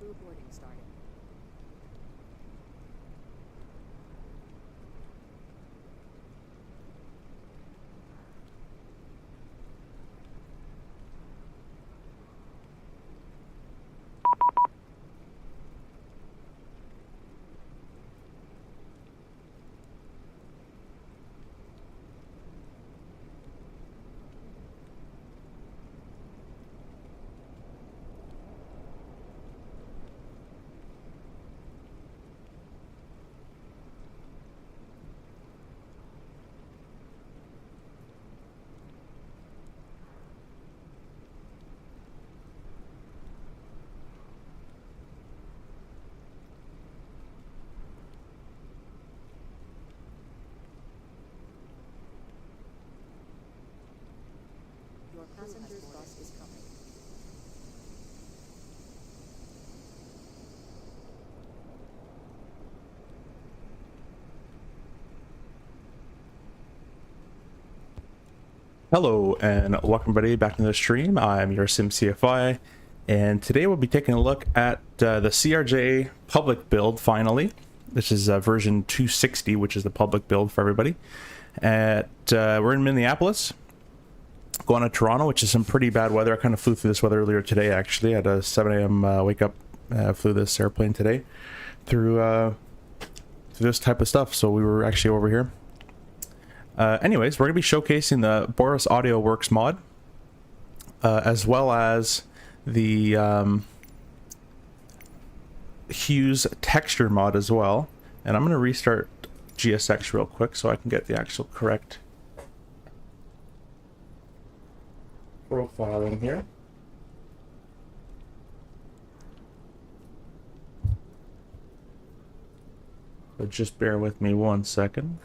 Crew boarding started. Your passenger's bus is coming. Hello and welcome everybody back to the stream. I'm your SimCFI, and today we'll be taking a look at the CRJ public build finally. This is version 260, which is the public build for everybody. We're in Minneapolis, going to Toronto, which is some pretty bad weather. I kind of flew through this weather earlier today, actually. I had a 7 a.m. wake up, flew this airplane today through this type of stuff. So we were actually over here. Anyways, we're going to be showcasing the BORIS Audio Works mod, as well as the Hues texture mod as well. And I'm going to restart GSX real quick so I can get the actual correct profile in here. So just bear with me 1 second.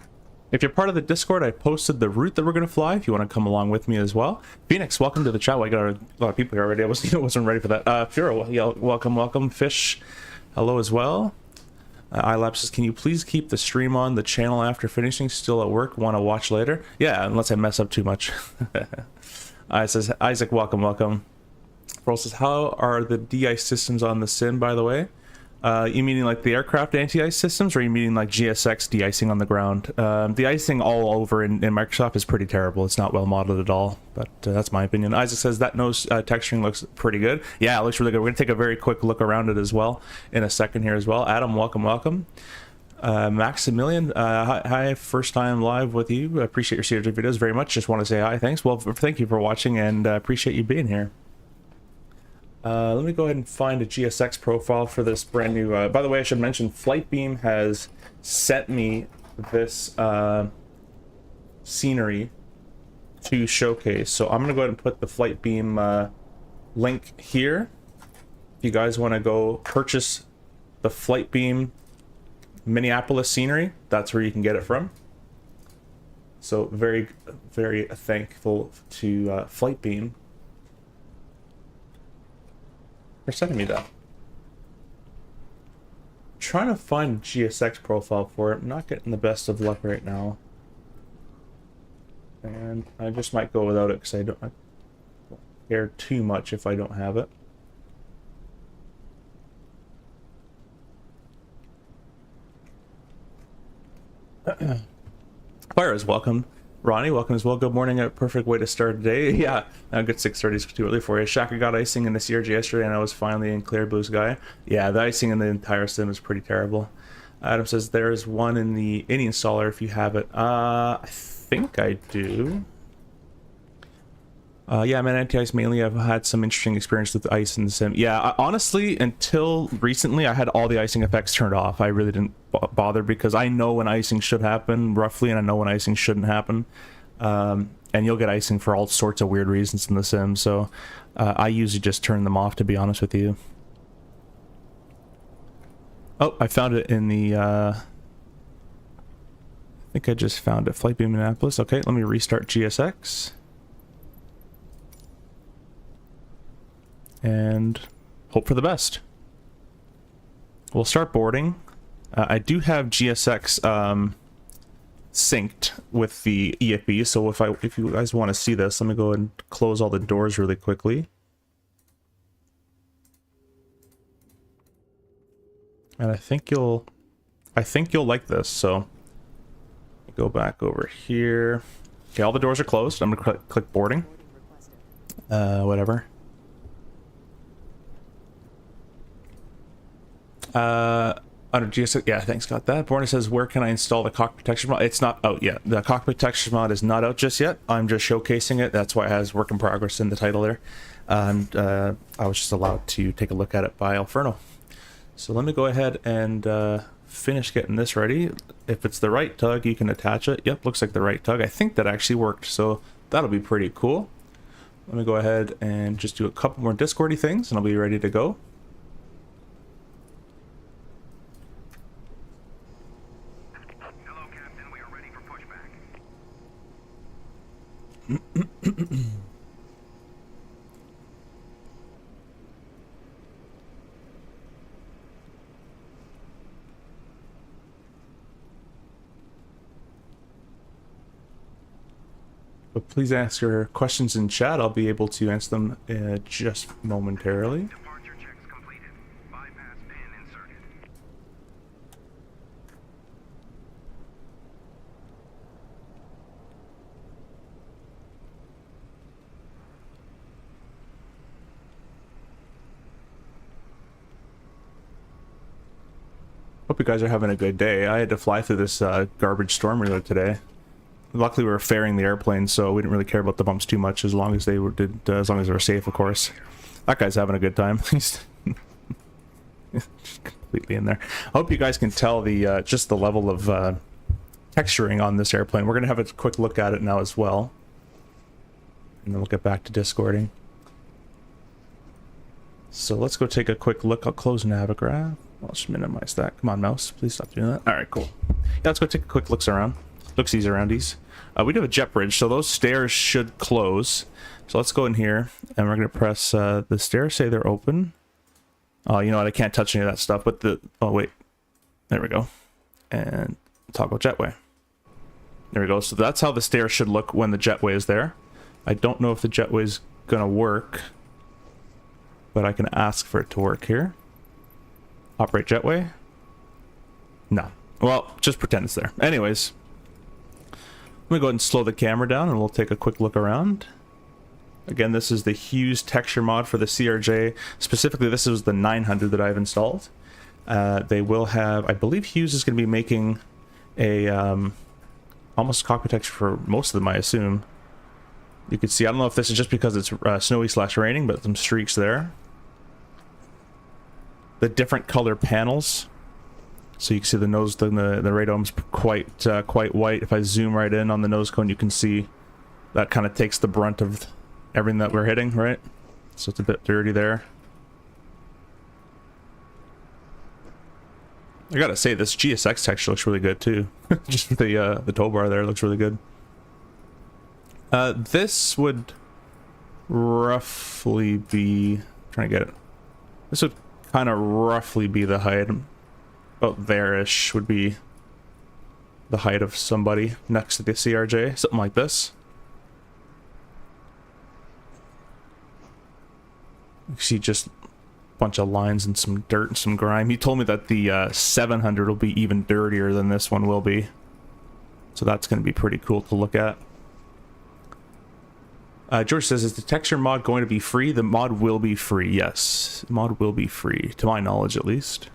If you're part of the Discord, I posted the route that we're going to fly if you want to come along with me as well. Phoenix, welcome to the chat. Well, I got a lot of people here already. I wasn't ready for that. Furo, yeah, welcome. Fish, hello as well. iLab says, can you please keep the stream on the channel after finishing? Still at work, want to watch later? Yeah, unless I mess up too much. Says, Isaac, welcome. Pearl says, how are the de-ice systems on the sim, by the way? You meaning like the aircraft anti-ice systems, or you meaning like GSX de-icing on the ground? The icing all over in Microsoft is pretty terrible. It's not well modeled at all, but that's my opinion. Isaac says that nose texturing looks pretty good. Yeah, it looks really good. We're going to take a very quick look around it as well in a second here as well. Adam, welcome. Maximilian, hi, first time live with you. I appreciate your CRJ videos very much. Just want to say hi, thanks. Well, thank you for watching, and appreciate you being here. Let me go ahead and find a GSX profile for this brand new, by the way, I should mention Flightbeam has sent me this scenery to showcase. So I'm going to go ahead and put the Flightbeam link here. If you guys want to go purchase the Flightbeam Minneapolis scenery, that's where you can get it from. So very, very thankful to Flightbeam for sending me that. Trying to find a GSX profile for it. I'm not getting the best of luck right now, and I just might go without it because I don't care too much if I don't have it. Fire is welcome. Ronnie, welcome as well. Good morning. A perfect way to start today. Yeah, a good 6:30 is too early for you. Shaka got icing in the CRJ yesterday, and I was finally in clear blue sky. Yeah, the icing in the entire sim is pretty terrible. Adam says there's one in the installer if you have it. I think I do. Yeah, man, anti-ice mainly. I've had some interesting experience with ice in the sim. Yeah, honestly, until recently, I had all the icing effects turned off. I really didn't bother because I know when icing should happen, roughly, and I know when icing shouldn't happen. And you'll get icing for all sorts of weird reasons in the sim, so I usually just turn them off, to be honest with you. Oh, I found it in the... I think I just found it. Flightbeam Minneapolis. Okay, let me restart GSX. And hope for the best. We'll start boarding. I do have GSX synced with the EFB, so if you guys want to see this, let me go and close all the doors really quickly. And I think you'll like this. So go back over here. Okay, all the doors are closed. I'm gonna click boarding. Whatever. Under GS, yeah, thanks, got that. Borna says, where can I install the cockpit texture mod? It's not out yet. The cockpit texture mod is not out just yet. I'm just showcasing it. That's why it has work in progress in the title there. And I was just allowed to take a look at it by Alferno. So let me go ahead and finish getting this ready. If it's the right tug, you can attach it. Yep, looks like the right tug. I think that actually worked, so that'll be pretty cool. Let me go ahead and just do a couple more Discordy things, and I'll be ready to go. Hello, Captain. We are ready for pushback. But please ask your questions in chat. I'll be able to answer them just momentarily. Departure checks completed. Bypass pin inserted. Hope you guys are having a good day. I had to fly through this garbage storm earlier today. Luckily, we were fairing the airplane, so we didn't really care about the bumps too much, as long as they were as long as they were safe, of course. That guy's having a good time. He's completely in there. I hope you guys can tell the just the level of texturing on this airplane. We're gonna have a quick look at it now as well, and then we'll get back to Discording. So let's go take a quick look. I'll close Navigraph. I'll just minimize that. Come on, mouse. Please stop doing that. All right, cool. Yeah, let's go take a quick looks around. Looksies aroundies. We do have a jet bridge, so those stairs should close. So let's go in here, and we're going to press the stairs, say they're open. Oh, you know what? I can't touch any of that stuff, but the... Oh, wait. There we go. And toggle jetway. There we go. So that's how the stairs should look when the jetway is there. I don't know if the jetway is going to work, but I can ask for it to work here. Operate jetway. No. Well, just pretend it's there. Anyways, let me go ahead and slow the camera down, and we'll take a quick look around. Again, this is the Hues texture mod for the CRJ. Specifically, this is the 900 that I've installed. They will have, I believe Hues is going to be making a almost cockpit texture for most of them, I assume. You can see, I don't know if this is just because it's snowy / raining, but some streaks there. The different color panels. So you can see the nose, the radome's quite white. If I zoom right in on the nose cone, you can see that kind of takes the brunt of everything that we're hitting, right? So it's a bit dirty there. I gotta say, this GSX texture looks really good too. Just the tow bar there looks really good. This would roughly be, I'm trying to get it. This would kind of roughly be the height. About there-ish would be the height of somebody next to the CRJ, something like this. You see just a bunch of lines and some dirt and some grime. He told me that the 700 will be even dirtier than this one will be. So that's going to be pretty cool to look at. George says, is the texture mod going to be free? The mod will be free, yes. The mod will be free, to my knowledge at least.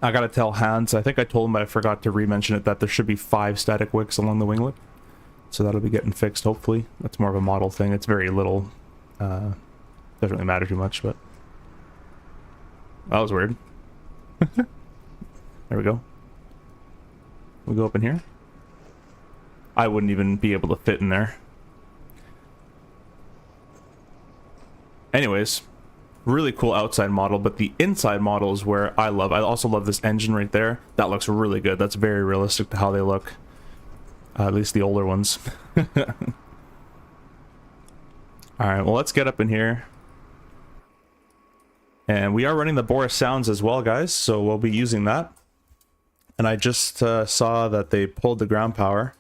I gotta tell Hans, I think I told him, but I forgot to re-mention it, that there should be 5 static wicks along the winglet. So that'll be getting fixed, hopefully. That's more of a model thing. It's very little. Doesn't really matter too much, but... That was weird. There we go. We go up in here. I wouldn't even be able to fit in there. Anyways, really cool outside model, but the inside model is where I love. I also love this engine right there. That looks really good. That's very realistic to how they look. At least the older ones. Alright, well, let's get up in here. And we are running the BORIS sounds as well, guys, so we'll be using that. And I just saw that they pulled the ground power.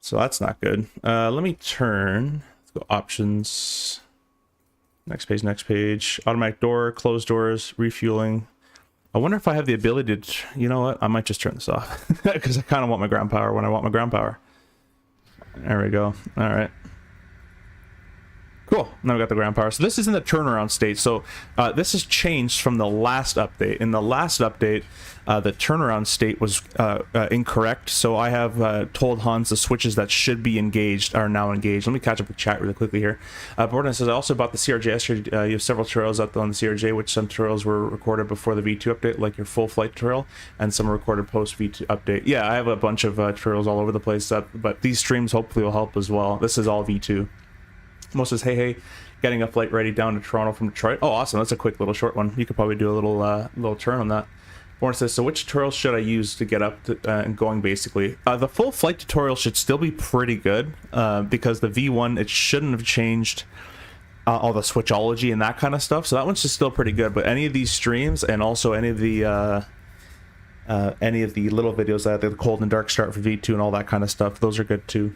So that's not good. Let me turn... Go options. Next page, next page. Automatic door, closed doors, refueling. I wonder if I have the ability to... You know what? I might just turn this off. Because I kind of want my ground power when I want my ground power. There we go. All right. Cool. Now we got the ground power. So this is in the turnaround state. So this has changed from the last update. In the last update, the turnaround state was incorrect. So I have told Hans the switches that should be engaged are now engaged. Let me catch up with chat really quickly here. Borden says, I also bought the CRJ yesterday. You have several tutorials out on the CRJ, which some tutorials were recorded before the V2 update, like your full flight tutorial, and some recorded post V2 update. Yeah, I have a bunch of tutorials all over the place, but these streams hopefully will help as well. This is all V2. Mo says, hey, getting a flight ready down to Toronto from Detroit. Oh, awesome. That's a quick little short one. You could probably do a little turn on that. Warren says, so which tutorial should I use to get up to, and going, basically? The full flight tutorial should still be pretty good, because the V1, it shouldn't have changed all the switchology and that kind of stuff. So that one's just still pretty good. But any of these streams, and also any of the little videos that the cold and dark start for V2 and all that kind of stuff, those are good too.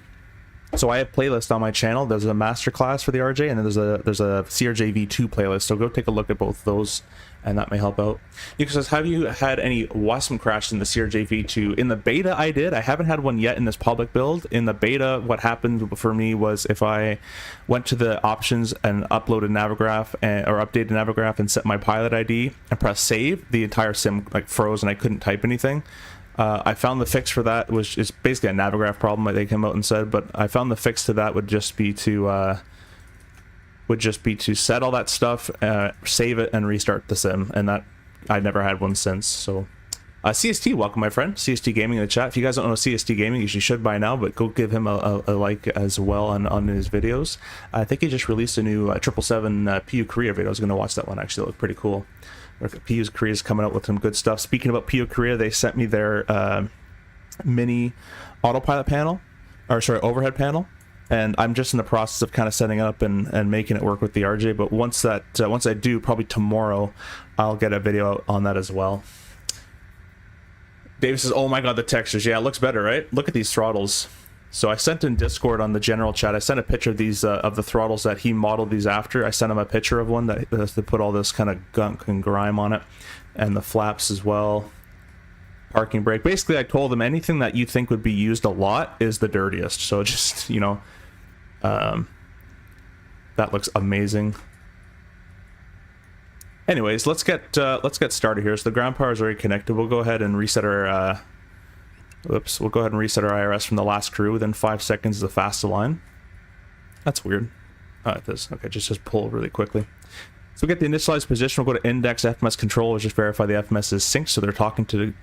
So I have playlists on my channel. There's a masterclass for the RJ, and then there's a CRJ V2 playlist. So go take a look at both those, and that may help out. Yuka says, have you had any WASM crash in the CRJ V2? In the beta, I did. I haven't had one yet in this public build. In the beta, what happened for me was if I went to the options and uploaded Navigraph or updated Navigraph and set my pilot ID and press save, the entire sim like froze and I couldn't type anything. I found the fix for that, which is basically a Navigraph problem, like they came out and said, but I found the fix to that would just be to set all that stuff, save it, and restart the sim, and that I never had one since. So CST, welcome my friend. CST Gaming in the chat. If you guys don't know CST Gaming, you should by now, but go give him a like as well on his videos. I think he just released a new 777 PU Korea video. I was going to watch that one, actually. It looked pretty cool. PU Korea is coming out with some good stuff. Speaking about PU Korea, they sent me their mini autopilot panel, or sorry, overhead panel, and I'm just in the process of kind of setting up and making it work with the RJ. But once I do, probably tomorrow, I'll get a video out on that as well. Davis says, oh my god, the textures. Yeah, it looks better, right? Look at these throttles. So I sent in Discord on the general chat, I sent a picture of these of the throttles that he modeled these after. I sent him a picture of one that has to put all this kind of gunk and grime on it, and the flaps as well. Parking brake. Basically, I told him anything that you think would be used a lot is the dirtiest. So just, you know, that looks amazing. Anyways, let's get started here. So the ground power is already connected. We'll go ahead and reset our we'll go ahead and reset our IRS from the last crew within 5 seconds of the fast align. That's weird. Oh, it is. Okay, just pull really quickly. So we get the initialized position. We'll go to index FMS control. We'll just verify the FMS is synced, so they're talking to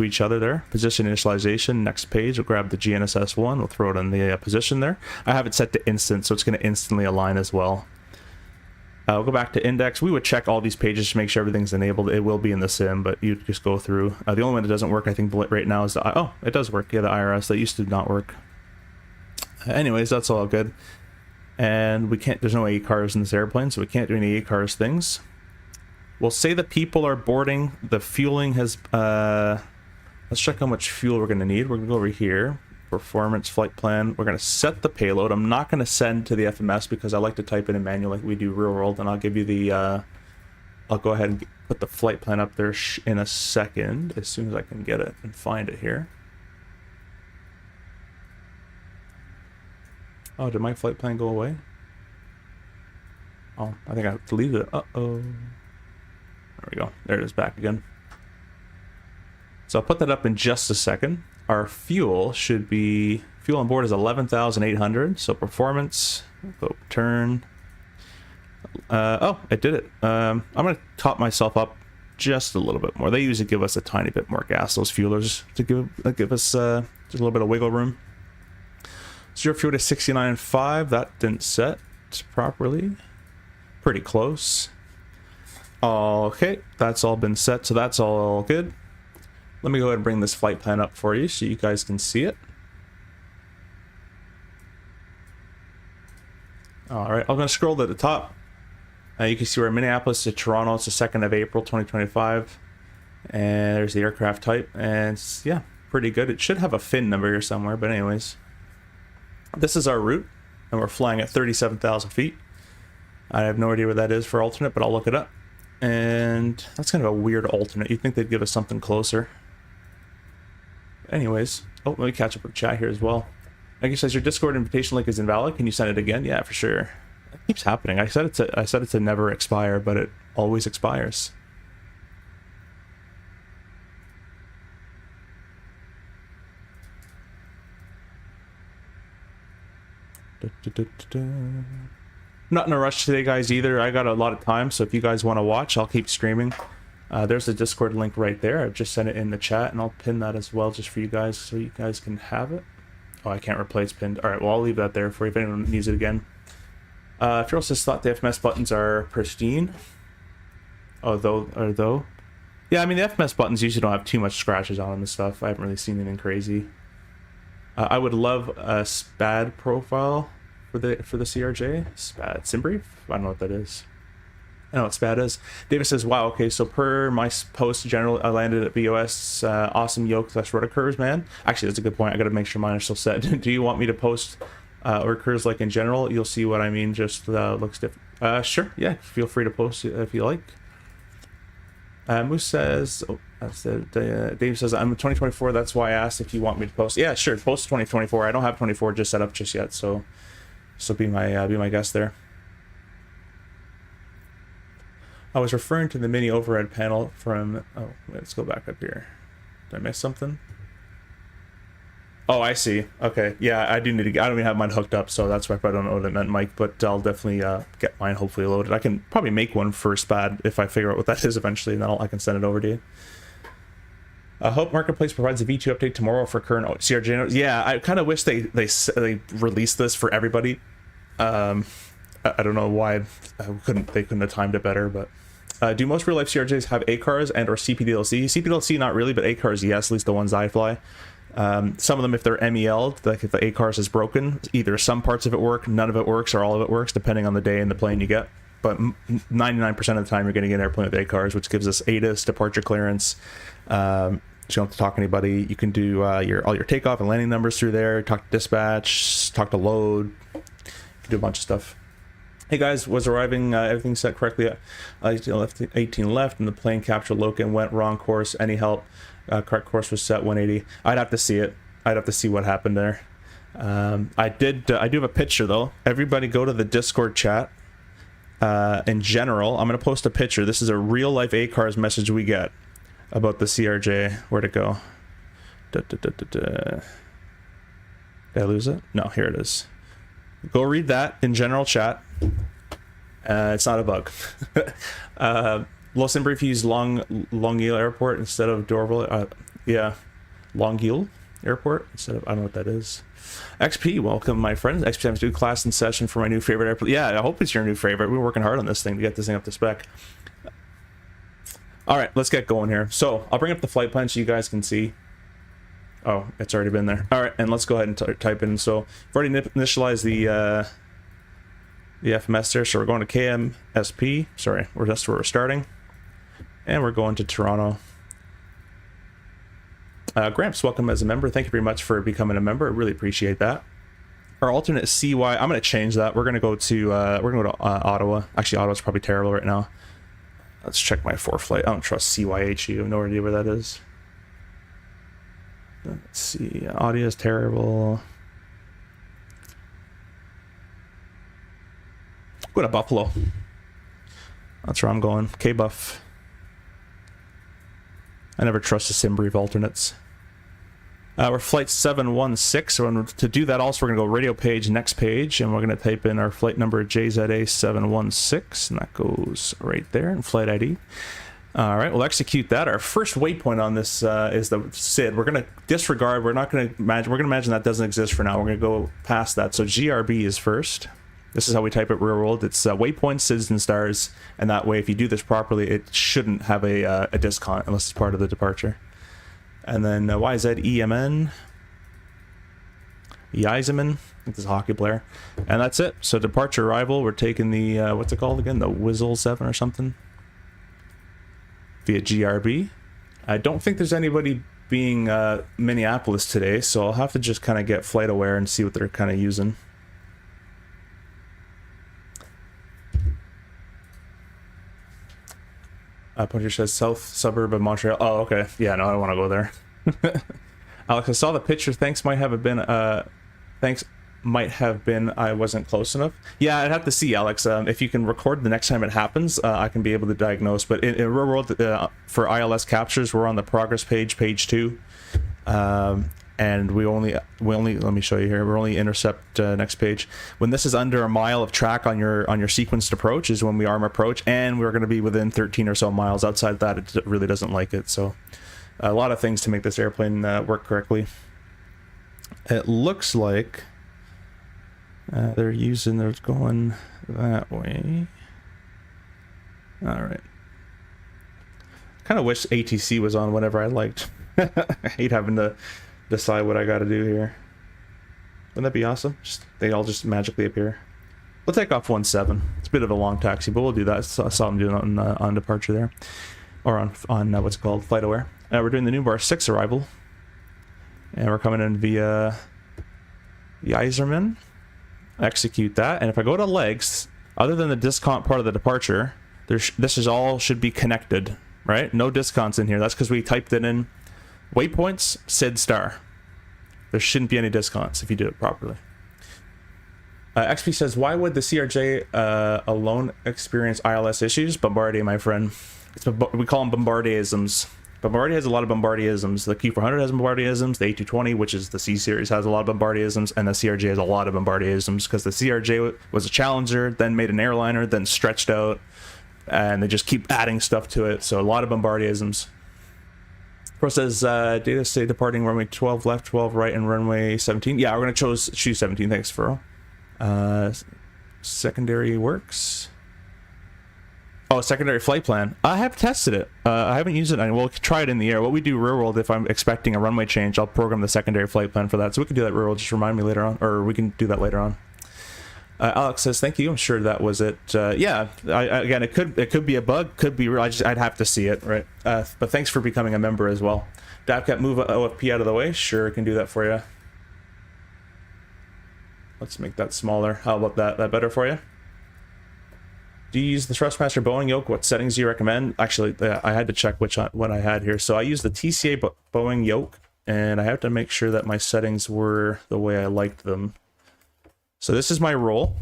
each other there. Position initialization. Next page. We'll grab the GNSS one. We'll throw it in the position there. I have it set to instant, so it's going to instantly align as well. We'll go back to index. We would check all these pages to make sure everything's enabled. It will be in the sim, but you just go through. The only one that doesn't work, I think, right now is the... Oh, it does work. Yeah, the IRS. That used to not work. Anyways, that's all good. And we can't... There's no ACARs in this airplane, so we can't do any ACARs things. We'll say the people are boarding. The fueling has... Let's check how much fuel we're going to need. We're going to go over here. Performance flight plan. We're going to set the payload. I'm not going to send to the FMS because I like to type it in manual like we do real world, and I'll give you the I'll go ahead and put the flight plan up there in a second as soon as I can get it and find it here. Oh, did my flight plan go away? Oh, I think I deleted it. Uh-oh. There we go. There it is, back again. So I'll put that up in just a second. Our fuel should be... Fuel on board is 11,800. So performance, go turn. Oh, it did it. I'm going to top myself up just a little bit more. They usually give us a tiny bit more gas, those fuelers, to give us just a little bit of wiggle room. Zero fuel to 69.5. That didn't set properly. Pretty close. Okay, that's all been set, so that's all good. Let me go ahead and bring this flight plan up for you so you guys can see it. Alright, I'm going to scroll to the top. You can see we're in Minneapolis to Toronto. It's the 2nd of April, 2025. And there's the aircraft type. And it's, yeah, pretty good. It should have a fin number here somewhere, but anyways. This is our route. and we're flying at 37,000 feet. I have no idea what that is for alternate, but I'll look it up. And that's kind of a weird alternate. You'd think they'd give us something closer. Anyways, oh, let me catch up with chat here as well. Maggie says, your Discord invitation link is invalid. Can you send it again? Yeah, for sure. It keeps happening. I said it to never expire, but it always expires. Not in a rush today, guys, either. I got a lot of time, so if you guys want to watch, I'll keep streaming. There's the Discord link right there. I've just sent it in the chat, and I'll pin that as well just for you guys so you guys can have it. Oh, I can't replace pinned. All right, well, I'll leave that there for you if anyone needs it again. Feral says, thought the FMS buttons are pristine. Though. Yeah, I mean, the FMS buttons usually don't have too much scratches on them and stuff. I haven't really seen anything crazy. I would love a SPAD profile for the CRJ. SPAD SimBrief? I don't know what that is. I know what SPAD is. David says, wow, okay, so per my post general, I landed at BOS, awesome yoke / rotor curves, man. Actually, that's a good point. I gotta make sure mine are still set. Do you want me to post or curves like in general? You'll see what I mean, just looks different. Sure, yeah, feel free to post it if you like. Moose says, oh, that's Dave says, I'm 2024, that's why I asked if you want me to post. Yeah, sure, post 2024. I don't have 24 just set up just yet, so be my guest there. I was referring to the mini overhead panel from, oh, wait, let's go back up here. Did I miss something? Oh, I see. Okay, yeah, I do need to get, I don't even have mine hooked up, so that's why I probably don't know what it meant, Mike, but I'll definitely get mine hopefully loaded. I can probably make one for SPAD if I figure out what that is eventually, and then I can send it over to you. Hope Marketplace provides a V2 update tomorrow for current CRJ notes. Yeah, I kind of wish they released this for everybody. I don't know why they couldn't have timed it better, but do most real life CRJs have ACARs and or CPDLC? CPDLC not really, but ACARs yes, at least the ones I fly. Some of them, if they're MEL'd, like if the ACARs is broken, either some parts of it work, none of it works, or all of it works, depending on the day and the plane you get. But 99% of the time, you're going to get an airplane with ACARs, which gives us ATIS, departure clearance. So you don't have to talk to anybody. You can do all your takeoff and landing numbers through there. Talk to dispatch, talk to load, do a bunch of stuff. Hey guys, was arriving, everything set correctly. I left 18 left, and the plane captured Locan went wrong course. Any help? Correct course was set 180. I'd have to see it. I'd have to see what happened there. I do have a picture though. Everybody go to the Discord chat. In general, I'm gonna post a picture. This is a real life ACARS message we get about the CRJ. Where'd it go? Did I lose it? No, here it is. Go read that in general chat. It's not a bug. Los Imbrief used Longueuil Airport instead of Dorval. Yeah, Longueuil Airport instead of, I don't know what that is. XP, welcome my friends. XP times 2 class in session for my new favorite airport. Yeah, I hope it's your new favorite. We're working hard on this thing to get this thing up to spec. All right, let's get going here. So I'll bring up the flight plan so you guys can see. Oh, it's already been there. All right, and let's go ahead and type in. So I've already initialized the FMS there. So we're going to KMSP. Sorry, that's where we're starting. And we're going to Toronto. Gramps, welcome as a member. Thank you very much for becoming a member. I really appreciate that. Our alternate is CY. I'm going to change that. We're going to go to Ottawa. Actually, Ottawa's probably terrible right now. Let's check my flight. I don't trust CYHU. I have no idea where that is. Let's see. Audio is terrible. Go to Buffalo. That's where I'm going. K-Buff. I never trust the SimBrief alternates. We're flight 716. So to do that, also, we're going to go radio page, next page, and we're going to type in our flight number JZA716, and that goes right there in flight ID. All right, we'll execute that. Our first waypoint on this is the SID. We're going to disregard. We're not going to imagine. We're going to imagine that doesn't exist for now. We're going to go past that. So GRB is first. This is how we type it real world. It's waypoints, SIDs, and stars, and that way, if you do this properly, it shouldn't have a discount unless it's part of the departure. And then YZEMN, Yzeman, I think this is a hockey player, and that's it. So departure arrival, we're taking the what's it called again? The Whizzle 7 or something via GRB. I don't think there's anybody being Minneapolis today, so I'll have to just kind of get flight aware and see what they're kind of using. Puncher says south suburb of Montreal. Oh, okay. Yeah, no, I don't want to go there. Alex, I saw the picture. Thanks might have been I wasn't close enough. Yeah, I'd have to see, Alex. If you can record the next time it happens, I can be able to diagnose. But in real world, for ILS captures, we're on the progress page, page 2. And we only let me show you here. We're only intercept next page when this is under a mile of track on your sequenced approach is when we arm approach, and we're going to be within 13 or so miles. Outside that, it really doesn't like it. So a lot of things to make this airplane work correctly. It looks like they're going that way. All right. Kind of wish ATC was on whenever I liked. I hate having to decide what I got to do here. Wouldn't that be awesome? They all just magically appear. We'll take off 17. It's a bit of a long taxi, but we'll do that. I saw them doing it on departure there, or on what's it called, flight aware. We're doing the new bar 6 arrival, and we're coming in via the Iserman. Execute that, and if I go to legs, other than the discount part of the departure, this is all should be connected, right? No discounts in here. That's because we typed it in. Waypoints, SID star. There shouldn't be any discounts if you do it properly. XP says, why would the CRJ alone experience ILS issues? Bombardier, my friend. We call them Bombardierisms. Bombardier has a lot of Bombardierisms. The Q400 has Bombardierisms. The A220, which is the C series, has a lot of Bombardierisms. And the CRJ has a lot of Bombardierisms because the CRJ was a Challenger, then made an airliner, then stretched out. And they just keep adding stuff to it. So a lot of Bombardierisms. Pro says, data say departing runway 12 left, 12 right, and runway 17. Yeah, we're going to choose 17. Thanks, Furrow. Secondary works. Oh, secondary flight plan. I have tested it. I haven't used it. We'll try it in the air. What we do real world, if I'm expecting a runway change, I'll program the secondary flight plan for that. So we can do that real world. Just remind me later on, or we can do that later on. Alex says, thank you. I'm sure that was it. Yeah, again, it could be a bug, could be real. I'd have to see it, right? But thanks for becoming a member as well. DAPCAT, move OFP out of the way. Sure, can do that for you. Let's make that smaller. How about that? That better for you? Do you use the Thrustmaster Boeing yoke? What settings do you recommend? Actually, I had to check what I had here. So I use the TCA Boeing yoke, and I have to make sure that my settings were the way I liked them. So this is my roll,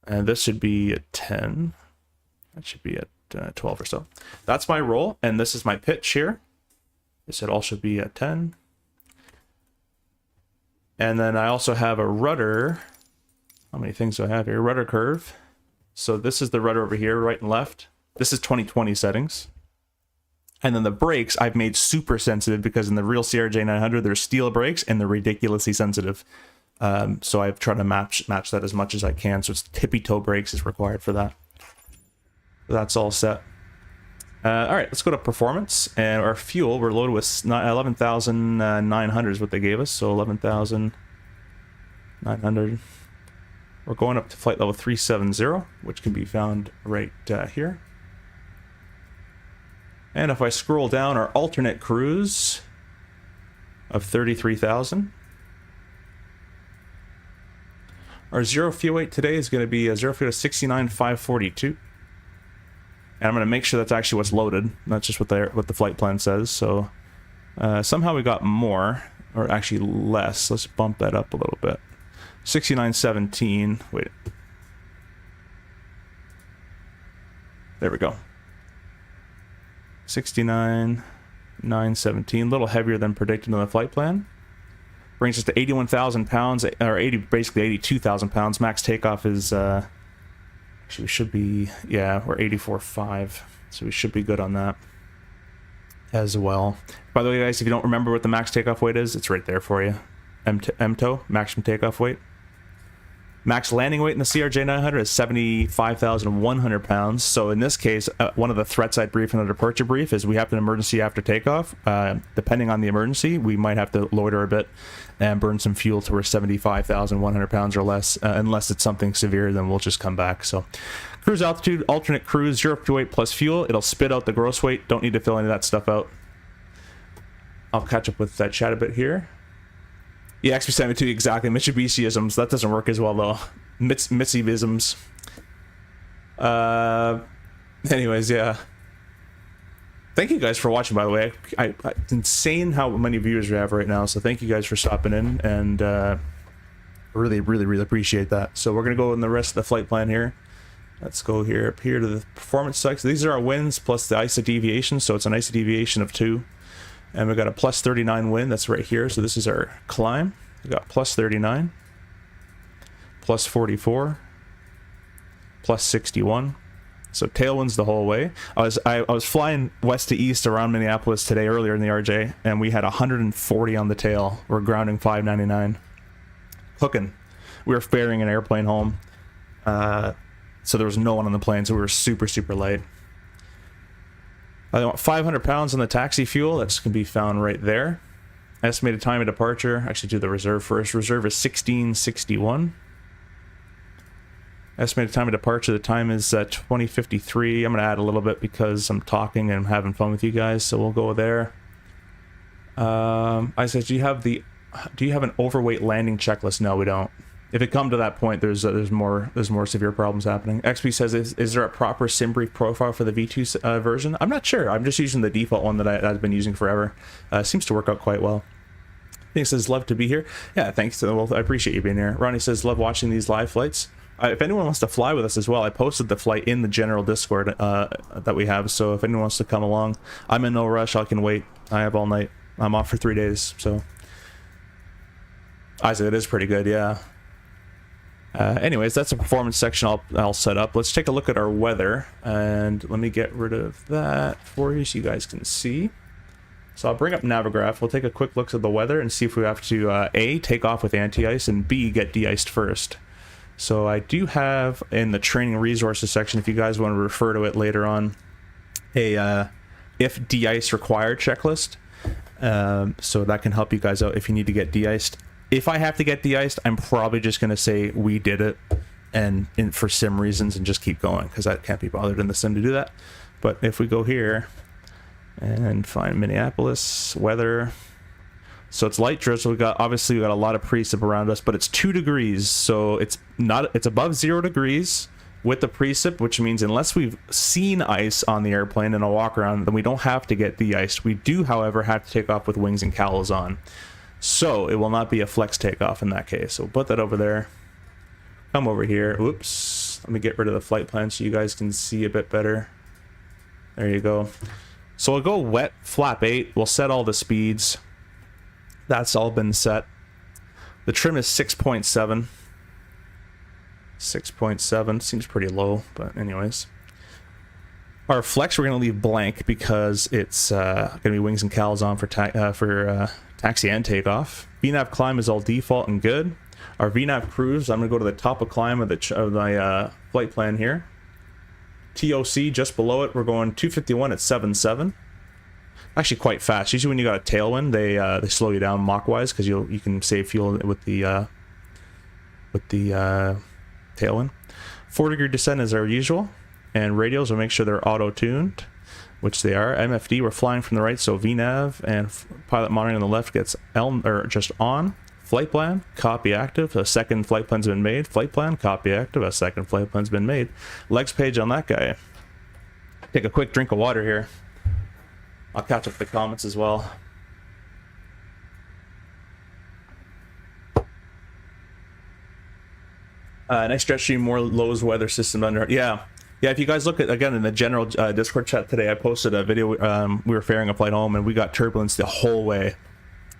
and this should be at 10. That should be at 12 or so. That's my roll, and this is my pitch here. This all should be at 10. And then I also have a rudder. How many things do I have here? Rudder curve. So this is the rudder over here, right and left. This is 2020 settings. And then the brakes I've made super sensitive because in the real CRJ-900 there's steel brakes and they're ridiculously sensitive. So I've tried to match that as much as I can. So it's tippy toe brakes is required for that. That's all set. All right, let's go to performance. And our fuel, we're loaded with 11,900 is what they gave us. So 11,900. We're going up to flight level 370, which can be found right here. And if I scroll down, our alternate cruise of 33,000. Our zero fuel weight today is going to be a zero fuel to 69,542. And I'm going to make sure that's actually what's loaded, not just what the flight plan says. So somehow we got more, or actually less. Let's bump that up a little bit. 6917. Wait. There we go. 69,917. A little heavier than predicted in the flight plan. Brings us to 81,000 pounds, or basically 82,000 pounds. Max takeoff is, actually we should be, yeah, we're 84.5. So we should be good on that as well. By the way, guys, if you don't remember what the max takeoff weight is, it's right there for you. MTOW, maximum takeoff weight. Max landing weight in the CRJ-900 is 75,100 pounds. So in this case, one of the threats I'd brief in the departure brief is we have an emergency after takeoff. Depending on the emergency, we might have to loiter a bit and burn some fuel to where 75,100 pounds or less. Unless it's something severe, then we'll just come back. So cruise altitude, alternate cruise, 0 fuel weight plus fuel. It'll spit out the gross weight. Don't need to fill any of that stuff out. I'll catch up with that chat a bit here. Yeah, XP72, exactly. Mitsubishi-isms. That doesn't work as well, though. Mitsubishi-isms. Anyways, yeah. Thank you guys for watching, by the way. It's insane how many viewers we have right now, so thank you guys for stopping in, and really, really, really appreciate that. So we're going to go in the rest of the flight plan here. Let's go here, up here to the performance specs. These are our winds plus the ISO deviation, so it's an ISO deviation of 2. And we've got a plus 39 wind, that's right here, so this is our climb. We've got plus 39, plus 44, plus 61. So tailwinds the whole way. I was flying west to east around Minneapolis today earlier in the RJ, and we had 140 on the tail. We're grounding 599. Cooking. We were ferrying an airplane home. So there was no one on the plane, so we were super, super light. I want 500 pounds on the taxi fuel. That's going to be found right there. Estimated time of departure. Actually, do the reserve first. Reserve is 1661. Estimated time of departure. The time is 20:53. I'm going to add a little bit because I'm talking and I'm having fun with you guys, so we'll go there. I said, do you have an overweight landing checklist? No, we don't. If it come to that point, there's more severe problems happening. XP says, is there a proper sim brief profile for the V2 version? I'm not sure. I'm just using the default one that I've been using forever. Seems to work out quite well. He says, love to be here. Yeah, thanks. Well, I appreciate you being here. Ronnie says, love watching these live flights. If anyone wants to fly with us as well, I posted the flight in the general Discord that we have. So if anyone wants to come along, I'm in no rush. I can wait. I have all night. I'm off for 3 days. So I said it is pretty good. Yeah. Anyways, that's a performance section I'll set up. Let's take a look at our weather, and let me get rid of that for you so you guys can see. So I'll bring up Navigraph. We'll take a quick look at the weather and see if we have to A, take off with anti-ice, and B, get de-iced first. So I do have in the training resources section, if you guys want to refer to it later on, a if de-ice required checklist. So that can help you guys out if you need to get de-iced. If I have to get de-iced, I'm probably just going to say we did it and for sim reasons and just keep going, because I can't be bothered in the sim to do that. But if we go here and find Minneapolis weather, so it's light drizzle. We got obviously a lot of precip around us, but it's 2 degrees, so it's above 0 degrees with the precip, which means unless we've seen ice on the airplane and a walk around, then we don't have to get de-iced. We do, however, have to take off with wings and cowls on. So it will not be a flex takeoff in that case. So we'll put that over there. Come over here. Whoops. Let me get rid of the flight plan so you guys can see a bit better. There you go. So we'll go wet, flap 8. We'll set all the speeds. That's all been set. The trim is 6.7. 6.7. Seems pretty low, but anyways. Our flex we're going to leave blank because it's going to be wings and cowls on for taxi and takeoff. VNAV climb is all default and good. Our VNAV cruise, I'm going to go to the top of climb of my flight plan here. TOC just below it, we're going 251 at 7.7. Actually quite fast. Usually when you got a tailwind, they slow you down Mach-wise because you can save fuel with the tailwind. 4-degree descent is our usual, and radials will make sure they're auto-tuned, which they are. MFD, we're flying from the right, so VNAV and pilot monitoring on the left gets just on. Flight plan, copy active, a second flight plan's been made. Flight plan, copy active, a second flight plan's been made. Legs page on that guy. Take a quick drink of water here. I'll catch up the comments as well. Nice jet stream, more Lowe's weather system under. Yeah, if you guys look at, again, in the general Discord chat today, I posted a video. We were ferrying a flight home and we got turbulence the whole way.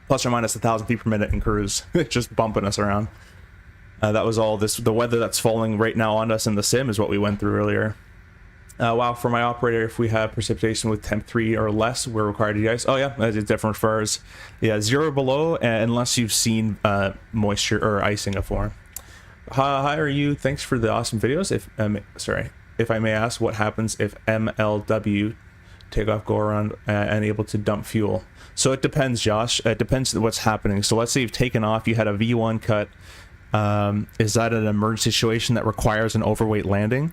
Plus or minus 1,000 feet per minute in cruise. Just bumping us around. That was all the weather that's falling right now on us in the sim is what we went through earlier. Wow, for my operator, if we have precipitation with temp 3 or less, we're required to de-ice. Oh yeah, it's different for ours. Yeah, 0 below, unless you've seen moisture or icing afore. Hi, are you? Thanks for the awesome videos. If I may ask, what happens if MLW takeoff go around and able to dump fuel? So it depends, Josh. It depends what's happening. So let's say you've taken off, you had a V1 cut. Is that an emergency situation that requires an overweight landing?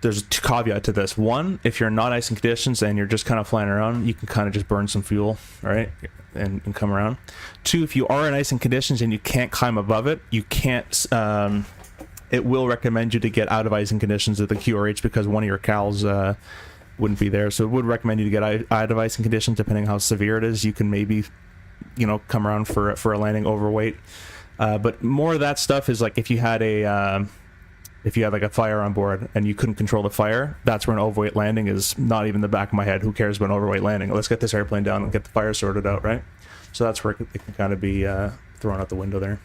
There's a caveat to this. One, if you're not icing conditions and you're just kind of flying around, you can kind of just burn some fuel, all right, and come around. Two, if you are in icing conditions and you can't climb above it, you can't it will recommend you to get out of icing conditions at the QRH because one of your cals wouldn't be there. So it would recommend you to get out of icing conditions depending how severe it is. You can maybe, you know, come around for a landing overweight. But more of that stuff is like if you had like a fire on board and you couldn't control the fire, that's where an overweight landing is. Not even the back of my head. Who cares about an overweight landing? Let's get this airplane down and get the fire sorted out, right? So that's where it can kind of be thrown out the window there.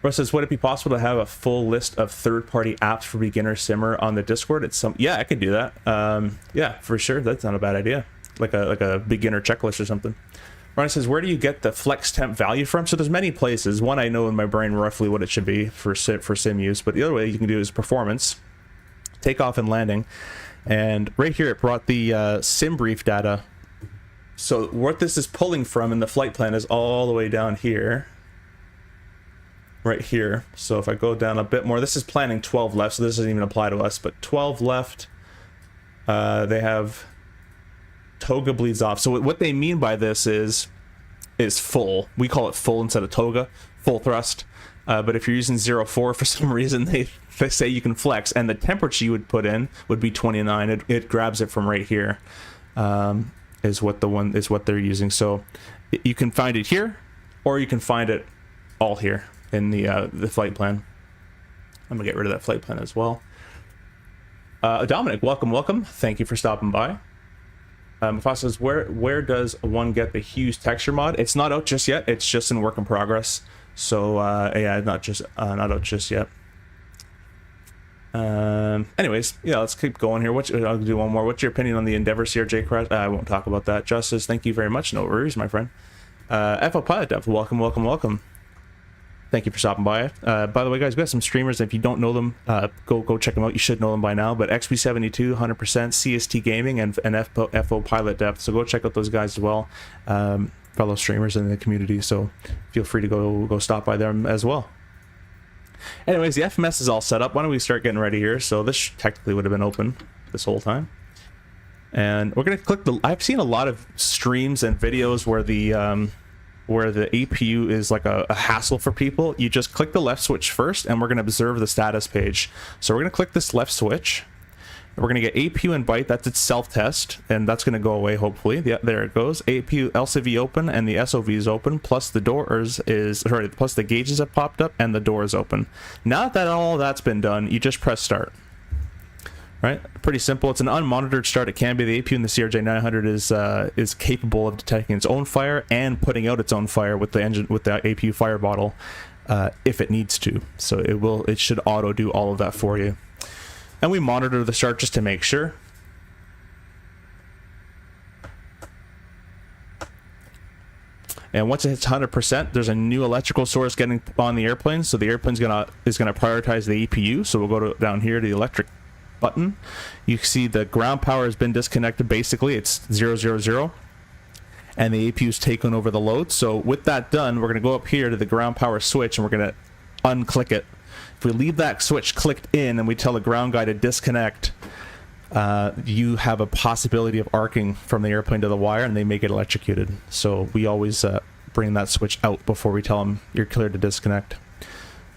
Russ says, would it be possible to have a full list of third-party apps for beginner simmer on the Discord? Yeah, I could do that. Yeah, for sure. That's not a bad idea. Like a beginner checklist or something. Ron says, where do you get the flex temp value from? So there's many places. One, I know in my brain roughly what it should be for sim use, but the other way you can do is performance, takeoff and landing. And right here, it brought the sim brief data. So what this is pulling from in the flight plan is all the way down here. Right here. So if I go down a bit more, this is planning 12 left, so this doesn't even apply to us, but 12 left, they have toga bleeds off. So what they mean by this is full. We call it full instead of toga, full thrust. But if you're using 04 for some reason, they say you can flex, and the temperature you would put in would be 29. It grabs it from right here, is what they're using. So you can find it here, or you can find it all here in the flight plan. I'm gonna get rid of that flight plan as well. Dominic, welcome. Thank you for stopping by. Mufasa says, where does one get the Hues texture mod? It's not out just yet. It's just in work in progress. So yeah, not out just yet. Anyways, yeah, let's keep going here. I'll do one more. What's your opinion on the Endeavour CRJ crash? I won't talk about that. Justice, thank you very much. No worries, my friend. FO Pilot Dev, welcome. Thank you for stopping by. By the way, guys, we got some streamers. If you don't know them, go check them out. You should know them by now. But XP72, 100%, CST Gaming, and FO Pilot Depth. So go check out those guys as well. Fellow streamers in the community. So feel free to go stop by them as well. Anyways, the FMS is all set up. Why don't we start getting ready here? So this technically would have been open this whole time. And we're going to click the... I've seen a lot of streams and videos where the APU is like a hassle for people. You just click the left switch first, and we're going to observe the status page. So we're going to click this left switch. We're going to get APU and byte. That's its self-test, and that's going to go away, hopefully. Yeah, there it goes. APU LCV open, and the SOV is open, plus the plus the gauges have popped up, and the door is open. Now that all that's been done, you just press start. Right, pretty simple. It's an unmonitored start. It can be. The APU in the CRJ-900 is capable of detecting its own fire and putting out its own fire with the APU fire bottle if it needs to. So it should auto do all of that for you. And we monitor the start just to make sure. And once it hits 100%, there's a new electrical source getting on the airplane. So the airplane's gonna prioritize the APU. So we'll go down here to the electric button. You see the ground power has been disconnected. Basically, it's 000, and the APU's taken over the load. So with that done, we're going to go up here to the ground power switch, and we're going to unclick it. If we leave that switch clicked in and we tell the ground guy to disconnect, you have a possibility of arcing from the airplane to the wire, and they may get electrocuted. So we always bring that switch out before we tell them you're cleared to disconnect.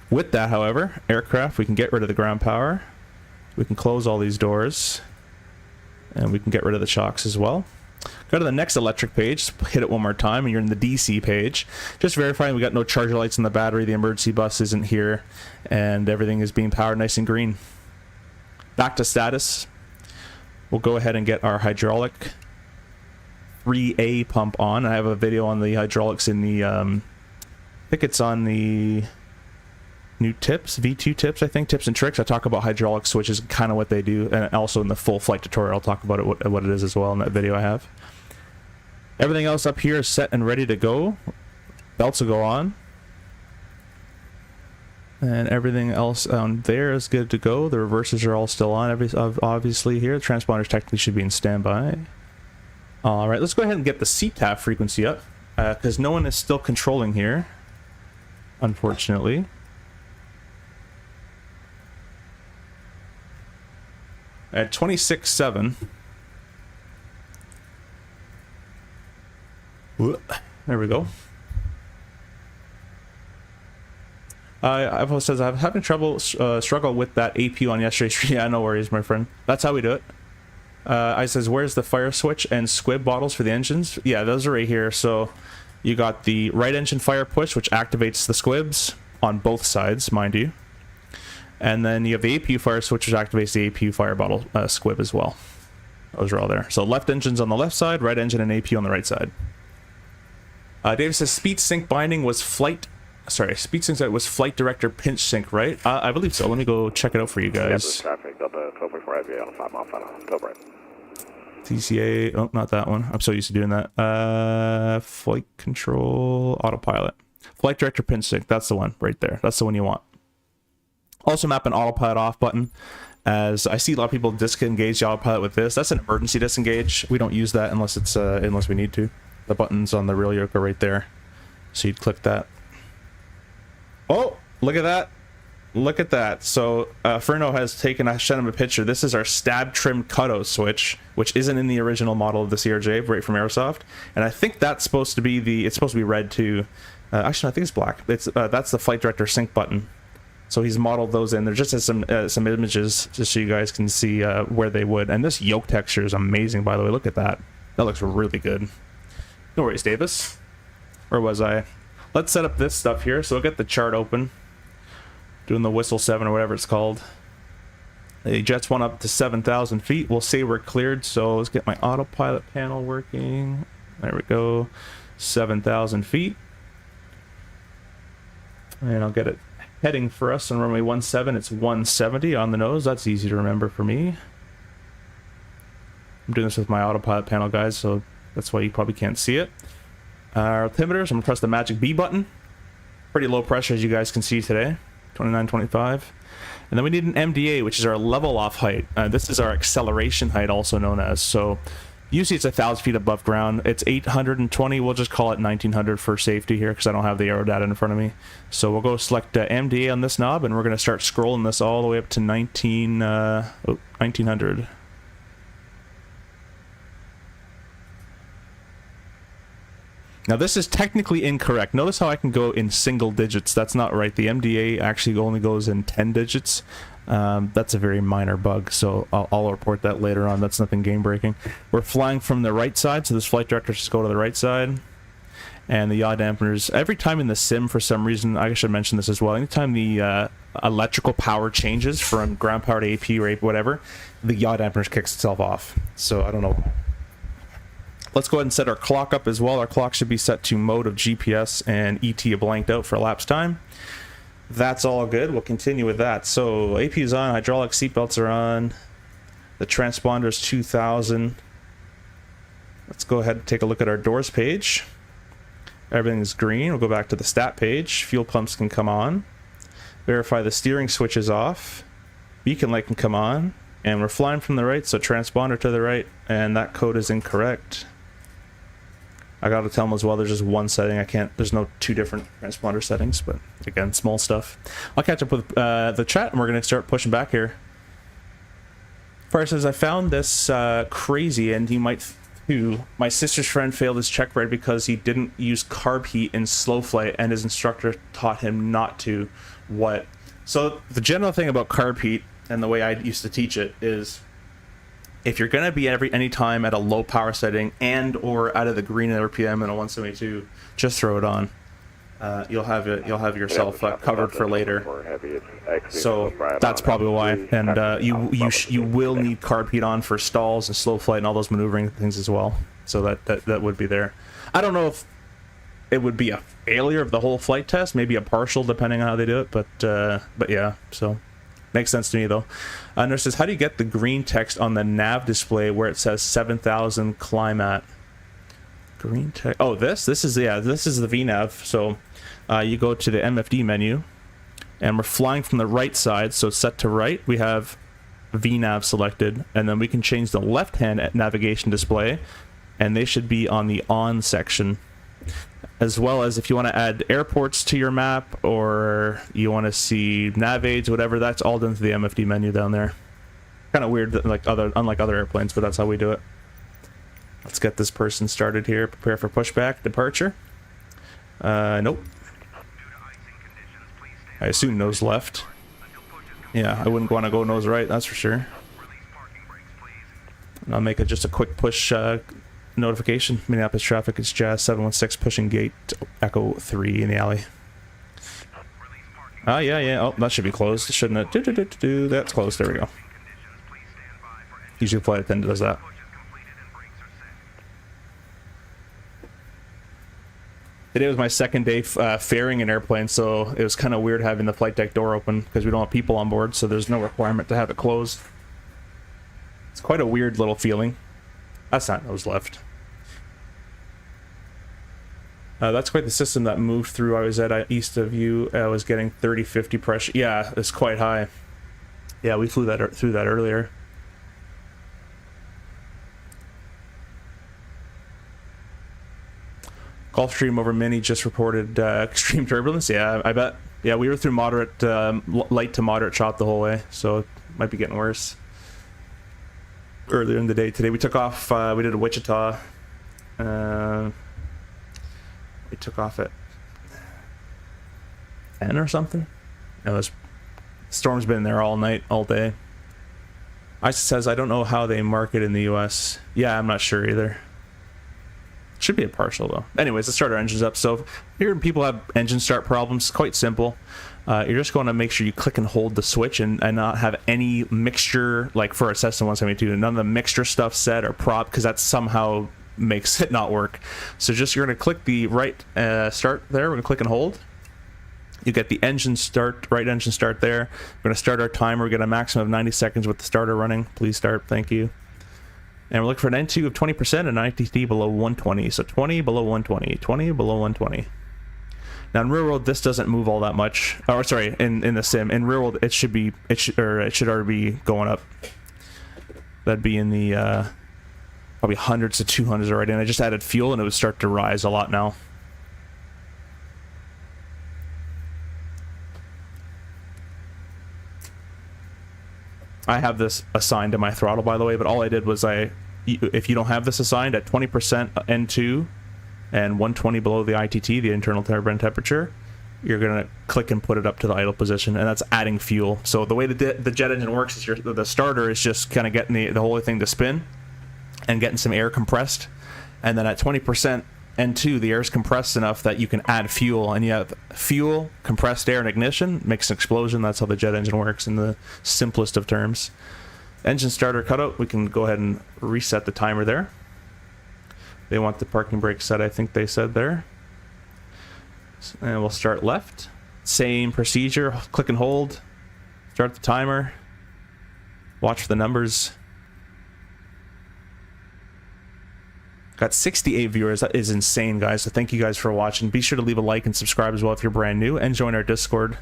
With that, however, aircraft, we can get rid of the ground power. We can close all these doors, and we can get rid of the shocks as well. Go to the next electric page, hit it one more time, and you're in the DC page. Just verifying we got no charger lights in the battery, the emergency bus isn't here, and everything is being powered nice and green. Back to status. We'll go ahead and get our hydraulic 3A pump on. I have a video on the hydraulics in the, I think it's on the new tips, V2 tips, I think, tips and tricks. I talk about hydraulic switches, kind of what they do, and also in the full flight tutorial I'll talk about it, what it is as well in that video I have. Everything else up here is set and ready to go. Belts will go on, and everything else on there is good to go. The reversers are all still on, obviously here. The transponders technically should be in standby. All right, let's go ahead and get the CTAF frequency up, because no one is still controlling here, unfortunately. At 26.7. There we go. Ivo says, I'm having trouble, struggle with that APU on yesterday's stream. Yeah, no worries, my friend. That's how we do it. I says, where's the fire switch and squib bottles for the engines? Yeah, those are right here. So you got the right engine fire push, which activates the squibs on both sides, mind you. And then you have the APU fire switch, which activates the APU fire bottle squib as well. Those are all there. So left engine's on the left side, right engine and APU on the right side. David says, speed sync binding was flight... Sorry, speed sync was flight director pinch sync, right? I believe so. Let me go check it out for you guys. TCA, oh, not that one. I'm so used to doing that. Flight control, autopilot. Flight director pinch sync, that's the one right there. That's the one you want. Also map an autopilot off button, as I see a lot of people disengage the autopilot with this. That's an emergency disengage. We don't use that unless it's unless we need to. The buttons on the real yoke are right there, so you'd click that. Oh, look at that. Look at that. So Ferno has taken, I sent him a picture. This is our stab trim cutout switch, which isn't in the original model of the CRJ, right from Aerosoft. And I think that's supposed to be the, it's supposed to be red too. Actually, I think it's black. It's that's the flight director sync button. So he's modeled those in. There just has some images just so you guys can see where they would. And this yoke texture is amazing, by the way. Look at that. That looks really good. No worries, Davis. Where was I? Let's set up this stuff here. So we'll get the chart open. Doing the whistle 7 or whatever it's called. The jets went up to 7,000 feet. We'll say we're cleared. So let's get my autopilot panel working. There we go. 7,000 feet. And I'll get it heading for us on runway 17. It's 170 on the nose. That's easy to remember for me. I'm doing this with my autopilot panel, guys, so that's why you probably can't see it. Our altimeters, I'm going to press the magic B button. Pretty low pressure, as you guys can see today. 29.25. And then we need an MDA, which is our level off height. This is our acceleration height, also known as. So usually it's 1,000 feet above ground. It's 820. We'll just call it 1,900 for safety here because I don't have the aero data in front of me. So we'll go select MDA on this knob, and we're going to start scrolling this all the way up to 1900. Now this is technically incorrect. Notice how I can go in single digits. That's not right. The MDA actually only goes in 10 digits. That's a very minor bug, so I'll report that later on. That's nothing game breaking. We're flying from the right side, so this flight director should go to the right side. And the yaw dampeners, every time in the sim, for some reason, I should mention this as well, anytime the electrical power changes from ground power to AP or whatever, the yaw dampeners kicks itself off. So I don't know. Let's go ahead and set our clock up as well. Our clock should be set to mode of GPS and ET blanked out for elapsed time. That's all good. We'll continue with that. So AP is on, hydraulic seatbelts are on, the transponder is 2000. Let's go ahead and take a look at our doors page. Everything's green. We'll go back to the stat page. Fuel pumps can come on. Verify the steering switch is off. Beacon light can come on. And we're flying from the right, so transponder to the right, and that code is incorrect. I gotta tell them as well, there's just one setting. I can't, there's no two different transponder settings, but again, small stuff. I'll catch up with the chat, and we're gonna start pushing back here. Fire says, I found this crazy, and he might too. My sister's friend failed his check ride because he didn't use carb heat in slow flight, and his instructor taught him not to. What? So the general thing about carb heat, and the way I used to teach it, is if you're going to be any time at a low power setting and or out of the green RPM in a 172, just throw it on. You'll have yourself covered for later. So that's probably why. And you will need carb heat on for stalls and slow flight and all those maneuvering things as well. So that would be there. I don't know if it would be a failure of the whole flight test, maybe a partial depending on how they do it, but yeah, so makes sense to me though. Nurse says, how do you get the green text on the nav display where it says 7,000 climb at? Green text. Oh, this is the VNav. So you go to the MFD menu, and we're flying from the right side, so set to right. We have VNav selected, and then we can change the left-hand navigation display, and they should be on the on section. As well as if you want to add airports to your map, or you want to see nav aids, whatever, that's all done through the MFD menu down there. Kind of weird, unlike other airplanes, but that's how we do it. Let's get this person started here. Prepare for pushback departure. Nope. Due to icing conditions, please stand I assume nose left. Yeah, I wouldn't want to go nose right, that's for sure. And I'll make it just a quick push notification. Minneapolis traffic is Jazz 716 pushing gate Echo 3 in the alley. Ah, yeah. Oh, that should be closed, shouldn't it? That's closed. There we go. Usually flight attendant does that. Today was my second day ferrying an airplane, so it was kind of weird having the flight deck door open because we don't have people on board, so there's no requirement to have it closed. It's quite a weird little feeling. That's not nose left. That's quite the system that moved through. I was at east of you. I was getting 30-50 pressure. Yeah, it's quite high. Yeah, we flew that through that earlier. Gulfstream over Mini just reported extreme turbulence. Yeah, I bet. Yeah, we were through moderate, light to moderate chop the whole way, so it might be getting worse. Earlier in the day today, we took off. We did a Wichita. We took off at 10 or something. No, this storm's been there all night, all day. ISA says, I don't know how they mark it in the US. Yeah, I'm not sure either. Should be a partial though. Anyways, let's start our engines up. So here people have engine start problems. Quite simple. You're just going to make sure you click and hold the switch and not have any mixture, like for a Cessna 172, none of the mixture stuff set or prop, because that somehow makes it not work. So just you're going to click the right start there. We're going to click and hold. You get the engine start, right engine start there. We're going to start our timer. We get a maximum of 90 seconds with the starter running. Please start. Thank you. And we're looking for an N2 of 20% and an ITT below 120. So 20 below 120, 20 below 120. Now in real world, this doesn't move all that much. Oh, sorry, in the sim. In real world, it should already be going up. That'd be in the probably hundreds to 200s already. And I just added fuel, and it would start to rise a lot now. I have this assigned to my throttle, by the way, but all I did was if you don't have this assigned at 20% N2 and 120 below the ITT, the internal turbine temperature, you're going to click and put it up to the idle position, and that's adding fuel. So the way the jet engine works is the starter is just kind of getting the whole thing to spin and getting some air compressed, and then at 20% N2, the air is compressed enough that you can add fuel, and you have fuel, compressed air, and ignition, makes an explosion. That's how the jet engine works in the simplest of terms. Engine starter cutout, we can go ahead and reset the timer there. They want the parking brake set, I think they said there. And we'll start left. Same procedure, click and hold, start the timer, watch for the numbers. Got 68 viewers. That is insane, guys. So thank you guys for watching. Be sure to leave a like and subscribe as well if you're brand new, and join our Discord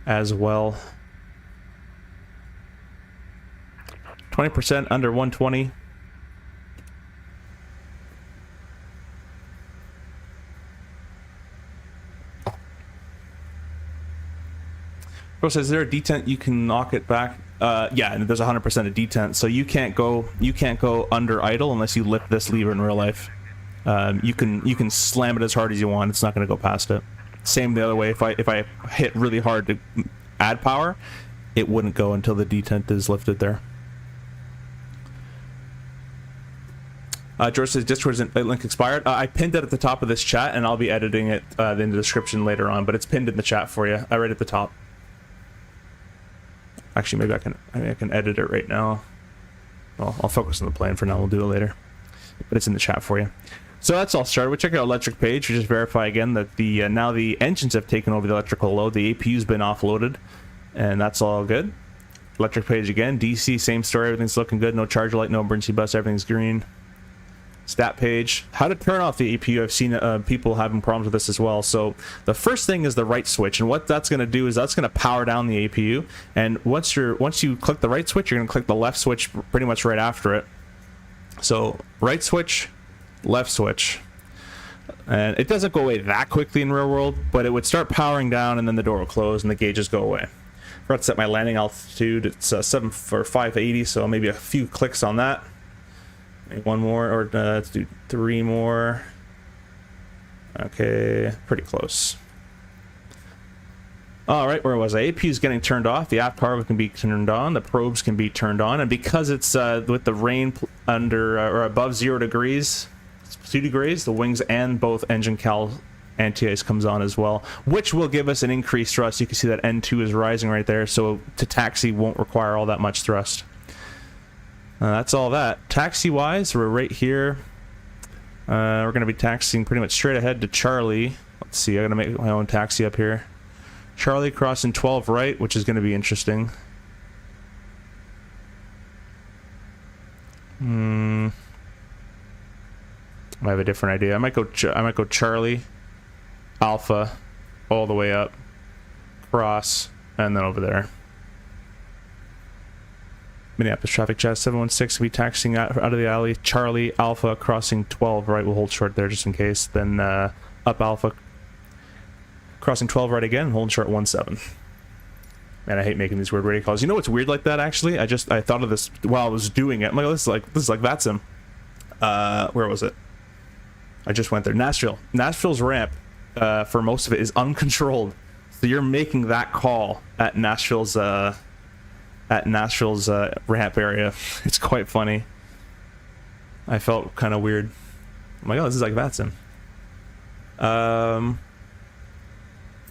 as well. 20% under 120. Bro says, is there a detent you can knock it back? Yeah, and there's 100% of detent, so you can't go under idle unless you lift this lever in real life. You can slam it as hard as you want. It's not going to go past it. Same the other way. If I hit really hard to add power, it wouldn't go until the detent is lifted there. George says Discord's link expired. I pinned it at the top of this chat, and I'll be editing it in the description later on. But it's pinned in the chat for you, right at the top. Actually, maybe I can edit it right now. Well, I'll focus on the plan for now. We'll do it later. But it's in the chat for you. So that's all started. We check our electric page. We just verify again that the now the engines have taken over the electrical load. The APU's been offloaded, and that's all good. Electric page again. DC, same story. Everything's looking good. No charger light, no emergency bus. Everything's green. Stat page. How to turn off the APU. I've seen people having problems with this as well. So the first thing is the right switch, and what that's going to do is that's going to power down the APU. And once you click the right switch, you're going to click the left switch pretty much right after it. So right switch, left switch, and it doesn't go away that quickly in real world, but it would start powering down, and then the door will close and the gauges go away. I forgot to set my landing altitude. It's 580, so maybe a few clicks on that. Maybe one more, or let's do 3 more. Okay, pretty close. All right, where was I? AP is getting turned off. The aft power can be turned on. The probes can be turned on. And because it's with the rain under or above 0 degrees, 2 degrees, the wings and both engine cal anti-ice comes on as well, which will give us an increased thrust. You can see that N2 is rising right there, so to taxi won't require all that much thrust. That's all that. Taxi-wise, we're right here. We're going to be taxiing pretty much straight ahead to Charlie. Let's see, I'm going to make my own taxi up here. Charlie crossing 12 right, which is going to be interesting. I have a different idea. I might go Charlie, Alpha, all the way up, cross, and then over there. Minneapolis traffic chat 716 will be taxiing out of the alley. Charlie, Alpha, crossing 12 right. We'll hold short there just in case. Then up Alpha, crossing 12 right again, holding short 17. Man, I hate making these weird radio calls. You know what's weird like that, actually? I thought of this while I was doing it. I'm like, this is like that's him. Where was it? I just went there. Nashville. Nashville's ramp, for most of it, is uncontrolled. So you're making that call at Nashville's ramp area. It's quite funny. I felt kind of weird. I'm like, oh, this is like Vatson.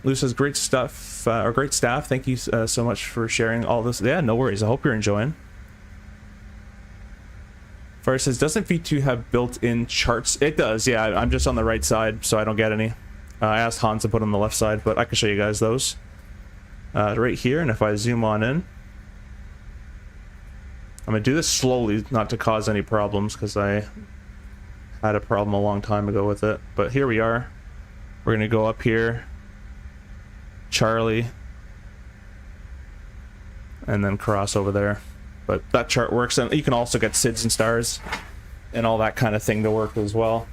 Lou says, great stuff, or great staff. Thank you so much for sharing all this. Yeah, no worries. I hope you're enjoying. Fire says, doesn't V2 have built-in charts? It does, yeah. I'm just on the right side, so I don't get any. I asked Hans to put on the left side, but I can show you guys those. Right here, and if I zoom on in, I'm going to do this slowly, not to cause any problems, because I had a problem a long time ago with it. But here we are. We're going to go up here, Charlie, and then cross over there. But that chart works, and you can also get SIDS and stars and all that kind of thing to work as well.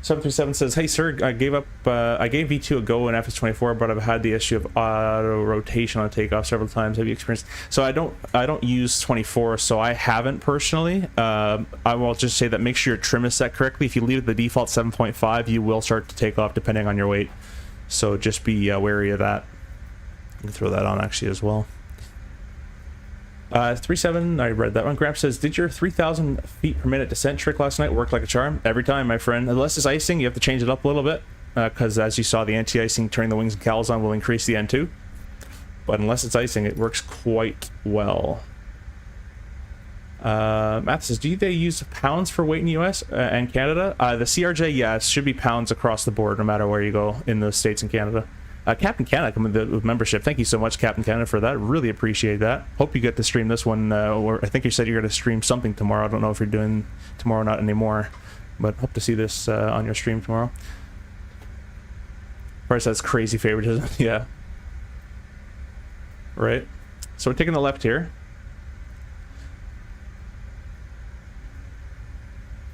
737 says, hey sir, I gave V2 a go in FS24, but I've had the issue of auto rotation on takeoff several times. Have you experienced? So I don't use 24, so I haven't personally. I will just say that make sure your trim is set correctly. If you leave it the default 7.5, you will start to take off depending on your weight. So just be wary of that. You can throw that on actually as well. 37, I read that one. Grab says, did your 3,000 feet per minute descent trick last night work like a charm? Every time, my friend. Unless it's icing, you have to change it up a little bit, because as you saw, the anti-icing turning the wings and cowls on will increase the N2. But unless it's icing, it works quite well. Matt says, do they use pounds for weight in the US and Canada? The CRJ, yes, should be pounds across the board no matter where you go in the States and Canada. Captain Canada coming with membership. Thank you so much, Captain Canada, for that. Really appreciate that. Hope you get to stream this one. Or I think you said you're going to stream something tomorrow. I don't know if you're doing tomorrow, not anymore, but hope to see this on your stream tomorrow. Of course, that's crazy favoritism. Yeah. Right. So we're taking the left here.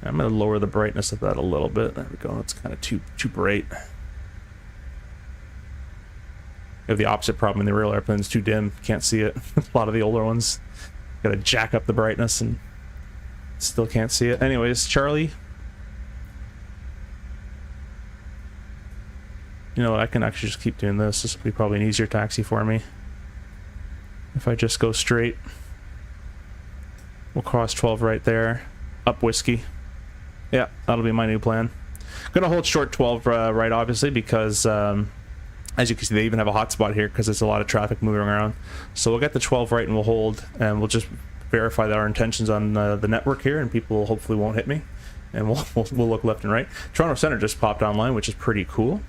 I'm going to lower the brightness of that a little bit. There we go. It's kind of too bright. We have the opposite problem in the real airplane. It's too dim. Can't see it. A lot of the older ones gotta jack up the brightness and still can't see it. Anyways, Charlie. You know what? I can actually just keep doing this. This will be probably an easier taxi for me. If I just go straight. We'll cross 12 right there. Up Whiskey. Yeah, that'll be my new plan. Gonna hold short 12 right, obviously, because as you can see, they even have a hotspot here because there's a lot of traffic moving around. So we'll get the 12 right and we'll hold, and we'll just verify that our intentions on the network here, and people hopefully won't hit me. And we'll look left and right. Toronto Center just popped online, which is pretty cool.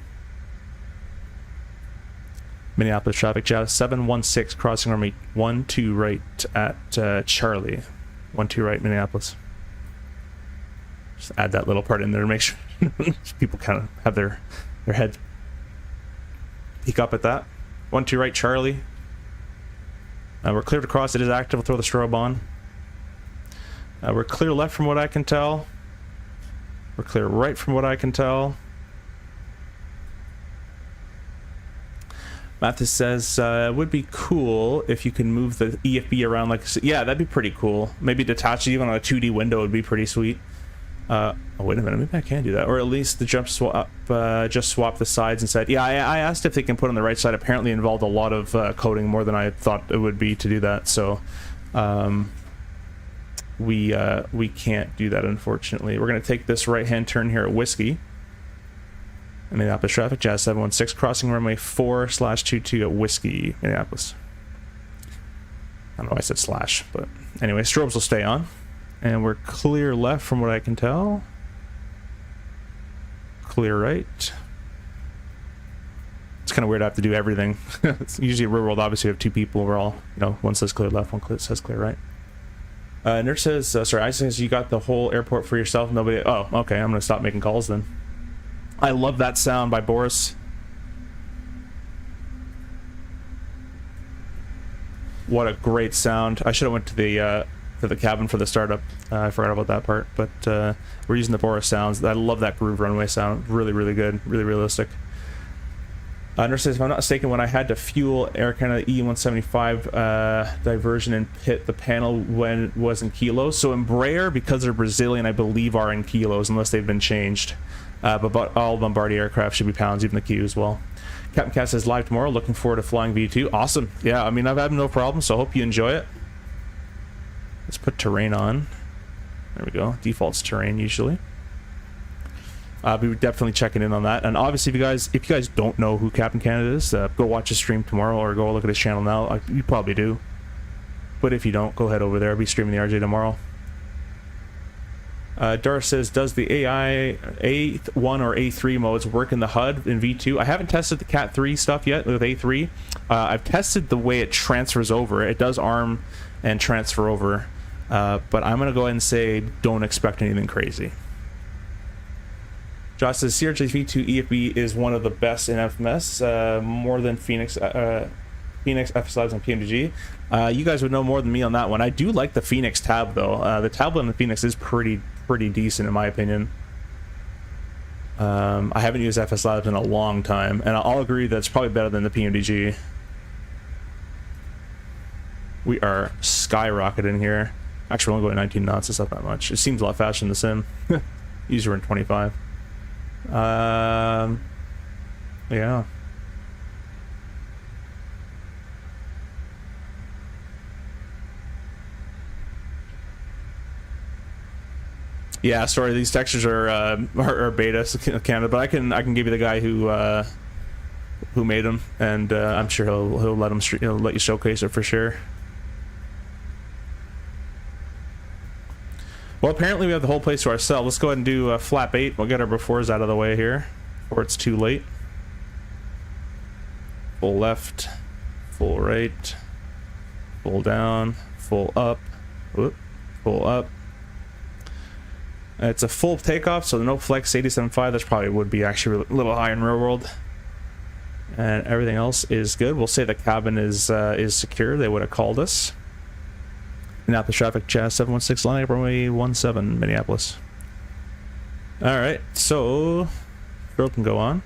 Minneapolis traffic chat 716 crossing runway 12 right at Charlie. 12 right, Minneapolis. Just add that little part in there to make sure people kind of have their head peek up at that. 12 right, Charlie. We're clear to cross. It is active. We'll throw the strobe on. We're clear left from what I can tell. We're clear right from what I can tell. Mathis says, it would be cool if you can move the EFB around like... Yeah, that'd be pretty cool. Maybe detach it even on a 2D window would be pretty sweet. Oh, wait a minute, maybe I can do that. Or at least the jump swap, just swap the sides instead. Yeah, I asked if they can put on the right side. Apparently involved a lot of coding, more than I thought it would be to do that. So we can't do that, unfortunately. We're going to take this right-hand turn here at Whiskey. Minneapolis traffic, Jazz 716, crossing runway 4/22 at Whiskey, Minneapolis. I don't know why I said slash, but anyway, strobes will stay on. And we're clear left from what I can tell. Clear right. It's kind of weird I have to do everything. It's usually real world, obviously, we have two people. We're all, you know, one says clear left, one says clear right. Nurse says, sorry, I says you got the whole airport for yourself. Nobody. Oh, okay, I'm going to stop making calls then. I love that sound by Boris. What a great sound. I should have went to the cabin for the startup. I forgot about that part, but we're using the Boris sounds. I love that groove runway sound. Really, really good. Really realistic. Nurse says, if I'm not mistaken, when I had to fuel Air Canada E175 diversion and pit, the panel when it was in kilos. So Embraer, because they're Brazilian, I believe are in kilos unless they've been changed. But all Bombardier aircraft should be pounds, even the Q as well. Captain Cat says, live tomorrow. Looking forward to flying V2. Awesome. Yeah, I mean, I've had no problem, so I hope you enjoy it. Let's put terrain on. There we go. Default's terrain usually. We're definitely checking in on that. And obviously, if you guys don't know who Captain Canada is, go watch his stream tomorrow or go look at his channel now. You probably do. But if you don't, go head over there. I'll be streaming the RJ tomorrow. Doris says, does the AI A1 or A3 modes work in the HUD in V2? I haven't tested the Cat 3 stuff yet with A3. I've tested the way it transfers over. It does arm and transfer over. But I'm going to go ahead and say don't expect anything crazy. Josh says, CRJ V2 EFB is one of the best in FMS, more than Phoenix FS Labs and PMDG. You guys would know more than me on that one. I do like the Phoenix tab, though. The tablet on the Phoenix is pretty decent, in my opinion. I haven't used FS Labs in a long time, and I'll agree that's probably better than the PMDG. We are skyrocketing here. Actually, we're only going 19 knots. It's not that much. It seems a lot faster than the sim. Usually we're in 25. Yeah. Yeah, sorry, these textures are beta Canada, but I can give you the guy who made them, and I'm sure he'll let you showcase it for sure. Well, apparently we have the whole place to ourselves. Let's go ahead and do flap 8. We'll get our befores out of the way here before it's too late. Full left, full right, full down, full up, whoop, full up. It's a full takeoff, so no flex 87.5. That's probably would be actually a little high in real world. And everything else is good. We'll say the cabin is secure. They would have called us. Minneapolis traffic, Jazz 716, line up runway 17, Minneapolis. Alright, so Phil can go on.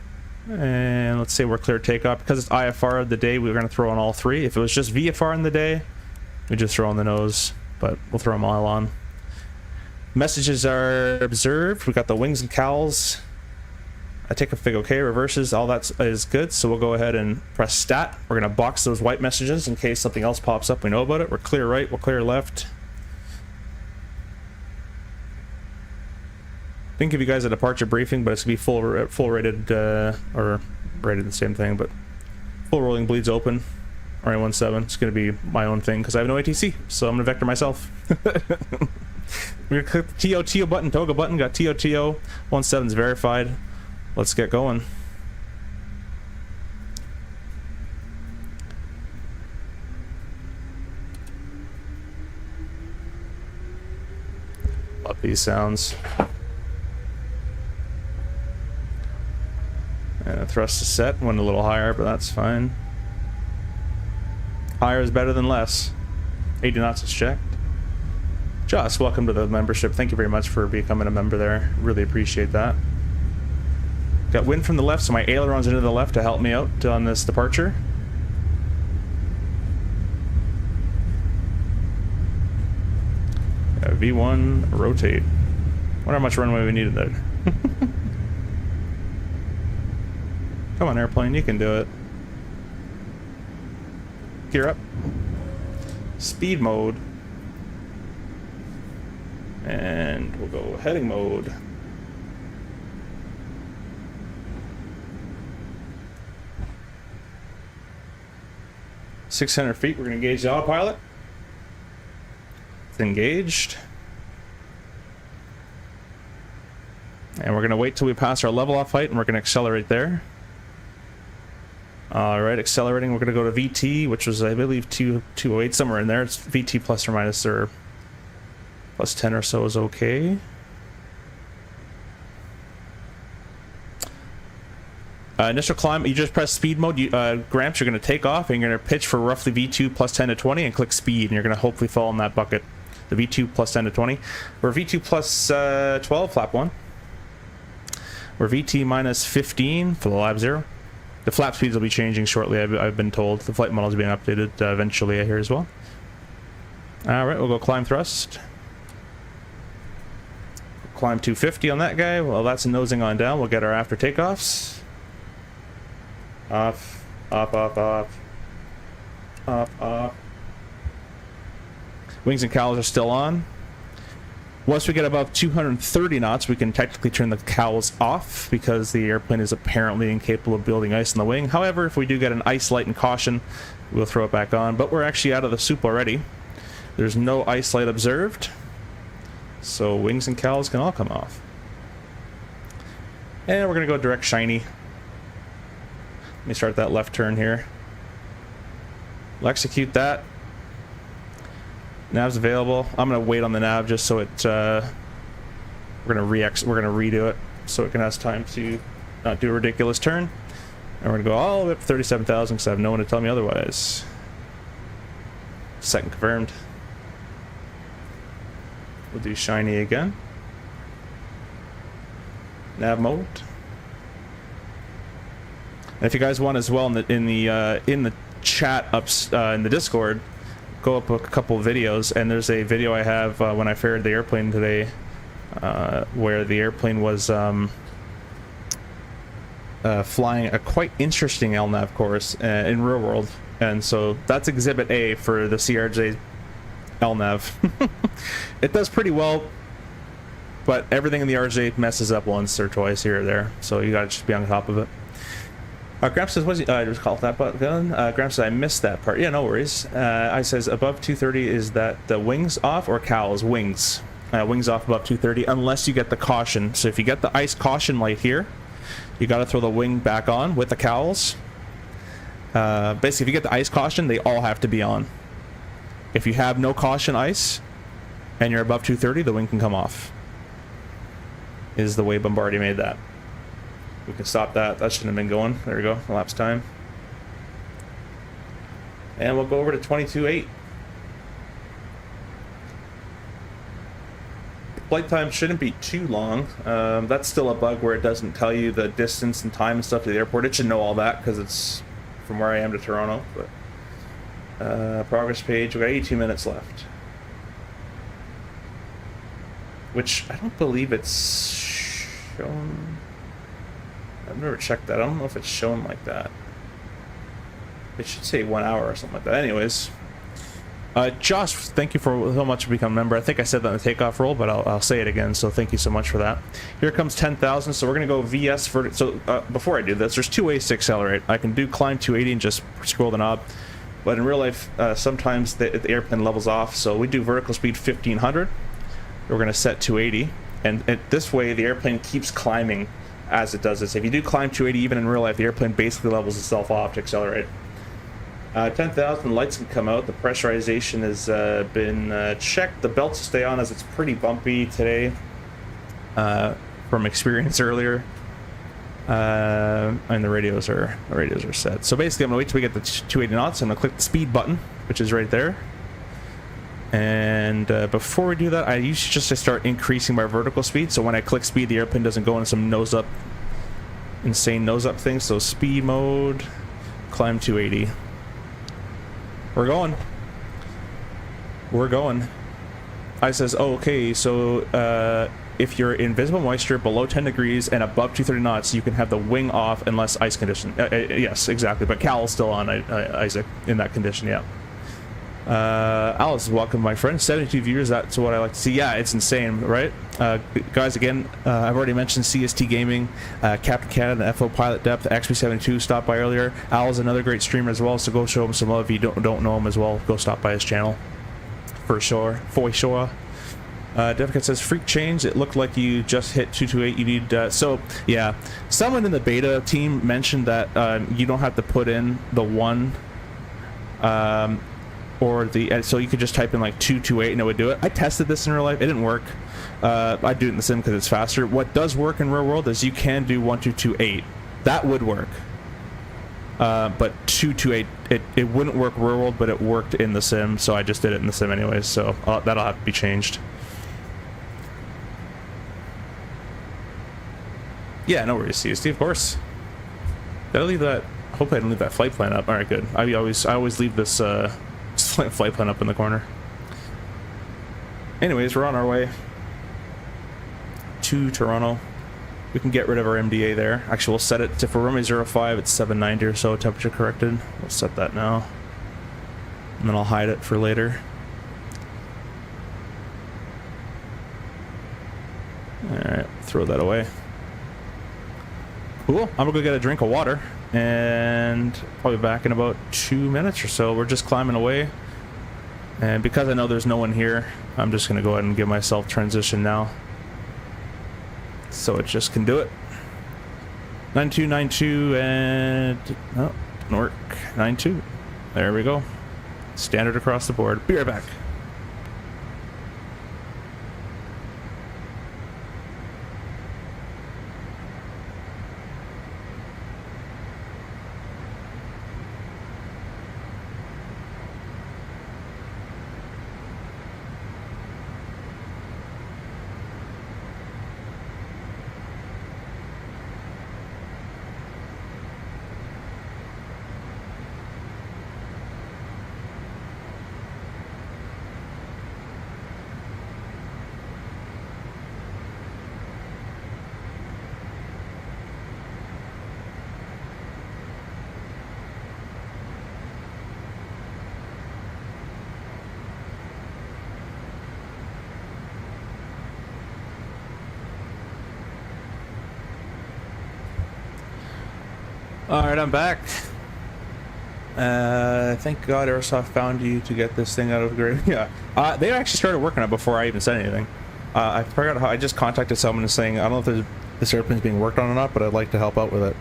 And let's say we're clear takeoff. Because it's IFR of the day, we're going to throw on all three. If it was just VFR in the day, we just throw on the nose. But we'll throw them all on. Messages are observed. We got the wings and cowls. I take a fig okay, reverses, all that is good. So we'll go ahead and press stat. We're going to box those white messages in case something else pops up. We know about it. We're clear right, we'll clear left. Didn't give you guys a departure briefing, but it's going to be full rated, or rated the same thing, but full rolling bleeds open. RA17, it's going to be my own thing because I have no ATC, so I'm going to vector myself. We're going to click the TOTO button, toga button, got TOTO, 17's verified. Let's get going. Love these sounds. And a thrust is set, went a little higher, but that's fine. Higher is better than less. 80 knots is checked. Josh, welcome to the membership. Thank you very much for becoming a member there. Really appreciate that. Got wind from the left, so my aileron's into the left to help me out on this departure. V1, rotate. Wonder how much runway we needed there. Come on, airplane, you can do it. Gear up. Speed mode. And we'll go heading mode. .600 feet, we're going to engage the autopilot. It's engaged. And we're going to wait till we pass our level off height and we're going to accelerate there. Alright, accelerating, we're going to go to VT, which was, I believe, 208, somewhere in there. It's VT plus or minus, or plus 10 or so is okay. Initial climb, you just press speed mode. Gramps, you're going to take off and you're going to pitch for roughly V2 plus 10 to 20 and click speed, and you're going to hopefully fall in that bucket. The V2 plus 10 to 20. We're V2 plus 12, flap 1. We're VT minus 15 for the lab 0. The flap speeds will be changing shortly, I've been told. The flight model is being updated eventually, I hear as well. Alright, we'll go climb thrust. Climb 250 on that guy. Well, that's nosing on down. We'll get our after takeoffs. Off, off, off, off. Off, off. Wings and cowls are still on. Once we get above 230 knots, we can technically turn the cowls off because the airplane is apparently incapable of building ice in the wing. However, if we do get an ice light and caution, we'll throw it back on. But we're actually out of the soup already. There's no ice light observed. So wings and cowls can all come off. And we're going to go direct shiny. Let me start that left turn here. We'll execute that. Nav's available. I'm gonna wait on the nav just so it. We're gonna redo it so it can have time to not do a ridiculous turn. And we're gonna go all the way up to 37,000 because I have no one to tell me otherwise. Second confirmed. We'll do shiny again. Nav mode. And if you guys want as well in the chat in the Discord, go up a couple of videos, and there's a video I have when I ferried the airplane today, where the airplane was flying a quite interesting LNAV course in real world, and so that's Exhibit A for the CRJ LNAV. It does pretty well, but everything in the RJ messes up once or twice here or there, so you gotta just be on top of it. Gramps says, I just called that button. Gramps says, I missed that part. Yeah, no worries. I says, above 230, is that the wings off or cowls? Wings. Wings off above 230, unless you get the caution. So if you get the ice caution light here, you got to throw the wing back on with the cowls. Basically, if you get the ice caution, they all have to be on. If you have no caution ice, and you're above 230, the wing can come off. Is the way Bombardier made that. We can stop that. That shouldn't have been going. There we go. Elapsed time. And we'll go over to 22.8. Flight time shouldn't be too long. That's still a bug where it doesn't tell you the distance and time and stuff to the airport. It should know all that because it's from where I am to Toronto. But progress page. We've got 82 minutes left. Which I don't believe it's shown. I've never checked that. I don't know if it's shown like that. It should say 1 hour or something like that. Anyways, Josh, thank you for so much for becoming a member. I think I said that in the takeoff roll, but I'll say it again. So thank you so much for that. Here comes 10,000. So we're gonna go VS vertical. So before I do this, there's two ways to accelerate. I can do climb 280 and just scroll the knob, but in real life, sometimes the airplane levels off. So we do vertical speed 1500. We're gonna set 280, and this way the airplane keeps climbing as it does this. If you do climb 280, even in real life, the airplane basically levels itself off to accelerate. 10,000 lights can come out. The pressurization has been checked. The belts stay on as it's pretty bumpy today from experience earlier. And the radios are set. So basically, I'm gonna wait till we get the 280 knots. I'm gonna click the speed button, which is right there. And before we do that, I usually just start increasing my vertical speed. So when I click speed, the airplane doesn't go into some insane nose up thing. So speed mode, climb 280. We're going. We're going. I says, oh, okay, so if you're in visible moisture below 10 degrees and above 230 knots, you can have the wing off unless ice condition. Yes, exactly. But Cal's still on, Isaac, in that condition, yeah. Alice, welcome, my friend. 72 viewers, that's what I like to see. Yeah, it's insane, right? Guys, again, I've already mentioned CST Gaming, Captain Canada, FO Pilot Depth, XP72 stopped by earlier. Al's another great streamer as well, so go show him some love. If you don't know him as well, go stop by his channel. For sure. Deficate says, freak change, it looked like you just hit 228, you need, so, yeah. Someone in the beta team mentioned that you don't have to put in the 1, or the, so you could just type in like 228 and it would do it. I tested this in real life, it didn't work. I do it in the sim because it's faster. What does work in real world is you can do 1228. That would work. But 228, it wouldn't work real world, but it worked in the sim, so I just did it in the sim anyways, so that'll have to be changed. Yeah, no worries, CST, of course. Did I leave that? Hopefully I didn't leave that flight plan up. Alright, good. I always leave this flight plan up in the corner. Anyways, we're on our way to Toronto. We can get rid of our MDA there. Actually, we'll set it to, for runway 05, it's 790 or so, temperature corrected. We'll set that now. And then I'll hide it for later. Alright, throw that away. Cool. I'm gonna go get a drink of water. And probably back in about 2 minutes or so. We're just climbing away. And because I know there's no one here, I'm just going to go ahead and give myself transition now. So it just can do it. 9292 and... no, didn't work. 92. There we go. Standard across the board. Be right back. Alright, I'm back. Thank God Airsoft found you to get this thing out of the grave. Yeah. They actually started working on it before I even said anything. I forgot how I just contacted someone and saying, I don't know if this airplane's being worked on or not, but I'd like to help out with it.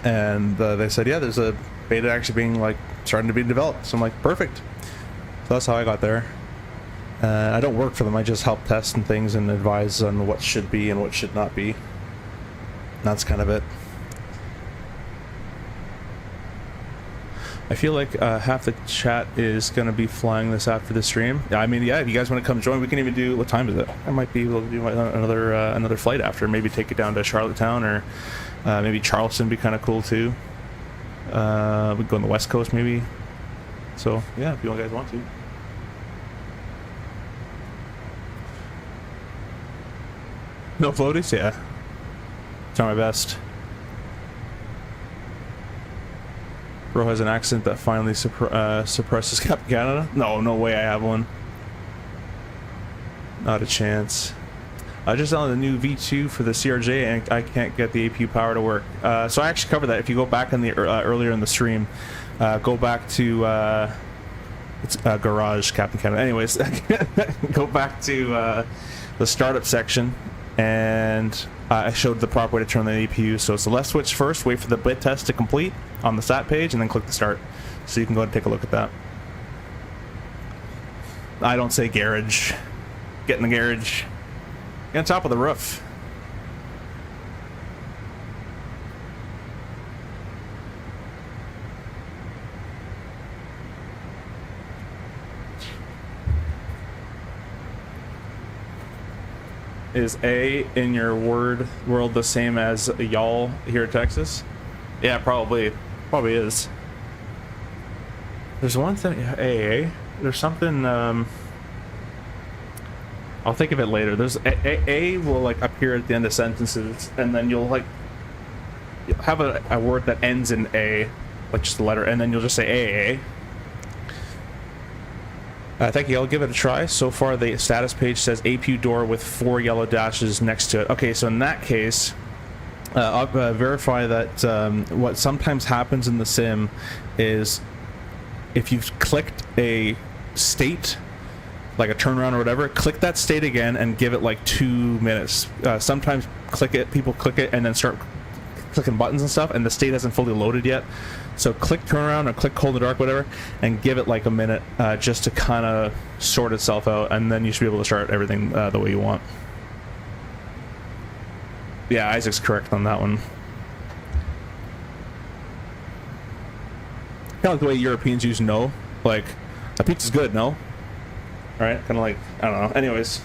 And they said, yeah, there's a beta actually being like starting to be developed. So I'm like, perfect. So that's how I got there. I don't work for them. I just help test and things and advise on what should be and what should not be. And that's kind of it. I feel like half the chat is going to be flying this after the stream. I mean, yeah, if you guys want to come join, we can even do, what time is it? I might be able to do another flight after. Maybe take it down to Charlottetown, or maybe Charleston would be kind of cool too. We could go on the West Coast maybe. So, yeah, if you guys want to. No floaties? Yeah. Try my best. Bro has an accent that finally suppresses Captain Canada. No way I have one. Not a chance. I just downloaded the new V2 for the CRJ and I can't get the APU power to work. So I actually covered that. If you go back in the earlier in the stream, go back to it's garage Captain Canada. Anyways, go back to the startup section, and I showed the proper way to turn the APU. So it's the left switch first, wait for the bit test to complete on the SAT page, and then click the start. So you can go ahead and take a look at that. I don't say garage. Get in the garage. Get on top of the roof. Is A in your world the same as y'all here in Texas? Yeah, probably is. There's one thing, A. There's something, I'll think of it later. There's a will like appear at the end of sentences, and then you'll like have a word that ends in a, like just the letter, and then you'll just say AA. Thank you. I'll give it a try. So far, the status page says APU door with 4 yellow dashes next to it. Okay, so in that case, I'll verify that what sometimes happens in the sim is if you've clicked a state, like a turnaround or whatever, click that state again and give it like 2 minutes. Sometimes people click it and then start clicking buttons and stuff, and the state hasn't fully loaded yet. So click turnaround or click cold in the dark, whatever, and give it like a minute just to kind of sort itself out, and then you should be able to start everything the way you want. Yeah, Isaac's correct on that one. Kind of like the way Europeans use no, like a pizza's good, no? Alright, kind of like, I don't know. Anyways,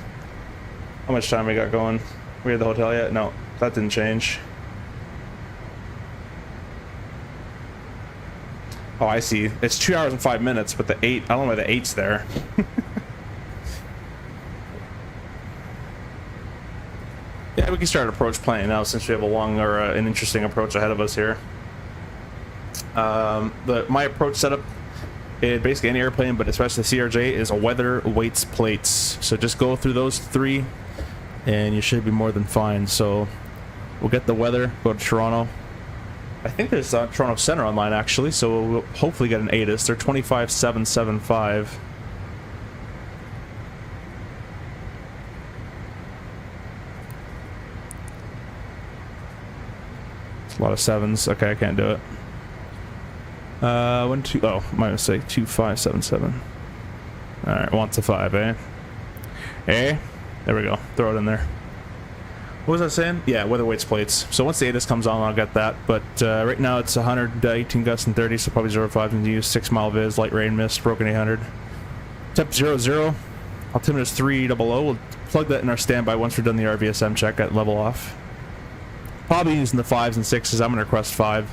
how much time we got going? We at the hotel yet? No, that didn't change. Oh, I see. It's 2 hours and 5 minutes, but the 8, I don't know why the 8's there. Yeah, we can start approach planning now since we have a long or an interesting approach ahead of us here. My approach setup, basically any airplane, but especially the CRJ, is a weather, weights, plates. So just go through those 3 and you should be more than fine. So we'll get the weather, go to Toronto. I think there's Toronto Center online actually, so we'll hopefully get an ATIS. They're 25775. It's a lot of 7s. Okay, I can't do it. 1 2. Oh, my mistake. 2577. All right, wants a 5, eh? Eh? There we go. Throw it in there. What was I saying? Yeah, weather, weights, plates. So once the ATIS comes on, I'll get that. But right now it's 118 gusts and 30, so probably 0.5 in use. 6 mile viz, light rain mist, broken 800. Temp 00. Altimeter is 300. We'll plug that in our standby once we're done the RVSM check at level off. Probably using the 5s and 6s. I'm going to request 5.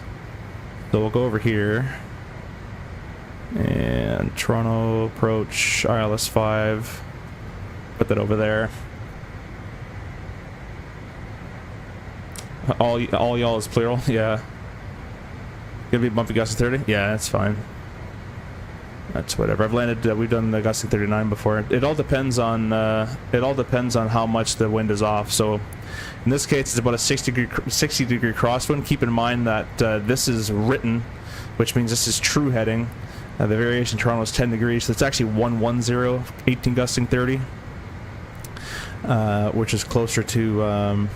So we'll go over here. And Toronto approach, ILS 5. Put that over there. All y'all is plural, yeah. Gonna be bumpy gusty 30? Yeah, that's fine. That's whatever. I've landed. We've done the gusty 39 before. It all depends on how much the wind is off. So, in this case, it's about a 60 degree crosswind. Keep in mind that this is written, which means this is true heading. The variation in Toronto is 10 degrees, so it's actually 110, 18 gusting 30, which is closer to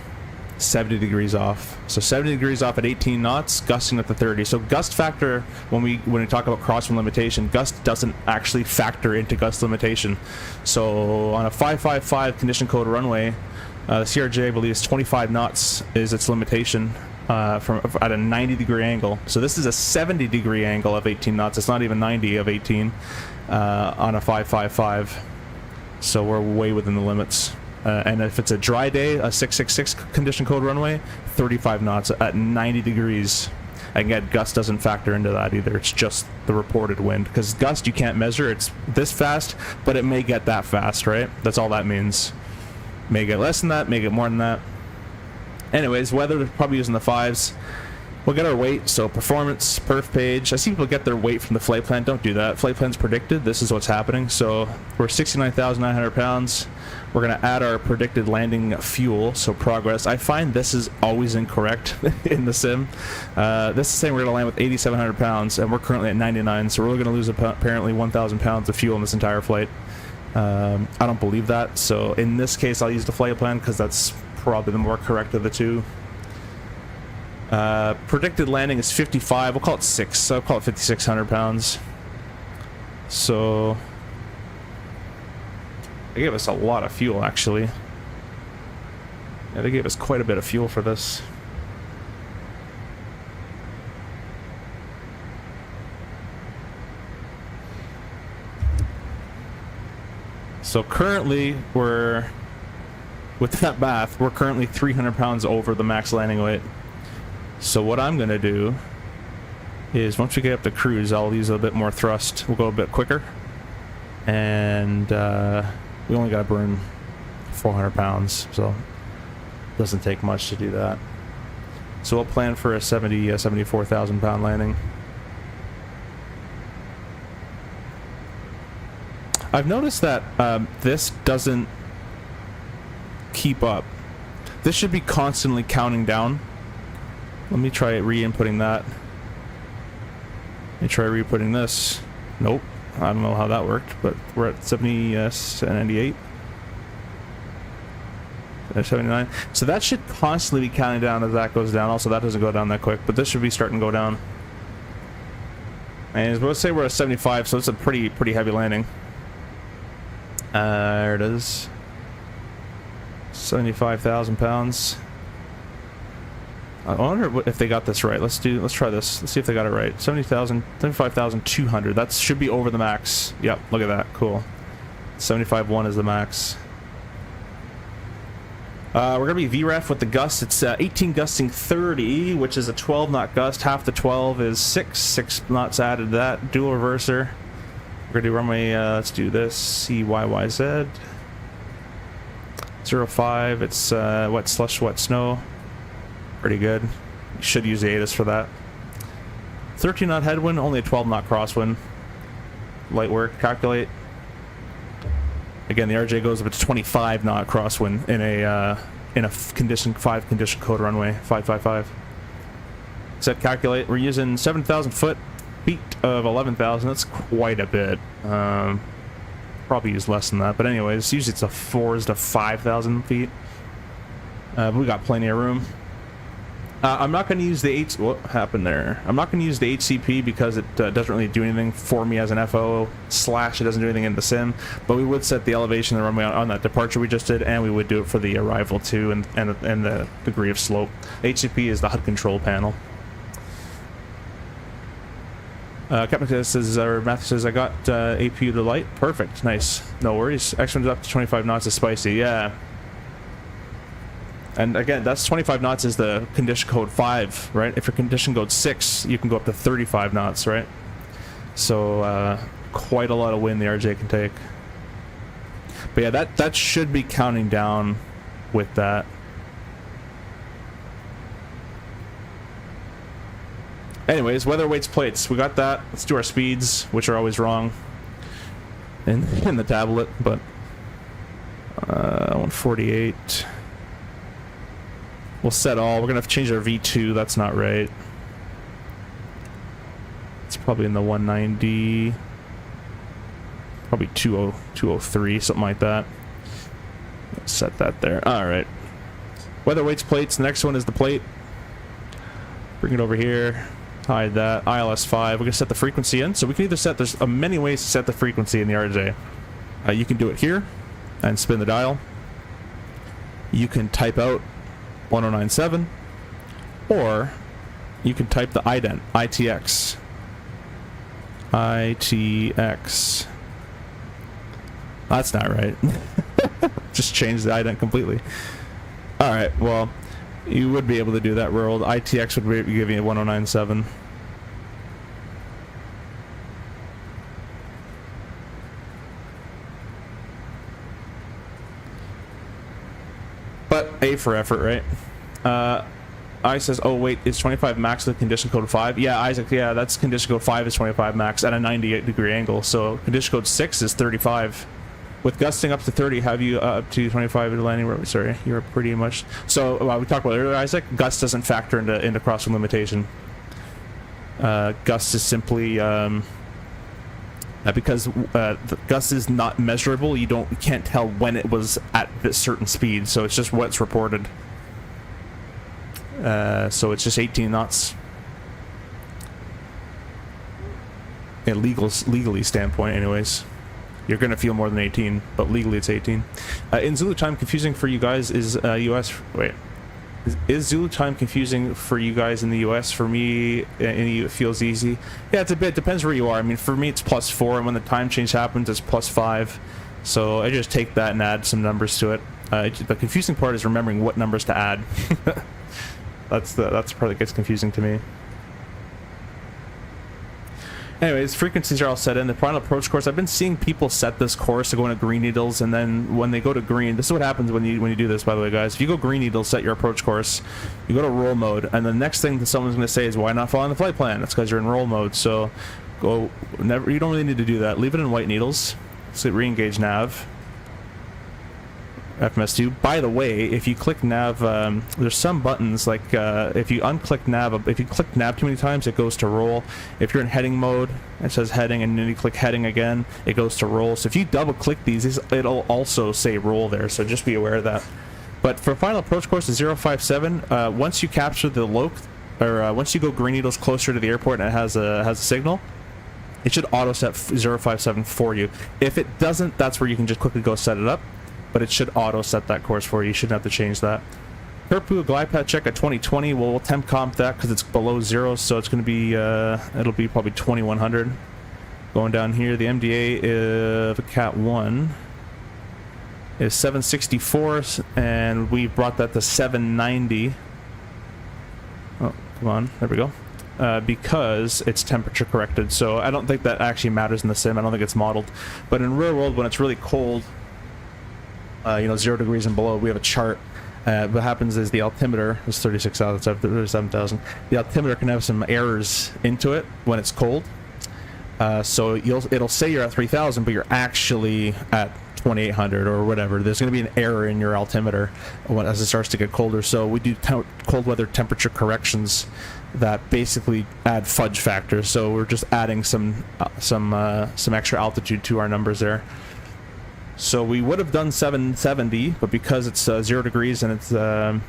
70 degrees off. So 70 degrees off at 18 knots, gusting at the 30. So gust factor, when we talk about crosswind limitation, gust doesn't actually factor into gust limitation. So on a 555 condition code runway, the CRJ believes 25 knots is its limitation at a 90 degree angle. So this is a 70 degree angle of 18 knots. It's not even 90 of 18 on a 555. So we're way within the limits. And if it's a dry day, a 666 condition code runway, 35 knots at 90 degrees. Again, gust doesn't factor into that either. It's just the reported wind. Because gust you can't measure. It's this fast, but it may get that fast, right? That's all that means. May get less than that, may get more than that. Anyways, weather, they're probably using the 5s. We'll get our weight, so performance, perf page. I see people get their weight from the flight plan. Don't do that. Flight plan's predicted. This is what's happening. So we're 69,900 pounds. We're going to add our predicted landing fuel, so progress. I find this is always incorrect in the sim. This is saying we're going to land with 8,700 pounds, and we're currently at 99, so we're going to lose apparently 1,000 pounds of fuel in this entire flight. I don't believe that, so in this case I'll use the flight plan because that's probably the more correct of the two. Predicted landing is 55. We'll call it 6. So I'll call it 5,600 pounds. So they gave us a lot of fuel, actually. Yeah, they gave us quite a bit of fuel for this. So currently we're, with that math, we're currently 300 pounds over the max landing weight. So what I'm going to do is once we get up to cruise, I'll use a bit more thrust. We'll go a bit quicker. And we only got to burn 400 pounds, so doesn't take much to do that. So we'll plan for a 74,000 pound landing. I've noticed that this doesn't keep up. This should be constantly counting down. Let me try re-inputting that. Let me try re-inputting this. Nope. I don't know how that worked, but we're at 98. 79. So that should constantly be counting down as that goes down. Also, that doesn't go down that quick, but this should be starting to go down. And let's say we're at 75, so it's a pretty heavy landing. There it is. 75,000 pounds. I wonder if they got this right. Let's try this. Let's see if they got it right. 75,200. That should be over the max. Yep, look at that. Cool. 75.1 is the max. We're going to be VREF with the gust. It's 18 gusting 30, which is a 12 knot gust. Half the 12 is 6 knots added to that. Dual reverser. We're going to do runway, let's do this. CYYZ. 05. It's wet slush, wet snow. Pretty good. You should use the ATIS for that. 13 knot headwind, only a 12 knot crosswind. Light work, calculate. Again, the RJ goes up to 25 knot crosswind in a condition 5 condition code runway 555. Set calculate. We're using 7,000 feet of 11,000. That's quite a bit. Probably use less than that, but anyways, usually it's a 4s to 5,000 feet. But we got plenty of room. I'm not going to use the what happened there? I'm not going to use the HCP because it doesn't really do anything for me as an FO / it doesn't do anything in the sim. But we would set the elevation of the runway on that departure we just did, and we would do it for the arrival too, and the degree of slope. HCP is the HUD control panel. Captain says, or Matthew says, I got APU to light. Perfect, nice, no worries. X-Wind's up to 25 knots is spicy, yeah. And again, that's 25 knots is the condition code 5, right? If your condition code 6, you can go up to 35 knots, right? So quite a lot of wind the RJ can take. But yeah, that should be counting down with that. Anyways, weather weights plates, we got that. Let's do our speeds, which are always wrong in the tablet, but 148. We'll set all. We're gonna have to change our V2. That's not right. It's probably in the 190. Probably 203, something like that. Let's set that there. All right. Weather weights plates. The next one is the plate. Bring it over here. Hide that. ILS 5. We're gonna set the frequency in. So we can either set. There's many ways to set the frequency in the RJ. You can do it here and spin the dial. You can type out 1097, or you can type the ident, ITX. ITX. That's not right. Just change the ident completely. Alright, well, you would be able to do that, World. ITX would be giving you 1097. But A for effort, right? I says, oh wait, it's 25 max with condition code 5. Yeah, Isaac, yeah, that's condition code 5 is 25 max at a 98-degree angle. So condition code 6 is 35. With gusting up to 30, have you up to 25 at the landing road? Sorry, you're pretty much. So we talked about earlier, Isaac. Gust doesn't factor into crosswind limitation. Gust is simply because the gust is not measurable. You can't tell when it was at this certain speed. So it's just what's reported. So it's just 18 knots. Legally standpoint, anyways. You're gonna feel more than 18, but legally it's 18. In Zulu time, confusing for you guys is US. Wait, is Zulu time confusing for you guys in the US? For me, it feels easy. Yeah, it's a bit. Depends where you are. I mean, for me, it's +4, and when the time change happens, it's +5. So I just take that and add some numbers to it. The confusing part is remembering what numbers to add. That's the part that gets confusing to me. Anyways, frequencies are all set in. The final approach course, I've been seeing people set this course to go into green needles, and then when they go to green, this is what happens when you do this, by the way, guys. If you go green needles, set your approach course, you go to roll mode, and the next thing that someone's going to say is, why not follow the flight plan? That's because you're in roll mode. So you don't really need to do that. Leave it in white needles. So re-engage nav. FMS2. By the way, if you click nav, there's some buttons like if you unclick nav, if you click nav too many times, it goes to roll. If you're in heading mode, it says heading, and then you click heading again, it goes to roll. So if you double click these, it'll also say roll there. So just be aware of that. But for final approach course is 057. Once you capture the loc, or once you go green needles closer to the airport and it has a signal, it should auto set 057 for you. If it doesn't, that's where you can just quickly go set it up. But it should auto set that course for you. You shouldn't have to change that. Kerpu glide path check at 2020. We'll temp comp that because it's below 0, so it's going to be it'll be probably 2100. Going down here, the MDA of Cat 1 is 764, and we brought that to 790. Oh, come on, there we go. Because it's temperature corrected, so I don't think that actually matters in the sim. I don't think it's modeled, but in real world, when it's really cold, you know, 0 degrees and below, we have a chart. What happens is the altimeter is 37,000. The altimeter can have some errors into it when it's cold. So it'll say you're at 3,000, but you're actually at 2,800 or whatever. There's going to be an error in your altimeter as it starts to get colder. So we do cold weather temperature corrections that basically add fudge factors. So we're just adding some extra altitude to our numbers there. So we would have done 770, but because it's 0 degrees and it's then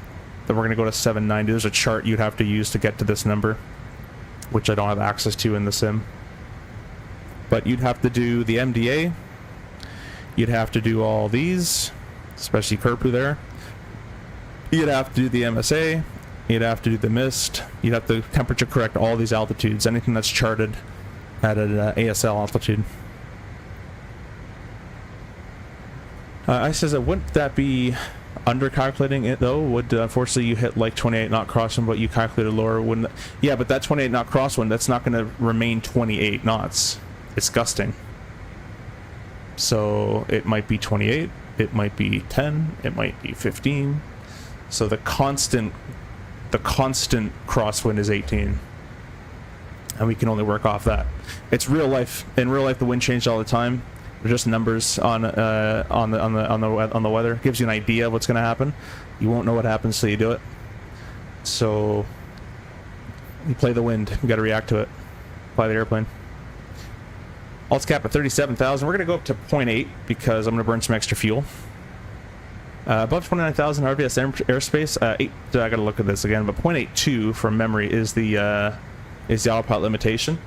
we're going to go to 790. There's a chart you'd have to use to get to this number, which I don't have access to in the sim. But you'd have to do the MDA. You'd have to do all these, especially Kerpu there. You'd have to do the MSA. You'd have to do the mist. You'd have to temperature correct all these altitudes, anything that's charted at an ASL altitude. I says, wouldn't that be under calculating it though? Would unfortunately you hit like 28 knot crosswind, but you calculated lower? Wouldn't? Yeah, but that 28 knot crosswind, that's not going to remain 28 knots. It's gusting. So it might be 28, it might be 10, it might be 15. So the constant crosswind is 18, and we can only work off that. It's real life. In real life, the wind changed all the time. They're just numbers on the weather. It gives you an idea of what's going to happen. You won't know what happens till you do it. So you play the wind. You got to react to it. Fly the airplane. Alt cap at 37,000. We're going to go up to 0.8 because I'm going to burn some extra fuel. Above 29,000 RVS airspace. I got to look at this again, but 0.82 from memory is the autopilot limitation.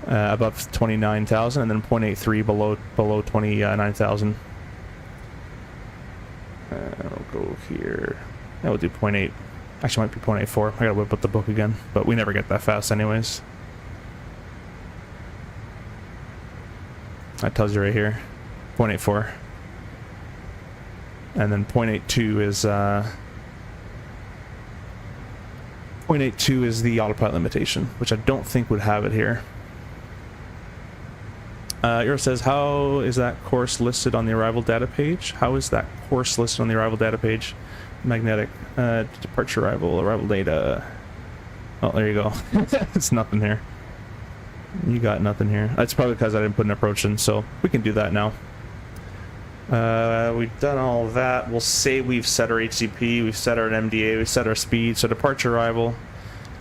Above 29,000, and then 0.83 below 29,000. I'll go here. That will do 0.8. Actually, might be 0.84. I gotta whip up the book again, but we never get that fast, anyways. That tells you right here, 0.84, and then 0.82 is 0.82 is the autopilot limitation, which I don't think would have it here. Euro says, how is that course listed on the arrival data page? How is that course listed on the arrival data page? Magnetic. Departure arrival data. Oh, there you go. It's nothing here. You got nothing here. That's probably because I didn't put an approach in, so we can do that now. We've done all that. We'll say we've set our HCP, we've set our MDA, we've set our speed. So departure arrival,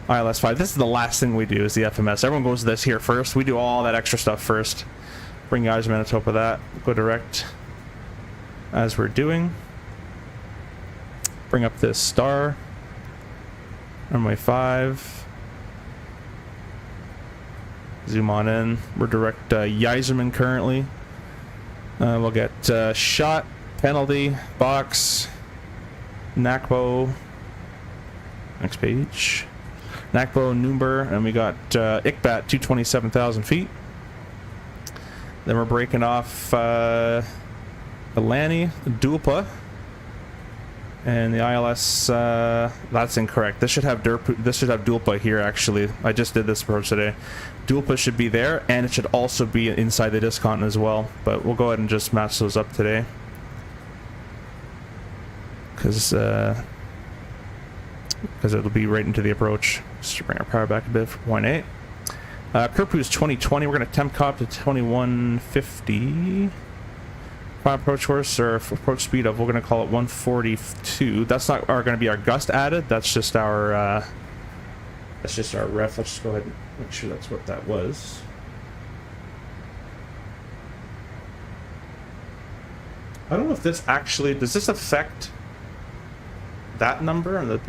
ILS 5. This is the last thing we do is the FMS. Everyone goes to this here first. We do all that extra stuff first. Bring guys on top of that. Go direct as we're doing. Bring up this star. Runway 5. Zoom on in. We're direct Yzerman currently. We'll get shot, penalty, box, NACBO. Next page. NACBO, Noomber, and we got ICBAT 227,000 feet. Then we're breaking off Alani, Dulpa, And the ILS, that's incorrect. This should have DULPA here, actually. I just did this approach today. DULPA should be there, and it should also be inside the discount as well. But we'll go ahead and just match those up today. Because it'll be right into the approach. Just to bring our power back a bit for 0.8. Curpu's 2020, we're going to temp cop to 2150. Approach course or approach speed of, we're going to call it 142. That's not going to be our gust added. That's just our ref. Let's just go ahead and make sure that's what that was. I don't know if this actually, does this affect that number? And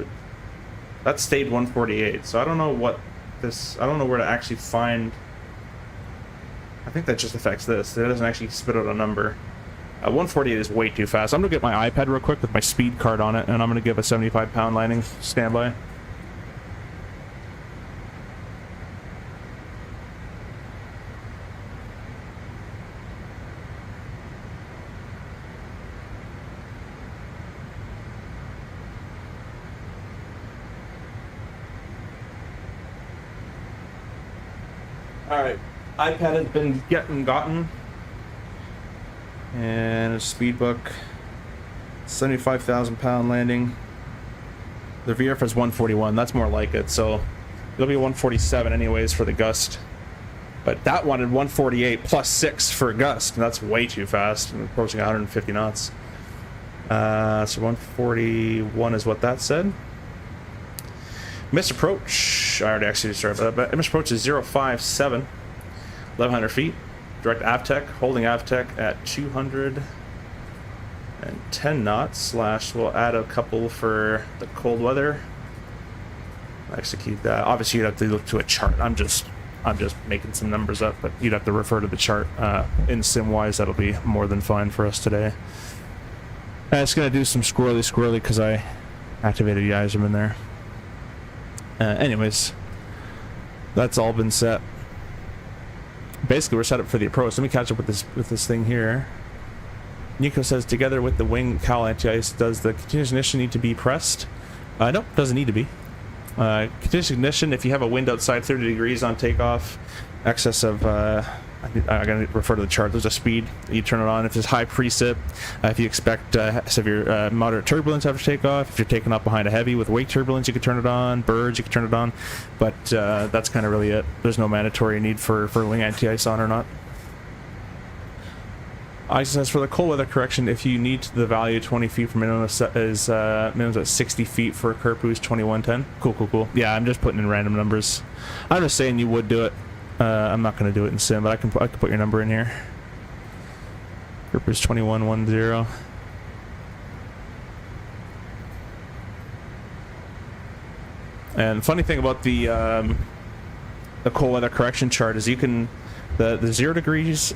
that stayed 148. So I don't know what this, I don't know where to actually find. I think that just affects this. It doesn't actually spit out a number. 148 is way too fast. I'm going to get my iPad real quick with my speed card on it, and I'm going to give a 75-pound landing standby. Alright, iPad has been gotten. And a speed book, 75,000 pound landing. The VRF is 141. That's more like it. So it'll be 147 anyways for the gust. But that wanted 148 plus 6 for a gust. And that's way too fast. I'm approaching 150 knots. So 141 is what that said. Missed approach. I already actually started that. But missed approach is 057, 1,100 feet. Direct AVTEC, holding AVTEC at 210 knots / we'll add a couple for the cold weather. Execute that. Obviously you'd have to look to a chart. I'm just making some numbers up, but you'd have to refer to the chart. In sim-wise, that'll be more than fine for us today. It's gonna do some squirrely because I activated the ISM in there. Anyways, that's all been set. Basically, we're set up for the approach. Let me catch up with this thing here. Nico says, together with the wing cowl anti-ice, does the continuous ignition need to be pressed? Nope, doesn't need to be. Continuous ignition, if you have a wind outside 30 degrees on takeoff, excess of, I'm going to refer to the chart, there's a speed, you turn it on. If there's high precip, if you expect severe moderate turbulence after takeoff, if you're taking off behind a heavy with wake turbulence, you can turn it on. Birds, you can turn it on. But that's kind of really it. There's no mandatory need for wing anti-ice on or not. Ice says, for the cold weather correction, if you need the value 20 feet from minimum is minimum at 60 feet for Curpu's 2110. Cool. Yeah, I'm just putting in random numbers. I'm just saying you would do it. I'm not going to do it in sim, but I can put your number in here. Curpu's 2110. And funny thing about the cold weather correction chart is you can the 0 degrees.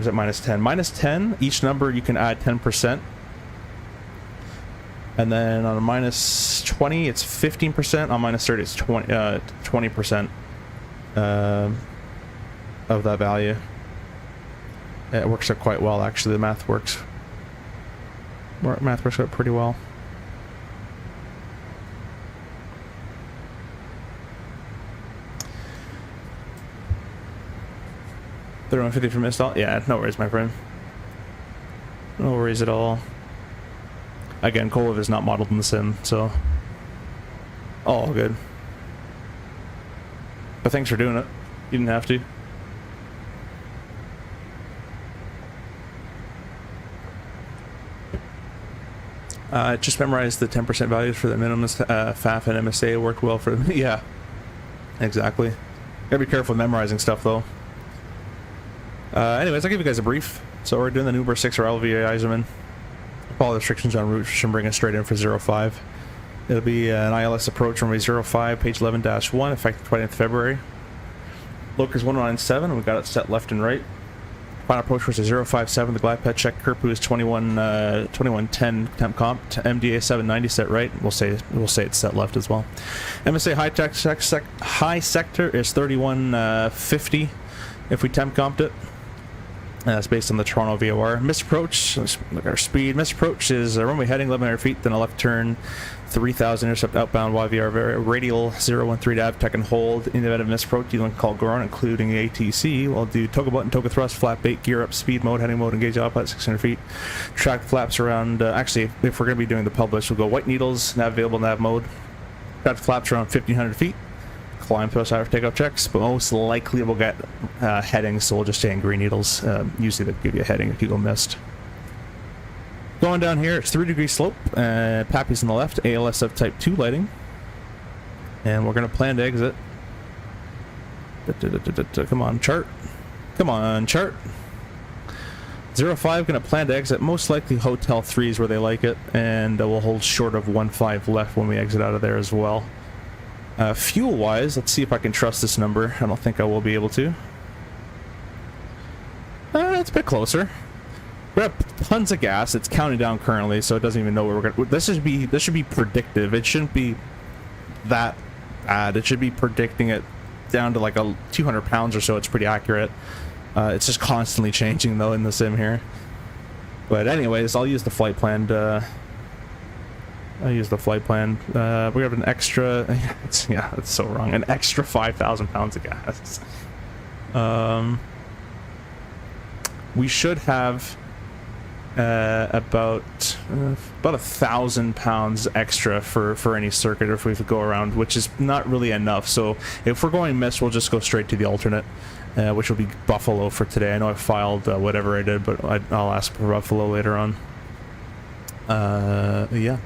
Is it minus 10? Minus 10, each number you can add 10%. And then on a minus 20, it's 15%. On minus 30, it's 20% of that value. It works out quite well, actually. The math works. Math works out pretty well. $31.50 for install? Yeah, no worries, my friend. No worries at all. Again, cold weather is not modeled in the sim, so all good. But thanks for doing it. You didn't have to. Just memorize the 10% values for the minimum FAF and MSA worked well for them. Yeah, exactly. Gotta be careful with memorizing stuff, though. Anyways, I'll give you guys a brief. So we're doing the Uber 6 or LVA Iserman. Follow the restrictions on route should bring us straight in for 05. It'll be an ILS approach runway 05, page 11-1, effective 20th February. Locus 197, we got it set left and right. Final approach was a 057, the glide path check. Curpu is 2110 temp comp. MDA 790 set right. We'll say it's set left as well. MSA high sector is 3150 if we temp comped it. That's based on the Toronto VOR. Missed approach, let's look at our speed. Missed approach is runway heading 1100 feet, then a left turn, 3000, intercept outbound YVR radial 013 to tech and hold. In the event of missed approach, you can call Goron, including the ATC. We'll do toga button, toga thrust, flat bait, gear up, speed mode, heading mode, engage autopilot 600 feet. Track flaps around, actually, if we're going to be doing the publish, we'll go white needles, nav available, nav mode. Track flaps around 1500 feet. Climb thrust hour takeoff checks, but most likely we'll get headings, so we'll just stay in green needles. Usually they give you a heading if you go missed. Going down here, it's 3-degree slope, Pappy's on the left, ALS of type 2 lighting, and we're going to plan to exit. Come on, chart. Come on, chart. 05 going to plan to exit, most likely Hotel 3 is where they like it, and we'll hold short of 15 left when we exit out of there as well. Fuel-wise, let's see if I can trust this number. I don't think I will be able to. It's a bit closer. We have tons of gas. It's counting down currently, so it doesn't even know where we're going. This should be predictive. It shouldn't be that bad. It should be predicting it down to like 200 pounds or so. It's pretty accurate. It's just constantly changing though in the sim here. But anyways, I'll use the flight plan. We have an extra. That's so wrong. An extra 5,000 pounds of gas. We should have about 1,000 pounds extra for any circuit if we go around, which is not really enough. So if we're going miss, we'll just go straight to the alternate, which will be Buffalo for today. I know I filed whatever I did, but I'll ask for Buffalo later on. Yeah.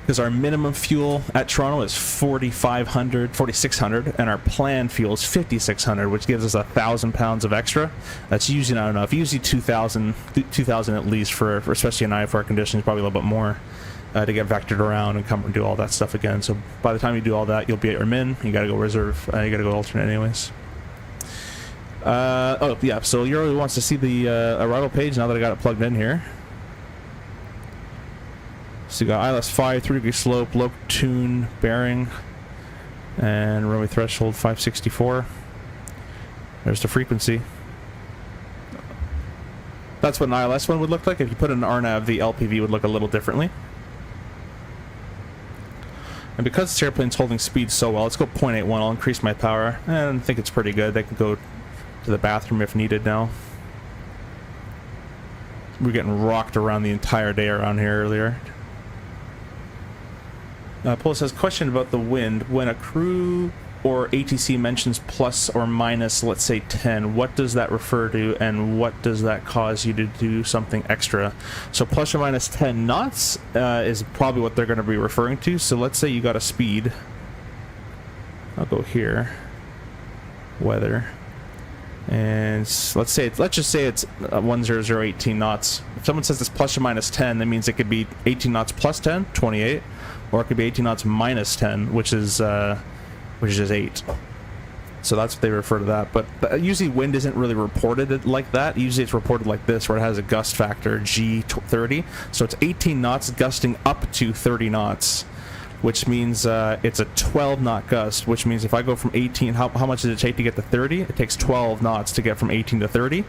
Because our minimum fuel at Toronto is 4,600, and our planned fuel is 5,600, which gives us 1,000 pounds of extra. That's usually not enough. Usually 2,000 at least for especially in IFR conditions, probably a little bit more to get vectored around and come and do all that stuff again. So by the time you do all that, you'll be at your min. You got to go reserve. You got to go alternate anyways. Oh yeah. So Euro wants to see the arrival page now that I got it plugged in here. So you got ILS 5, 3-degree slope, low tune, bearing, and runway threshold 564. There's the frequency. That's what an ILS one would look like. If you put in an RNAV, the LPV would look a little differently. And because this airplane's holding speed so well, let's go 0.81. I'll increase my power, and I think it's pretty good. They can go to the bathroom if needed now. We're getting rocked around the entire day around here earlier. Paul says, question about the wind. When a crew or ATC mentions plus or minus, let's say 10, what does that refer to, and what does that cause you to do something extra? So plus or minus 10 knots is probably what they're going to be referring to. So let's say you got a speed. I'll go here. Weather. And let's just say it's 10018 knots. If someone says it's plus or minus 10, that means it could be 18 knots plus 10, 28, or it could be 18 knots minus 10, which is 8. So that's what they refer to that. But usually wind isn't really reported like that. Usually it's reported like this, where it has a gust factor G30. So it's 18 knots gusting up to 30 knots. Which means it's a 12 knot gust, which means if I go from 18, how much does it take to get to 30? It takes 12 knots to get from 18 to 30.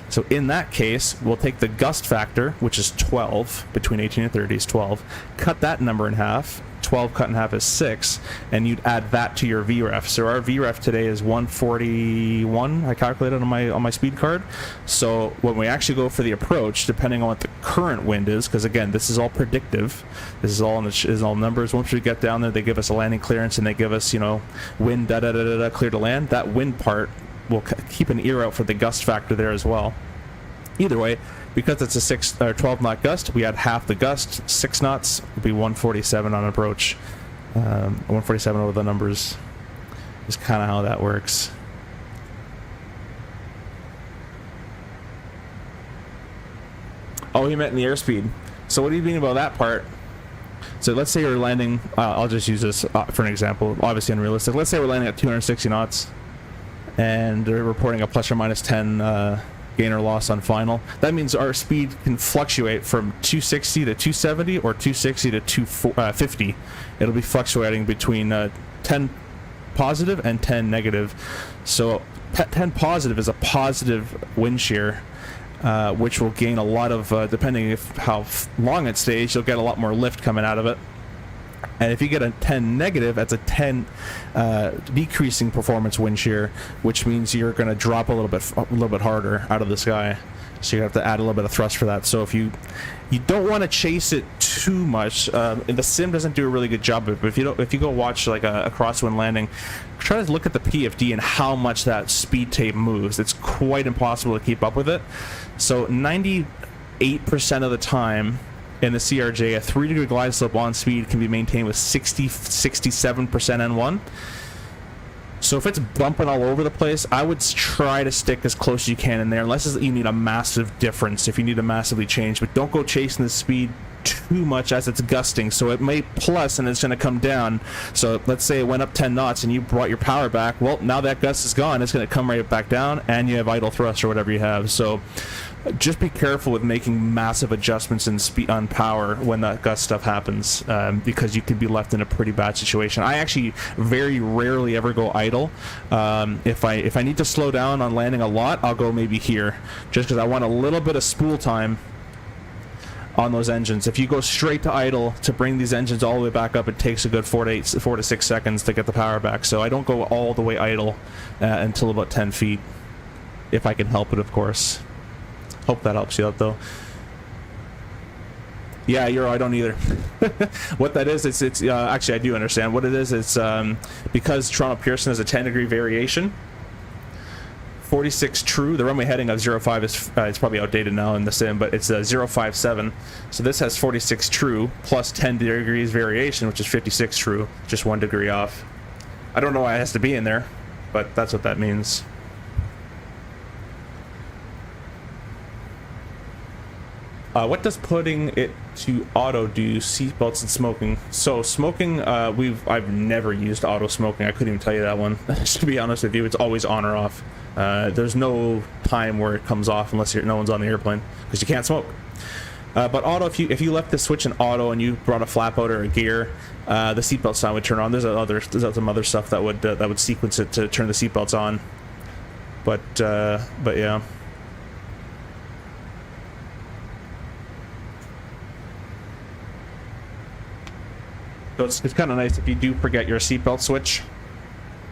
So in that case, we'll take the gust factor, which is 12, between 18 and 30 is 12, cut that number in half. 12 cut in half is 6, and you'd add that to your VREF. So our VREF today is 141. I calculated on my speed card. So when we actually go for the approach, depending on what the current wind is, because again, this is all predictive. This is all numbers. Once we get down there, they give us a landing clearance and they give us, wind clear to land. That wind part, we'll keep an ear out for the gust factor there as well. Either way, because it's a 6 or 12 knot gust, we add half the gust. 6 knots would be 147 on approach. 147 over the numbers is kind of how that works. Oh, he meant in the airspeed. So what do you mean about that part? So let's say you're landing, I'll just use this for an example, obviously unrealistic. Let's say we're landing at 260 knots and they're reporting a plus or minus 10 gain or loss on final. That means our speed can fluctuate from 260 to 270 or 260 to 250. It'll be fluctuating between 10 positive and 10 negative. So 10 positive is a positive wind shear, which will gain a lot of, depending if how long it stays, you'll get a lot more lift coming out of it. And if you get a 10 negative, that's a 10 decreasing performance wind shear, which means you're going to drop a little bit harder out of the sky. So you have to add a little bit of thrust for that. So if you don't want to chase it too much, the sim doesn't do a really good job of it. But if you go watch like a crosswind landing, try to look at the PFD and how much that speed tape moves. It's quite impossible to keep up with it. So 98% of the time in the CRJ, a 3-degree glide slope on speed can be maintained with 67% N1. So if it's bumping all over the place, I would try to stick as close as you can in there, unless you need a massive difference, if you need to massively change. But don't go chasing the speed too much as it's gusting. So it may plus and it's going to come down. So let's say it went up 10 knots and you brought your power back. Well, now that gust is gone, it's going to come right back down, and you have idle thrust or whatever you have. So just be careful with making massive adjustments in speed on power when that gust stuff happens, because you could be left in a pretty bad situation. I actually very rarely ever go idle. If I need to slow down on landing a lot, I'll go maybe here, just because I want a little bit of spool time on those engines. If you go straight to idle to bring these engines all the way back up, it takes a good 4 to 6 seconds to get the power back. So I don't go all the way idle until about 10 feet, if I can help it, of course. Hope that helps you out, though. Yeah, I don't either. What that is, it's actually, I do understand what it is. It's because Toronto Pearson has a 10-degree variation. 46 true. The runway heading of 05 is it's probably outdated now in the sim, but it's 057. So this has 46 true plus 10 degrees variation, which is 56 true, just 1 degree off. I don't know why it has to be in there, but that's what that means. What does putting it to auto do? Seatbelts and smoking. So smoking, I've never used auto smoking. I couldn't even tell you that one. To be honest with you, it's always on or off. There's no time where it comes off unless no one's on the airplane, because you can't smoke. But auto, if you left the switch in auto and you brought a flap out or a gear, the seatbelt sign would turn on. There's some other stuff that would sequence it to turn the seatbelts on. But yeah. So it's kind of nice if you do forget your seatbelt switch.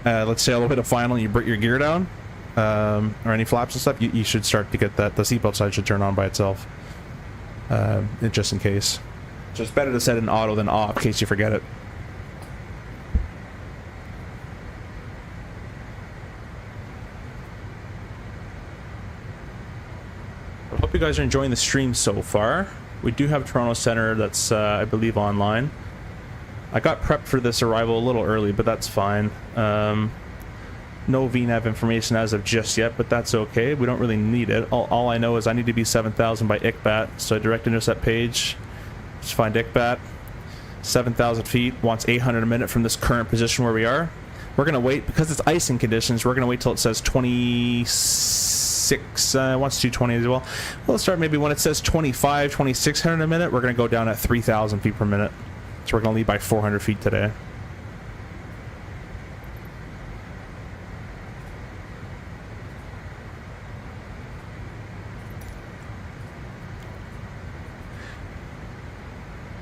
Let's say all the way to final, and you bring your gear down, or any flaps and stuff. You should start to get that. The seatbelt sign should turn on by itself, just in case. So it's better to set it in auto than off in case you forget it. I hope you guys are enjoying the stream so far. We do have Toronto Center that's I believe online. I got prepped for this arrival a little early, but that's fine. No VNAV information as of just yet, but that's okay. We don't really need it. All I know is I need to be 7,000 by ICBAT, so direct intercept page, just find ICBAT. 7,000 feet, wants 800 a minute from this current position where we are. We're going to wait, because it's icing conditions, we're going to wait till it says 26, wants 220 as well. We'll start maybe when it says 25, 2,600 a minute, we're going to go down at 3,000 feet per minute. So we're going to leave by 400 feet today.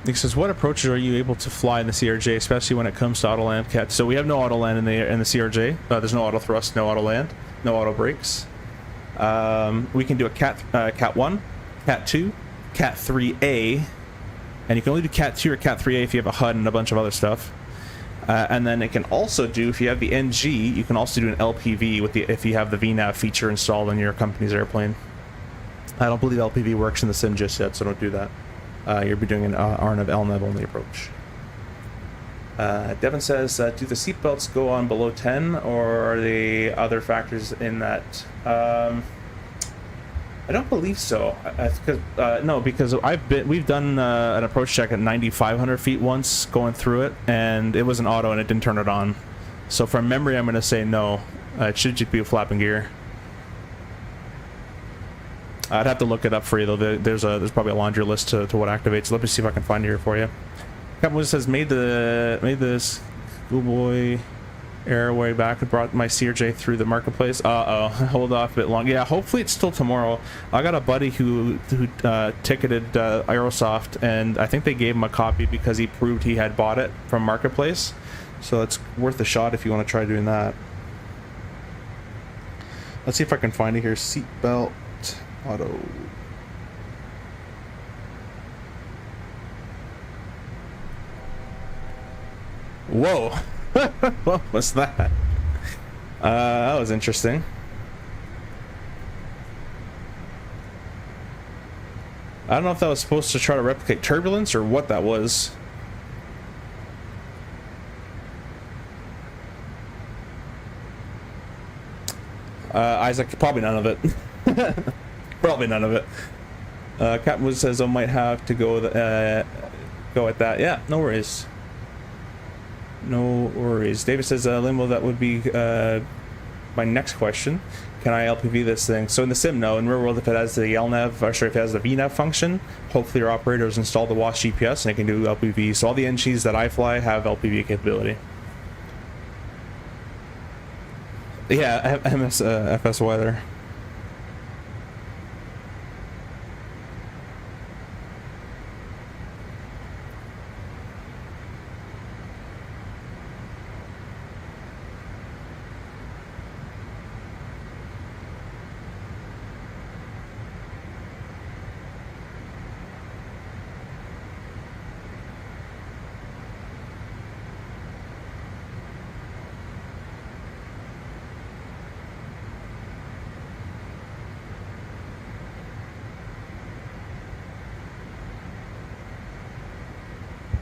He says, what approaches are you able to fly in the CRJ, especially when it comes to auto land? Cat. So we have no auto land in the CRJ. There's no auto thrust, no auto land, no auto brakes. We can do a Cat 1, Cat 2, Cat 3A, and you can only do Cat 2 or Cat 3A if you have a HUD and a bunch of other stuff. And then it can also do, if you have the NG, you can also do an LPV if you have the VNAV feature installed on your company's airplane. I don't believe LPV works in the sim just yet, so don't do that. You'll be doing an RNAV LNAV only approach. Devin says, do the seatbelts go on below 10, or are there other factors in that? I don't believe so. No, because we've done an approach check at 9,500 feet once going through it, and it was an auto and it didn't turn it on. So from memory, I'm going to say no. It should just be a flapping gear. I'd have to look it up for you though. There's probably a laundry list to what activates. Let me see if I can find it here for you. Captain says made this schoolboy Airway back. I brought my CRJ through the marketplace. Uh-oh. Hold off a bit long. Yeah, hopefully it's still tomorrow. I got a buddy who ticketed Aerosoft, and I think they gave him a copy because he proved he had bought it from marketplace. So it's worth a shot if you want to try doing that. Let's see if I can find it here. Seatbelt auto. Whoa. What was that? That was interesting. I don't know if that was supposed to try to replicate turbulence or what that was. Isaac, probably none of it. Probably none of it. Captain Woods says I might have to go at that. Yeah, no worries. No worries. David says, Limbo, that would be my next question. Can I LPV this thing? So in the sim, no. In real world, if it has the LNAV, or sorry, if it has the VNAV function, hopefully your operator has installed the WASP GPS and it can do LPV. So all the NGs that I fly have LPV capability. Yeah, FS weather.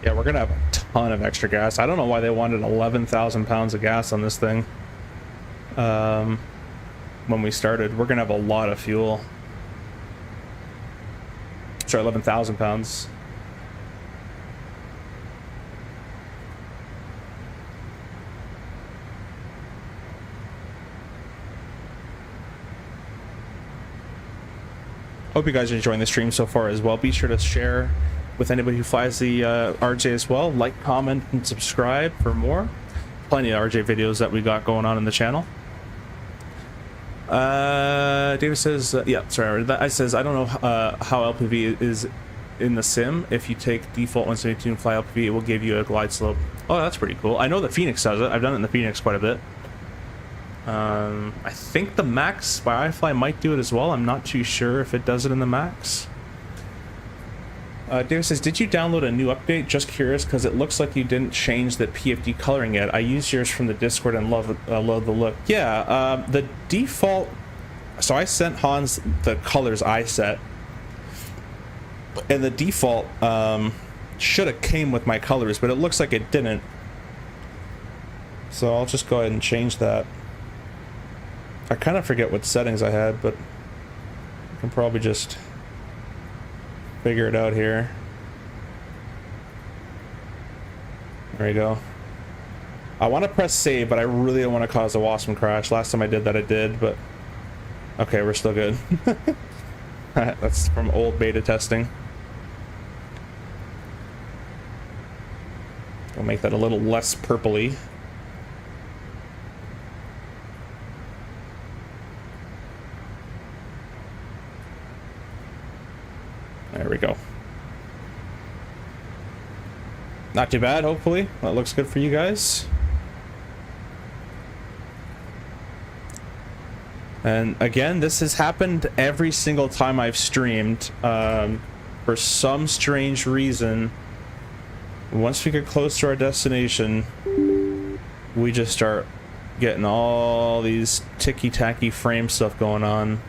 Yeah, we're gonna have a ton of extra gas. I don't know why they wanted 11,000 pounds of gas on this thing. When we started, we're gonna have a lot of fuel. Sorry, 11,000 pounds. Hope you guys are enjoying the stream so far as well. Be sure to share with anybody who flies the RJ as well. Like, comment, and subscribe for more. Plenty of RJ videos that we got going on in the channel. David says, yeah, sorry, I says, I don't know how LPV is in the sim. If you take default 172 and fly LPV, it will give you a glide slope. Oh, that's pretty cool. I know the Phoenix does it. I've done it in the Phoenix quite a bit. I think the Max by iFly might do it as well. I'm not too sure if it does it in the Max. David says, did you download a new update? Just curious, because it looks like you didn't change the PFD coloring yet. I used yours from the Discord and love the look. Yeah, the default... So I sent Hans the colors I set. And the default should have came with my colors, but it looks like it didn't. So I'll just go ahead and change that. I kind of forget what settings I had, but I can probably just figure it out here. There we go. I want to press save, but I really don't want to cause a WASM crash. Last time I did that, I did, but okay, we're still good. That's from old beta testing. I'll make that a little less purpley. There we go. Not too bad, hopefully. That looks good for you guys. And again, this has happened every single time I've streamed. For some strange reason, once we get close to our destination, we just start getting all these ticky-tacky frame stuff going on.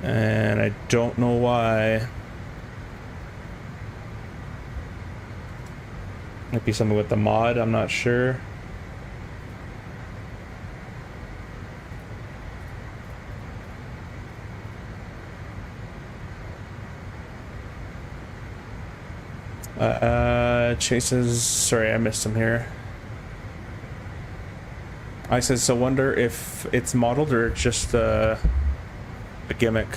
And I don't know why. Might be something with the mod, I'm not sure. Chases, sorry, I missed him here. I says, so wonder if it's modeled or just a gimmick.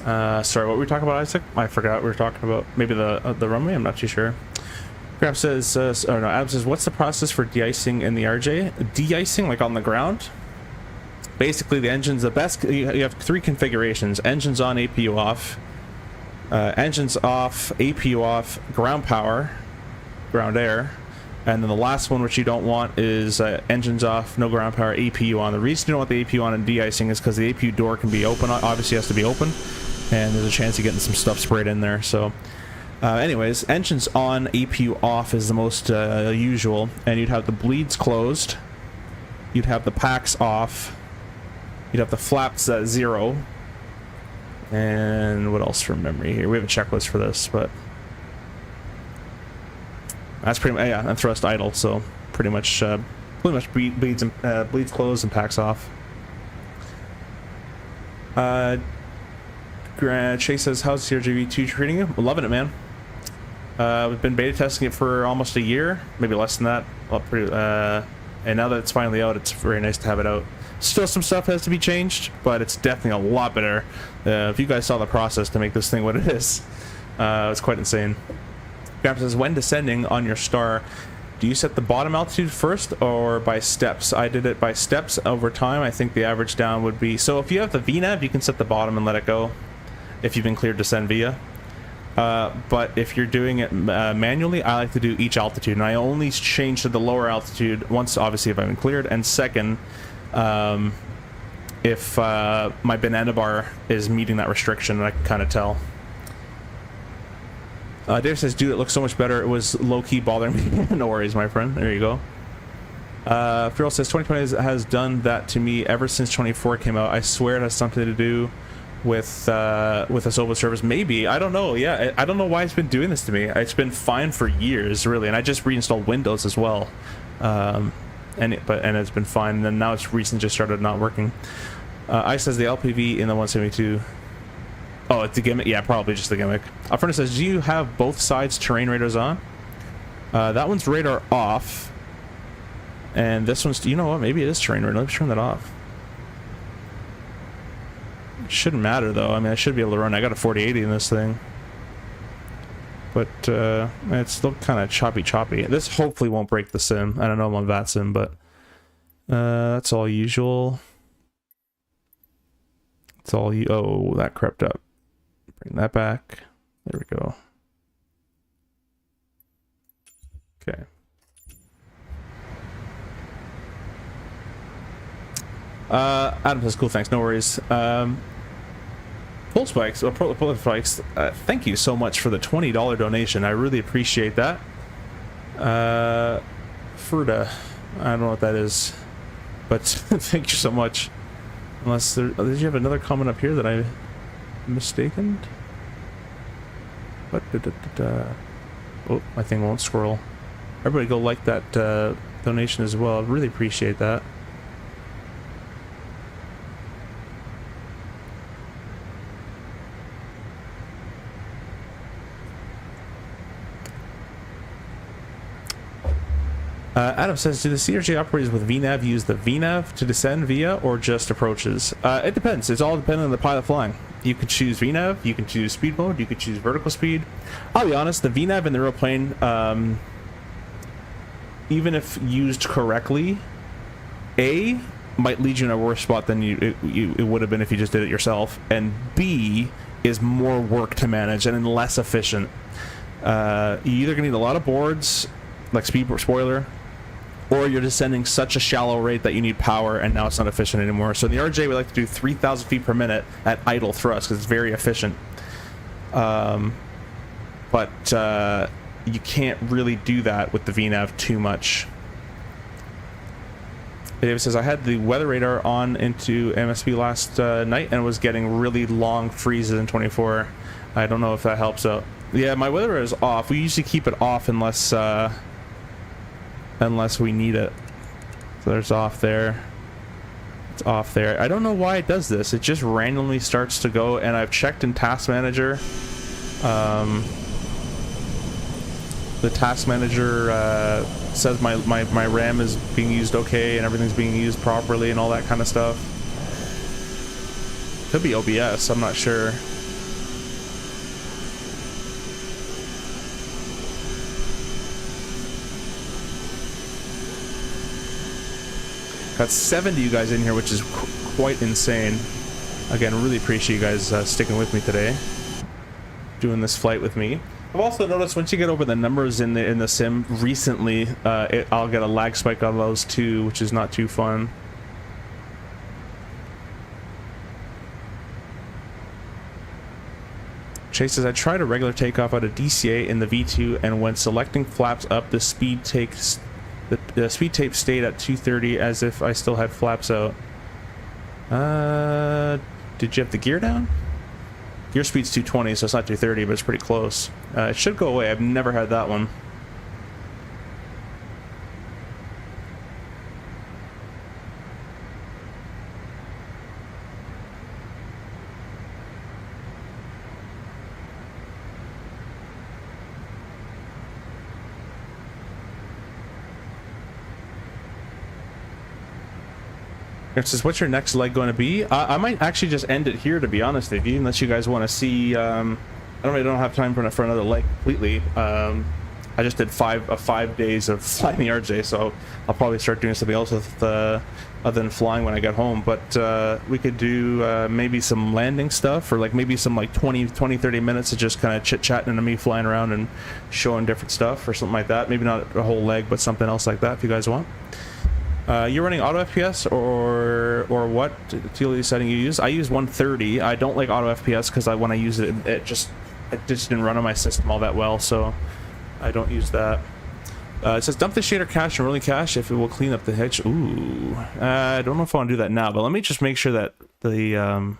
Sorry, what were we talking about, Isaac? I forgot. We were talking about maybe the runway. I'm not too sure. Grab says, oh no, Adam says, what's the process for de-icing in the RJ? De-icing, like on the ground? Basically, the engine's the best. You have 3 configurations: engines on, APU off. Engines off, APU off, ground power, ground air. And then the last one, which you don't want, is engines off, no ground power, APU on. The reason you don't want the APU on in de-icing is because the APU door can be open, obviously has to be open, and there's a chance of getting some stuff sprayed in there. So anyways, engines on, APU off is the most usual, and you'd have the bleeds closed, you'd have the packs off, you'd have the flaps at 0, and what else from memory here? We have a checklist for this, but that's pretty much, yeah, and thrust idle, so pretty much bleeds and bleeds closed and packs off. Chase says, how's CRJ-900 treating you? We're loving it, man. We've been beta testing it for almost a year, maybe less than that. Well, and now that it's finally out, it's very nice to have it out. Still some stuff has to be changed, but it's definitely a lot better. If you guys saw the process to make this thing what it is, it's quite insane. Grandpa says, when descending on your star, do you set the bottom altitude first or by steps? I did it by steps over time. I think the average down would be... So if you have the VNAV, you can set the bottom and let it go if you've been cleared to send via. But if you're doing it manually, I like to do each altitude. And I only change to the lower altitude once, obviously, if I've been cleared. And second, if my banana bar is meeting that restriction, I can kind of tell. Dave says, dude, it looks so much better. It was low-key bothering me. No worries, my friend. There you go. Feral says, 2020 has done that to me ever since 24 came out. I swear it has something to do with a Sova service. Maybe. I don't know. Yeah, I don't know why it's been doing this to me. It's been fine for years, really. And I just reinstalled Windows as well. And it's been fine. And then now it's recently just started not working. Ice says the LPV in the 172... Oh, it's a gimmick? Yeah, probably just the gimmick. Furnace says, do you have both sides terrain radars on? That one's radar off. And this one's... You know what? Maybe it is terrain radar. Let's turn that off. It shouldn't matter, though. I mean, I should be able to run. I got a 4080 in this thing. But it's still kind of choppy. This hopefully won't break the sim. I don't know I'm on that sim, but that's all usual. It's all... Oh, that crept up. Bring that back. There we go. Okay. Adam says, cool, thanks, no worries. Pull Spikes, thank you so much for the $20 donation. I really appreciate that. Fruta, I don't know what that is, but thank you so much. Unless there... Did you have another comment up here that I mistaken? What? Oh, my thing won't scroll. Everybody go like that donation as well. I really appreciate that. Adam says, do the CRJ operators with VNAV use the VNAV to descend via or just approaches? It depends. It's all dependent on the pilot flying. You could choose VNAV, you can choose speed mode, you could choose vertical speed. I'll be honest, the VNAV in the real plane, even if used correctly, A, might lead you in a worse spot than it would have been if you just did it yourself, and B, is more work to manage and less efficient. You either gonna need a lot of boards, like speed spoiler, or you're descending such a shallow rate that you need power and now it's not efficient anymore. So in the RJ, we like to do 3,000 feet per minute at idle thrust because it's very efficient. But you can't really do that with the VNAV too much. David says, I had the weather radar on into MSP last night and was getting really long freezes in 24. I don't know if that helps out. Yeah, my weather radar is off. We usually keep it off unless we need it. So there's off there. It's off there. I don't know why it does this. It just randomly starts to go, and I've checked in Task Manager. The Task Manager says my RAM is being used okay and everything's being used properly and all that kind of stuff. Could be OBS, I'm not sure. Got 70 of you guys in here, which is quite insane. Again, really appreciate you guys sticking with me today, doing this flight with me. I've also noticed once you get over the numbers in the sim recently, I'll get a lag spike on those too, which is not too fun. Chase says, I tried a regular takeoff out of DCA in the V2, and when selecting flaps up, the speed tape stayed at 230 as if I still had flaps out. Did you have the gear down? Gear speed's 220, so it's not 230, but it's pretty close. It should go away. I've never had that one. It says, what's your next leg going to be? I might actually just end it here, to be honest with you, unless you guys want to see. I don't have time for another leg completely. I just did 5 days of flying the RJ, so I'll probably start doing something else with other than flying when I get home. But we could do maybe some landing stuff, or like maybe some like 20-30 minutes of just kind of chit-chatting and me flying around and showing different stuff or something like that. Maybe not a whole leg, but something else like that if you guys want. You're running auto FPS or what TLE setting you use? I use 130. I don't like auto FPS because when I use it, it just didn't run on my system all that well, so I don't use that. It says dump the shader cache and rolling cache if it will clean up the hitch. Ooh, I don't know if I want to do that now, but let me just make sure that the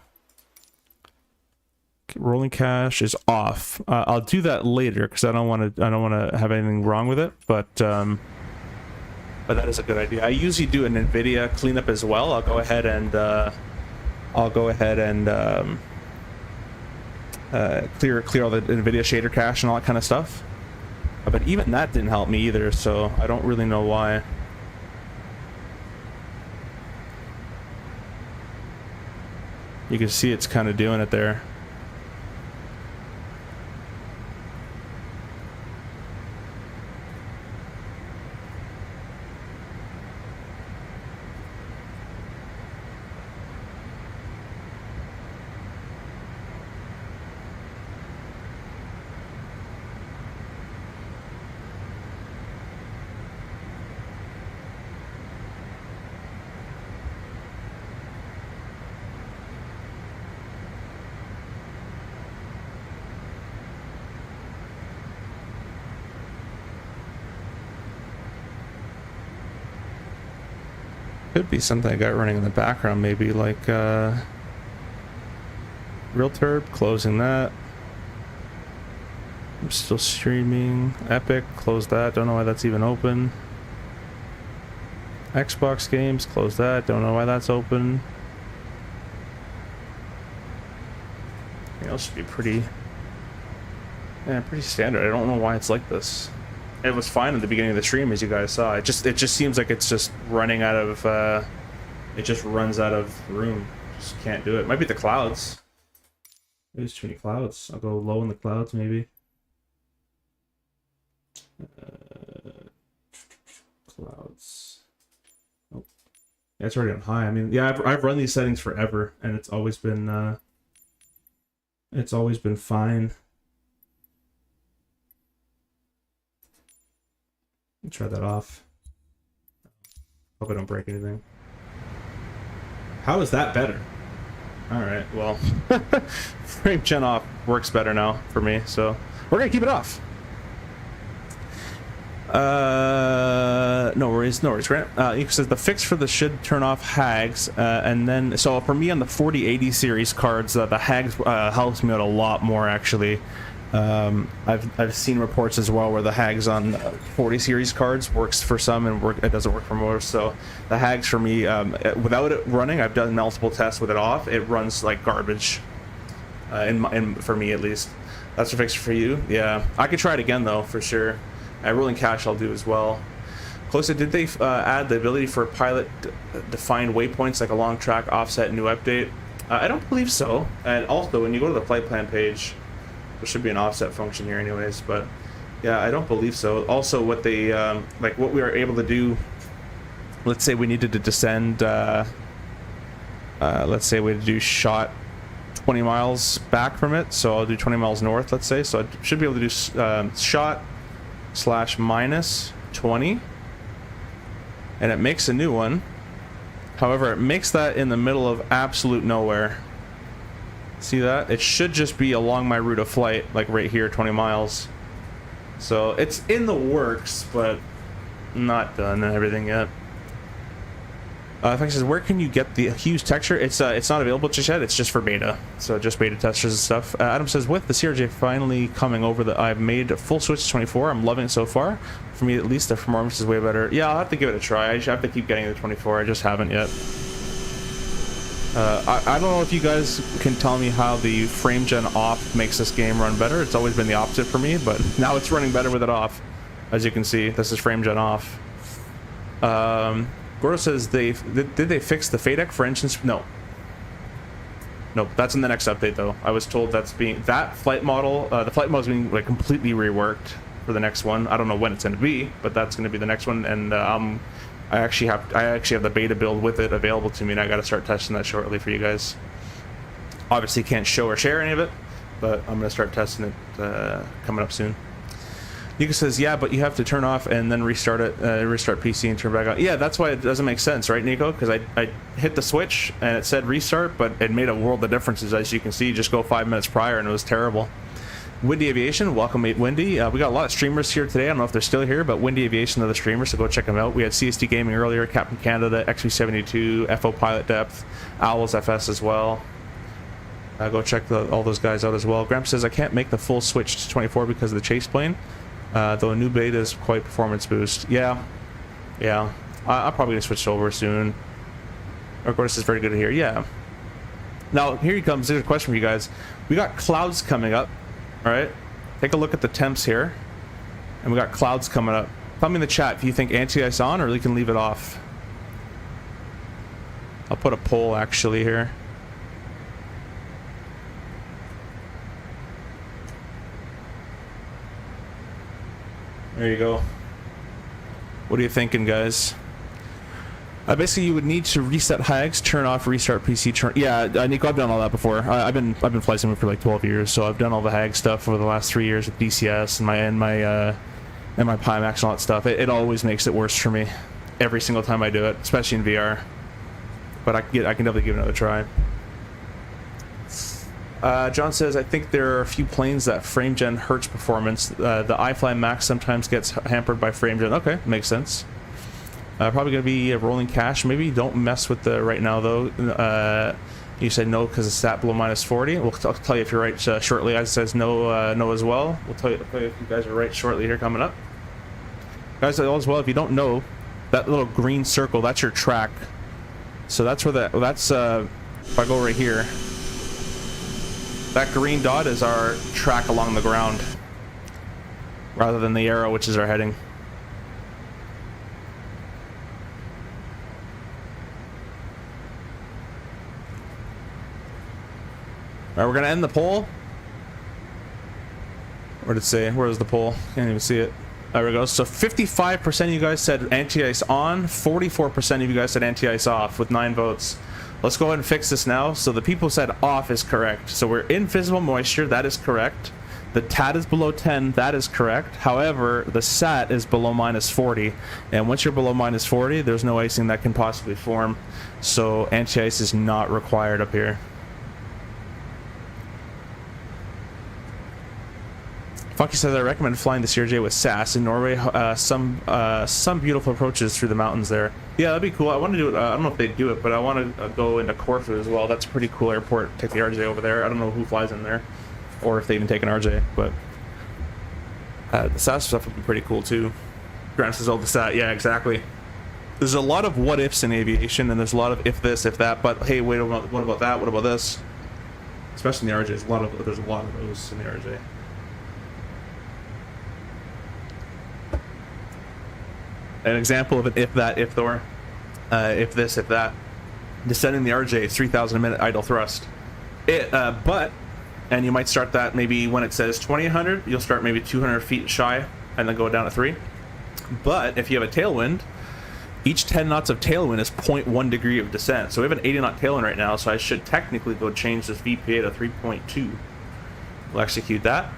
rolling cache is off. I'll do that later because I don't want to have anything wrong with it, but that is a good idea. I usually do an NVIDIA cleanup as well. I'll go ahead and clear all the NVIDIA shader cache and all that kind of stuff. But even that didn't help me either, so I don't really know why. You can see it's kind of doing it there. Could be something I got running in the background, maybe like real turb, closing that. I'm still streaming. Epic, close that, don't know why that's even open. Xbox games, close that, don't know why that's open. Everything else should be pretty standard. I don't know why it's like this. It was fine at the beginning of the stream, as you guys saw. It just seems like it's just running out of it just runs out of room. Just can't do it. Might be the clouds. There's too many clouds. I'll go low in the clouds maybe. Clouds. Oh, yeah, it's already on high. I mean, yeah, I've run these settings forever, and it's always been fine. Try that off. Hope I don't break anything. How is that better? Alright, well, frame gen off works better now for me, so we're gonna keep it off. No worries, Grant. It says the fix for the should turn off hags, and then, so for me on the 4080 series cards, the hags helps me out a lot more actually. I've seen reports as well where the hags on 40 series cards works for some and it doesn't work for most. So the hags for me, without it running, I've done multiple tests with it off. It runs like garbage, for me at least. That's a fix for you. Yeah, I could try it again though for sure. Rolling cache I'll do as well. Closer, did they add the ability for pilot defined waypoints like a long track offset new update? I don't believe so. And also when you go to the flight plan page, there should be an offset function here anyways, but yeah, I don't believe so. Also what they like what we are able to do let's say we needed to descend, let's say we had to do shot 20 miles back from it, so I'll do 20 miles north, let's say. So I should be able to do shot / minus 20, and it makes a new one. However, it makes that in the middle of absolute nowhere. See that? It should just be along my route of flight, like right here, 20 miles. So it's in the works, but not done and everything yet. Fact says, where can you get the Hues texture? It's not available just yet. It's just for beta, so just beta testers and stuff. Adam says, with the CRJ finally coming over, I've made a full switch to 24. I'm loving it so far. For me, at least, the performance is way better. Yeah, I'll have to give it a try. I have to keep getting the 24. I just haven't yet. I don't know if you guys can tell me how the frame gen off makes this game run better. It's always been the opposite for me, but now it's running better with it off. As you can see, this is frame gen off. Gordo says did they fix the FADEC for engines? No, that's in the next update though. I was told that's being that flight model. The flight model is being like completely reworked for the next one. I don't know when it's going to be, but that's going to be the next one. And I actually have the beta build with it available to me, and I got to start testing that shortly for you guys. Obviously, can't show or share any of it, but I'm going to start testing it coming up soon. Nico says, yeah, but you have to turn off and then restart it, restart PC and turn back on. Yeah, that's why it doesn't make sense, right, Nico? Because I hit the switch and it said restart, but it made a world of differences. As you can see, just go 5 minutes prior and it was terrible. Windy Aviation, welcome, mate. Windy. We got a lot of streamers here today. I don't know if they're still here, but Windy Aviation are the streamers, so go check them out. We had CST Gaming earlier, Captain Canada, XV72, FO Pilot Depth, Owls FS as well. Go check all those guys out as well. Gramps says, I can't make the full switch to 24 because of the chase plane. Though a new beta is quite performance boost. Yeah. I'm probably gonna switch over soon. Of course, it's very good to hear. Yeah. Now here he comes. There's a question for you guys. We got clouds coming up. All right. Take a look at the temps here, and we got clouds coming up. Tell me in the chat if you think anti-ice on, or you can leave it off. I'll put a poll actually here. There you go. What are you thinking, guys? Basically, you would need to reset HAGs, turn off, restart PC. Yeah, Nico, I've done all that before. I've been flight simming for like 12 years, so I've done all the HAG stuff over the last 3 years with DCS and my Pimax and all that stuff. It always makes it worse for me every single time I do it, especially in VR. But I can definitely give it another try. John says, I think there are a few planes that frame gen hurts performance. The iFly Max sometimes gets hampered by frame gen. Okay, makes sense. Probably going to be a rolling cache. Maybe don't mess with the right now, though. You said no because it's sat below -40. I'll tell you if you're right shortly. I says no, no as well. We'll tell you if you guys are right shortly here coming up. Guys, as well, if you don't know, that little green circle, that's your track. So that's where that's, if I go right here, that green dot is our track along the ground, rather than the arrow, which is our heading. All right, we're gonna end the poll. Where did it say? Where is the poll? Can't even see it. There we go. So 55% of you guys said anti-ice on, 44% of you guys said anti-ice off with 9 votes. Let's go ahead and fix this now. So the people said off is correct. So we're in visible moisture. That is correct. The TAT is below 10. That is correct. However, the SAT is below -40. And once you're below -40, there's no icing that can possibly form. So anti-ice is not required up here. Funky says, I recommend flying the CRJ with SAS in Norway. Some beautiful approaches through the mountains there. Yeah, that'd be cool. I want to do it. I don't know if they do it, but I want to go into Corfu as well. That's a pretty cool airport. Take the RJ over there. I don't know who flies in there, or if they even take an RJ, but the SAS stuff would be pretty cool too. Grant says, oh, the SAT. Yeah, exactly. There's a lot of what ifs in aviation, and there's a lot of if this, if that. But hey, wait, what about that? What about this? Especially in the RJ, there's a lot of those in the RJ. An example of an if that, if Thor, if this, if that. Descending the RJ, 3,000 a minute idle thrust. And you might start that maybe when it says 2,800, you'll start maybe 200 feet shy and then go down to 3. But if you have a tailwind, each 10 knots of tailwind is 0.1 degree of descent. So we have an 80 knot tailwind right now, so I should technically go change this VPA to 3.2. We'll execute that.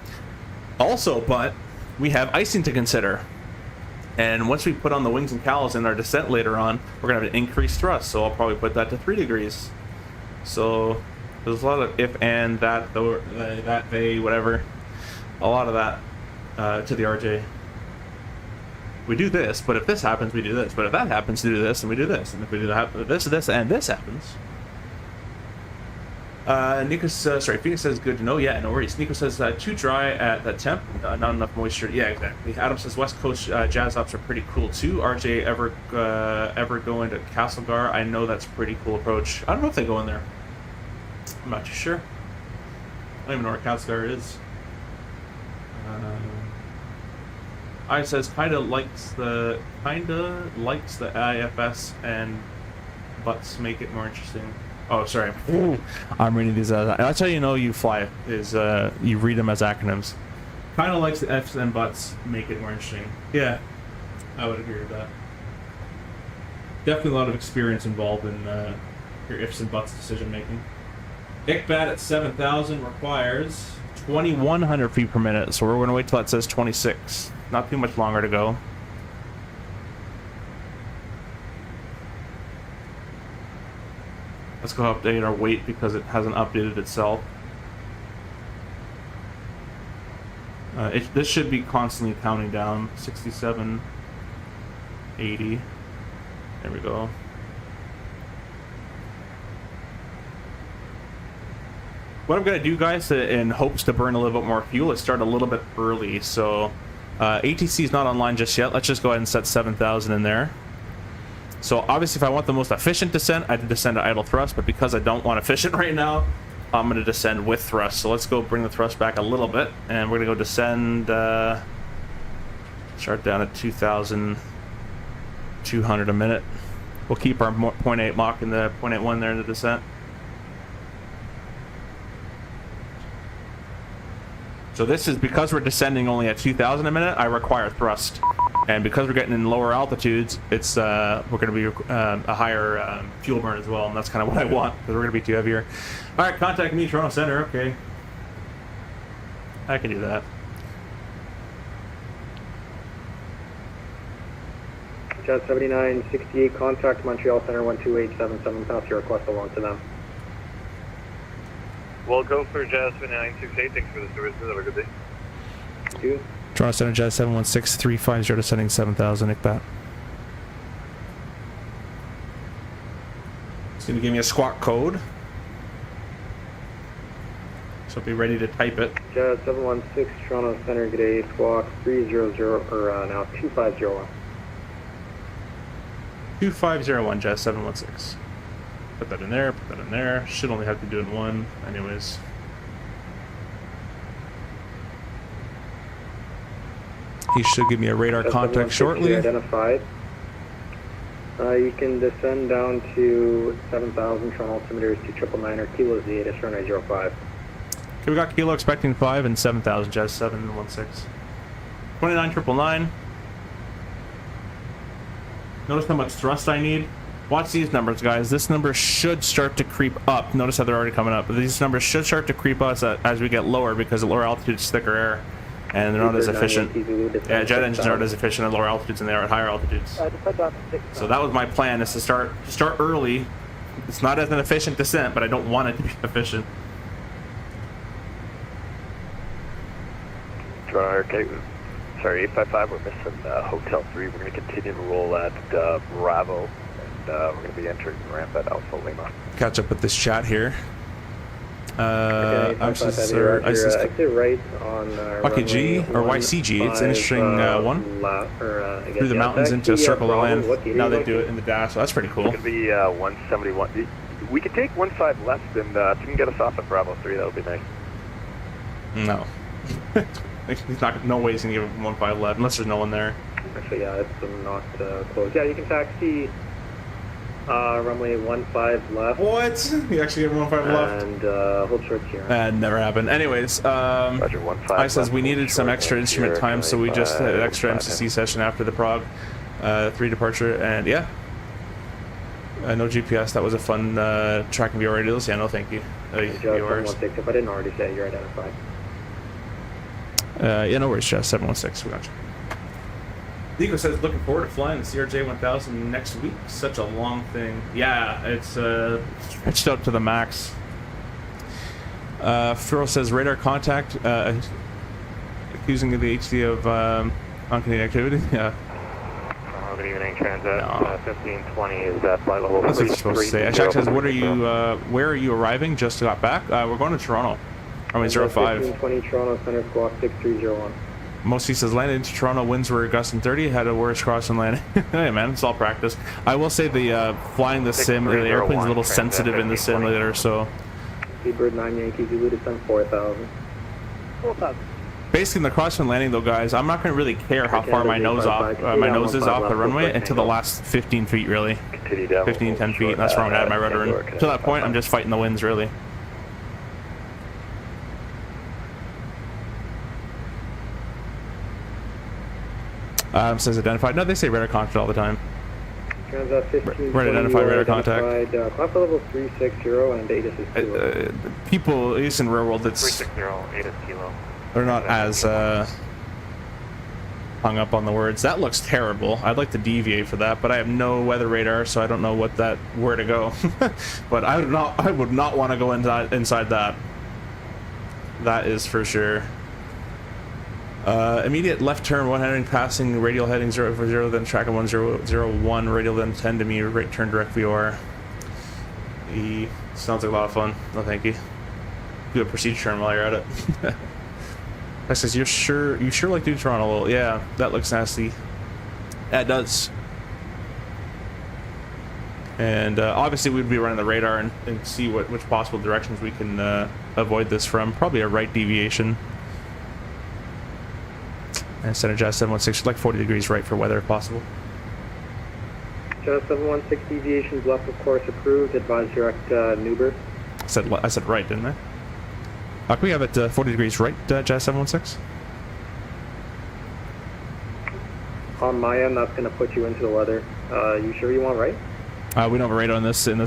Also, but we have icing to consider. And once we put on the wings and cowls in our descent later on, we're going to have an increased thrust. So I'll probably put that to 3 degrees. So there's a lot of if, and, that, though, that, they, whatever. A lot of that to the RJ. We do this, but if this happens, we do this. But if that happens, we do this, and we do this. And if we do this, and this happens. Nico says, sorry, Phoenix says, good to know. Yeah, no worries. Nico says, too dry at that temp, not enough moisture. Yeah, exactly. Adam says, West Coast jazz ops are pretty cool too. RJ ever go into Castlegar? I know that's a pretty cool approach. I don't know if they go in there. I'm not too sure. I don't even know where Castlegar is. I says kinda likes the IFS and butts make it more interesting. Oh, sorry. I'm reading these as that's how you know you fly is you read them as acronyms. Kinda likes the F's and butts make it more interesting. Yeah, I would agree with that. Definitely a lot of experience involved in your ifs and buts decision making. ICBAT at 7,000 requires 2,100 feet per minute, so we're going to wait till that says 26. Not too much longer to go. Let's go update our weight because it hasn't updated itself. This should be constantly counting down. 67, 80. There we go. What I'm going to do, guys, in hopes to burn a little bit more fuel, is start a little bit early. So ATC is not online just yet. Let's just go ahead and set 7,000 in there. So obviously, if I want the most efficient descent, I'd descend to idle thrust. But because I don't want efficient right now, I'm going to descend with thrust. So let's go bring the thrust back a little bit. And we're going to go descend, start down at 2,200 a minute. We'll keep our 0.8 Mach in the 0.81 there in the descent. So this is because we're descending only at 2,000 a minute, I require thrust. And because we're getting in lower altitudes, it's we're going to be a higher fuel burn as well, and that's kind of what I want, because we're going to be too heavier. All right, contact me, Toronto Center. Okay. I can do that. Jet 7968, contact Montreal Center 12877, pass your request along to them. We'll go for Jazz 968. Thanks for the services. Have a good day. Thank you. Toronto Center, Jazz 716-350, descending 7,000, ICBAT. It's going to give me a squawk code. So be ready to type it. Jazz 716, Toronto Center, good day, squawk 300, or now 2501. 2501, Jazz 716. Put that in there, put that in there. Should only have to do it in one. Anyways. He should give me a radar contact shortly. Identified. You can descend down to 7,000, Toronto altimeter is 2999, or Kilo Z8 is runway 05. Okay, we got Kilo expecting 5 and 7,000, Jazz 716. 29999. Notice how much thrust I need. Watch these numbers, guys. This number should start to creep up. Notice how they're already coming up. But these numbers should start to creep us as we get lower, because at lower altitudes, thicker air, and they're not as efficient. Yeah, jet engines aren't as efficient at lower altitudes than they are at higher altitudes. So that was my plan: is to start early. It's not as an efficient descent, but I don't want it to be efficient. Okay. Sorry, 855. We're missing Hotel 3. We're going to continue to roll at Bravo. We're going to be entering the ramp at Alpha Lima. Catch up with this chat here. Okay, I'm just exit right on YKG or YCG. It's an interesting one. Through the mountains into a circle of land. Now they do it in the dash, so that's pretty cool. It's going to be 171. We could take 15 left, and if you can get us off at Bravo 3, that would be nice. No. He's not. No way he's going to give him 15 left, unless there's no one there. Actually, yeah, it's not close. Yeah, you can taxi runway 15 left. What? You actually have 15 left? And hold short here. That never happened. Anyways, Roger, 15 I says we needed some short extra instrument here, time, so we just had an extra 15. MCC session after the Prague 3 departure, and yeah, No GPS. That was a fun tracking view radios. Yeah, no, thank you. Just viewers. 716, if I didn't already say, you're identified. Yeah, no worries, Jess. 716. We got you. Diego says looking forward to flying the CRJ-1000 next week. Such a long thing. Yeah, it's stretched out to the max. Furl says radar contact, accusing the HD of on-Canadian activity. Yeah. Good evening, Transit. No. 1520 is at flight level. That's what you're supposed to say. Ashak says, "What are you? Where are you arriving? Just got back. We're going to Toronto. Runway 05. 1520 Toronto Center Squawk 6301. Mostly says landed into Toronto. Winds were gusting 30. Had a worst crossing landing. Hey man, it's all practice. I will say the flying the sim, the airplane's a little sensitive in the simulator, so. Seabird 9 Yankee Zulu descend 4000. 4000. Basically, in the crosswind landing, though, guys, I'm not going to really care how far my nose is off the runway until the last 15 feet, really. 15, 10 feet. That's where I'm at my rudder. And to that point, I'm just fighting the winds, really. Says identified. No, they say radar contact all the time. Transat 1520. Right, identified radar contact. Class level 360 and ATIS is kilo. People, at least in real world, it's 360, ATIS kilo. they're not as hung up on the words. That looks terrible. I'd like to deviate for that, but I have no weather radar, so I don't know where to go. But I would not want to go inside that. That is for sure. Immediate left turn 1 heading, passing radial heading 040, then track 1001, radial then 10 to me, right turn direct VOR. Sounds like a lot of fun. No, thank you. Do a procedure turn while you're at it. I says, you sure like do Toronto? Well, yeah, that looks nasty. That does. And obviously we'd be running the radar and see which possible directions we can avoid this from. Probably a right deviation. And center Jazz 716, like 40 degrees right for weather if possible. Jazz 716 deviations left of course approved. Advise direct Newber. I said right, didn't I? Can we have it 40 degrees right, Jazz 716? On my end, that's going to put you into the weather. You sure you want right? We don't have a radar on this in the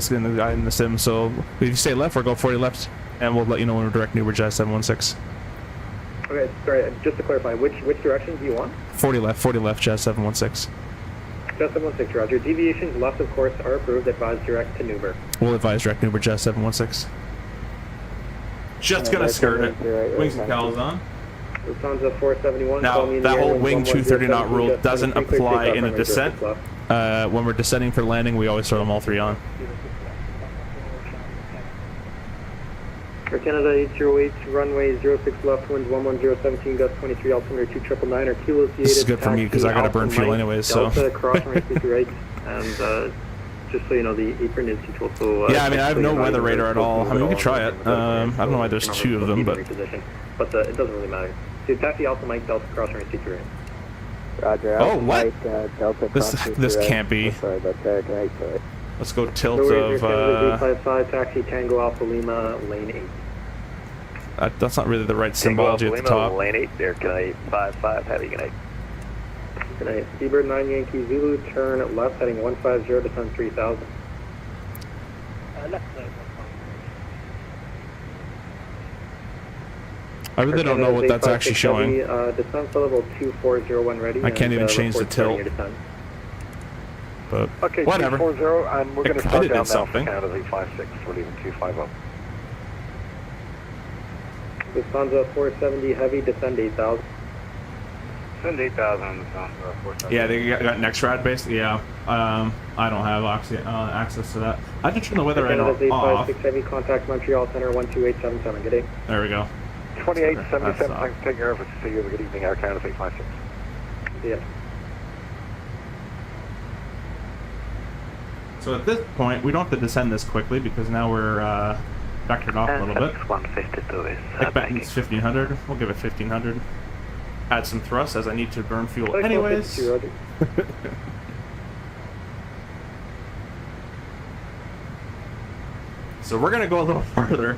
sim, so if you stay left or go 40 left, and we'll let you know when we're direct Newber Jazz 716. Okay, sorry, just to clarify, which direction do you want? 40 left, Jazz 716. Jazz 716, roger. Deviations left of course are approved. Advise direct to Newber. We'll advise direct Newber Jazz 716. Just gonna skirt it. Wings and cowls on. Lufthansa 471. Now, that whole wing 230 knot rule doesn't apply in a descent. When we're descending for landing, we always throw them all three on. Air Canada 808, runway 06 left, winds 11017, gust 23, altimeter 2999, or kilos. This is good for me because I gotta burn fuel anyways, so. Delta, cross runway 50 right, and just so you know, the apron is controlled. So, yeah, I mean, I have no weather radar at all. I mean, we could try it. I don't know why there's two of them, but. But it doesn't really matter. So taxi Alpha Mike, Delta, cross runway 50 right. Roger. Oh, what? Mike, Delta, This can't be. Sorry about that. Right, sorry. Let's go tilt of... of, 855, taxi Tango Alpha Lima, lane 8. That's not really the right symbology at the top. Lane 8 there, good night. 55, heavy, good night. Good night. Seabird 9 Yankee Zulu, turn left heading 150, descend 3000. Left I really don't know what that's actually showing. Descent for level 2401 ready. I can't even change the tilt. But okay, whatever. 240, and we're going to start did down now something. for Canada 856. We're leaving 250. Lufthansa 470 heavy, descend 8000. Send 8,000 on the Lufthansa 470. Yeah, they got next rad basically. Yeah. I don't have access to that. I can turn the weather right off. 856 heavy, contact Montreal Center 12877. Good day. There we go. 2877, thanks for taking your efforts to see you. Have a good evening, Air Canada 856. Yeah. So at this point, we don't have to descend this quickly because now we're vectored off a little bit. 152 is Like back in 1500. We'll give it 1500. Add some thrust as I need to burn fuel anyways. So we're gonna go a little farther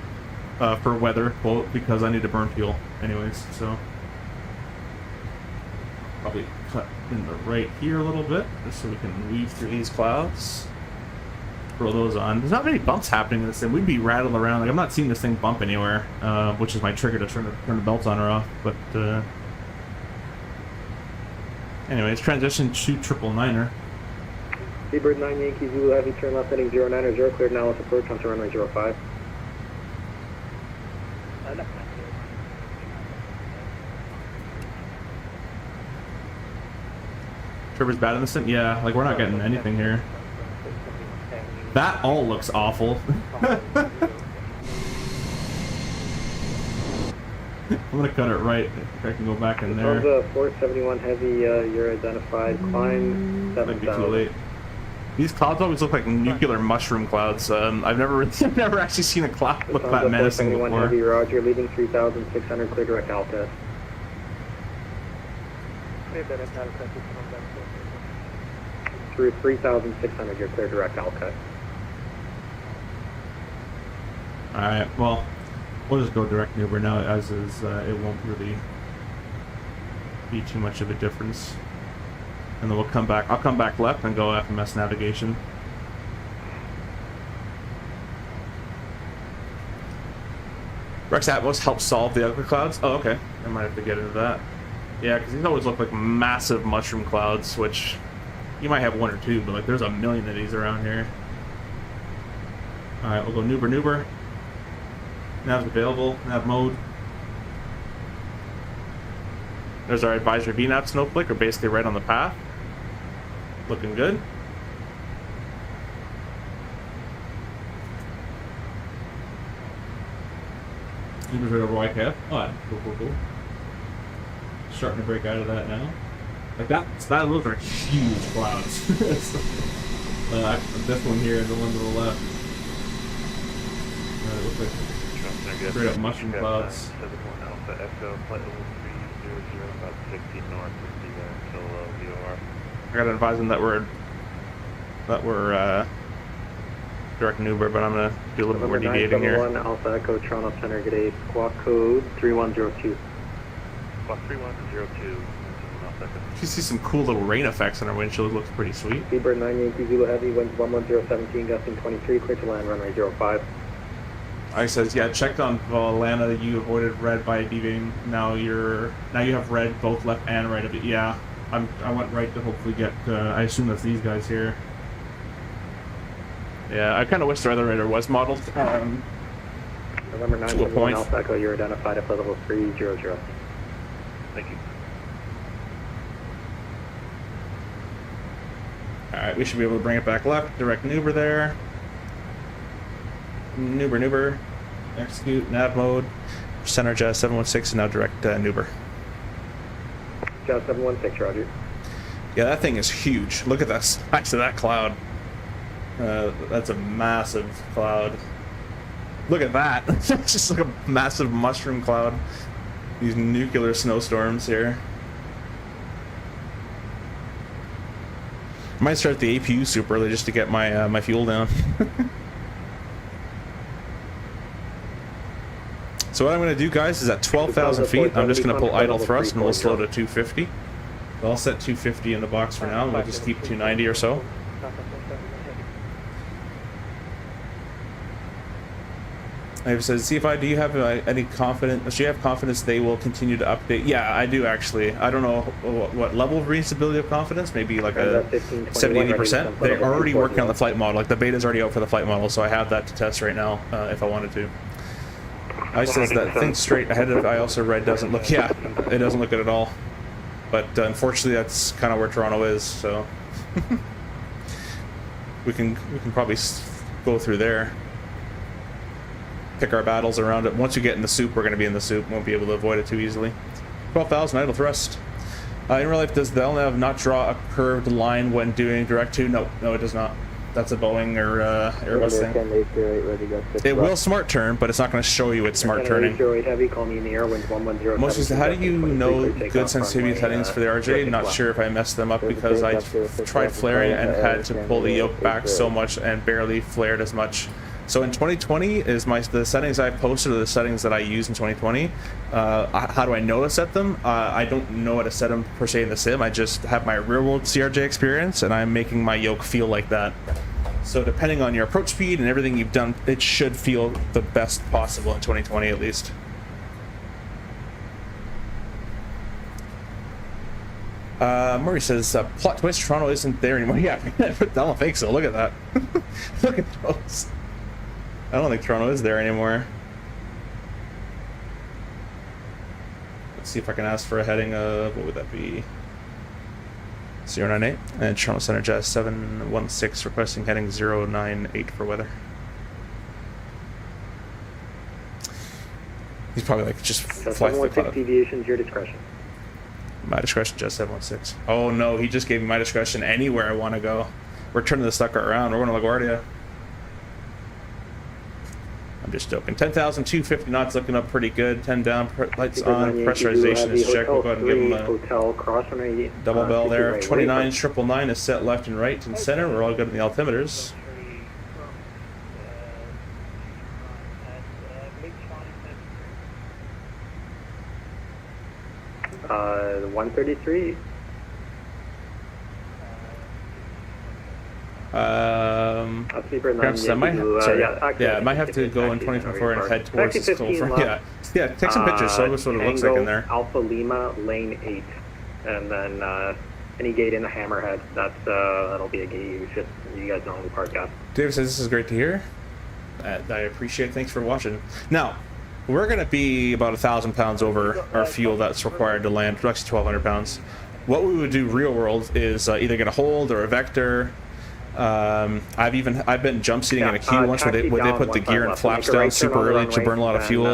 for weather, well, because I need to burn fuel anyways. So probably cut in the right here a little bit, just so we can weave through these clouds. throw those on. There's not many bumps happening in this thing. We'd be rattling around. Like, I'm not seeing this thing bump anywhere, which is my trigger to turn the belts on or off. But anyways, transition to 999er. Seabird 9 Yankee Zulu Heavy, turn left heading 090, cleared now with approach onto runway 05. Trevor's bad in this thing? Yeah, like we're not getting anything here. That all looks awful. I'm gonna cut it right if I can go back in there. On the 471 Heavy, you're identified. Climb Might be too 7,000. late. These clouds always look like nuclear mushroom clouds. I've never actually seen a cloud look that menacing 471 before. Heavy, Roger, leaving 3,600, clear direct Alta. Through 3,600, you're clear direct Alta. Alright, well, we'll just go direct Uber now, as is, it won't really be too much of a difference. And then we'll come back, I'll come back left and go FMS navigation. Rex Atmos helps solve the ugly clouds? Oh, okay. I might have to get into that. Yeah, because these always look like massive mushroom clouds, which you might have one or two, but like there's a million of these around here. Alright, we'll go Nuber. Nav's available, nav mode. There's our advisory VNAV snowflake, we're basically right on the path. Looking good. Nuber's right over YKF. Oh, cool. Starting to break out of that now. Like those are huge clouds. This one here and the one to the left. It looks like straight up mushroom clouds. Alpha Echo, flight level 300, about 60 north, 50 until VOR. I gotta advise them that we're direct Uber, but I'm gonna do a little bit more deviating here. 971 Alpha Echo, Toronto Center, get a squawk code 3102. Squawk 3102. You see some cool little rain effects on our windshield. It looks pretty sweet. Seabird 9 Yankee Zulu Heavy, winds 11017, gusting 23, clear to land runway 05. I says, yeah, checked on Atlanta. You avoided red by deviating. Now you have red both left and right of it. Yeah, I went right to hopefully get. I assume that's these guys here. Yeah, I kind of wish the other radar was modeled. November 971 Alpha Echo, you're identified at flight level 300. Thank you. Alright, we should be able to bring it back left. Direct Uber there. Uber. Execute, nav mode. Center Jazz 716 and now direct Uber. Jazz 716, Roger. Yeah, that thing is huge. Look at that size of that cloud. That's a massive cloud. Look at that. It's just like a massive mushroom cloud. These nuclear snowstorms here. I might start the APU super early just to get my my fuel down. So what I'm going to do, guys, is at 12,000 feet, I'm just going to pull idle thrust and we'll slow to 250. I'll set 250 in the box for now, and we'll just keep 290 or so. It says, CFI, do you have any confidence? Do you have confidence they will continue to update? Yeah, I do actually. I don't know what level of reasonability of confidence. Maybe like a 70-80%. They're already working on the flight model. Like the beta's already out for the flight model, so I have that to test right now if I wanted to. I says that thing straight ahead of I also read doesn't look. Yeah, it doesn't look good at all. But unfortunately, that's kind of where Toronto is. So we can probably go through there. Pick our battles around it. Once you get in the soup, we're going to be in the soup. Won't be able to avoid it too easily. 12,000 idle thrust. In real life, does the LNAV not draw a curved line when doing direct to? No, it does not. That's a Boeing or Airbus thing. It will smart turn, but it's not going to show you it's smart turning. Mostly, how do you know good sensitivity settings for the RJ? Not sure if I messed them up because I tried flaring and had to pull the yoke back so much and barely flared as much. So in 2020 is the settings I posted are the settings that I use in 2020. How do I know to set them? I don't know how to set them per se in the sim. I just have my real world CRJ experience and I'm making my yoke feel like that. So depending on your approach speed and everything you've done, it should feel the best possible in 2020 at least. Murray says, plot twist, Toronto isn't there anymore. Yeah, I don't think so. Look at that. Look at those. I don't think Toronto is there anymore. Let's see if I can ask for a heading of, what would that be? 098. And Toronto Center Jazz 716 requesting heading 098 for weather. He's probably like, just fly through the 716 cloud. deviations, your discretion. My discretion, just 716. Oh no, he just gave me my discretion anywhere I want to go. We're turning the sucker around. We're going to LaGuardia. I'm just joking. 10,250 knots looking up pretty good. 10 down, lights on, pressurization is checked. We'll go ahead and give him a hotel cross runway, double bell there. right, 29, right. 999 is set left and right and center. We're all good in the altimeters. Uh, 133. Perhaps I might have, sorry, I might have to go in 2024 and head towards this cold front. Yeah, take some pictures. Show us what it looks like in there. Alpha Lima, lane 8, and then any gate in the hammerhead. That'll be a gate you guys normally park at. David says this is great to hear. I appreciate it. Thanks for watching. Now, we're going to be about 1,000 pounds over our fuel that's required to land. Actually, 1,200 pounds. What we would do real world is either get a hold or a vector. I've been jump seating in a queue once where they put the gear and flaps down super early to burn a lot of fuel.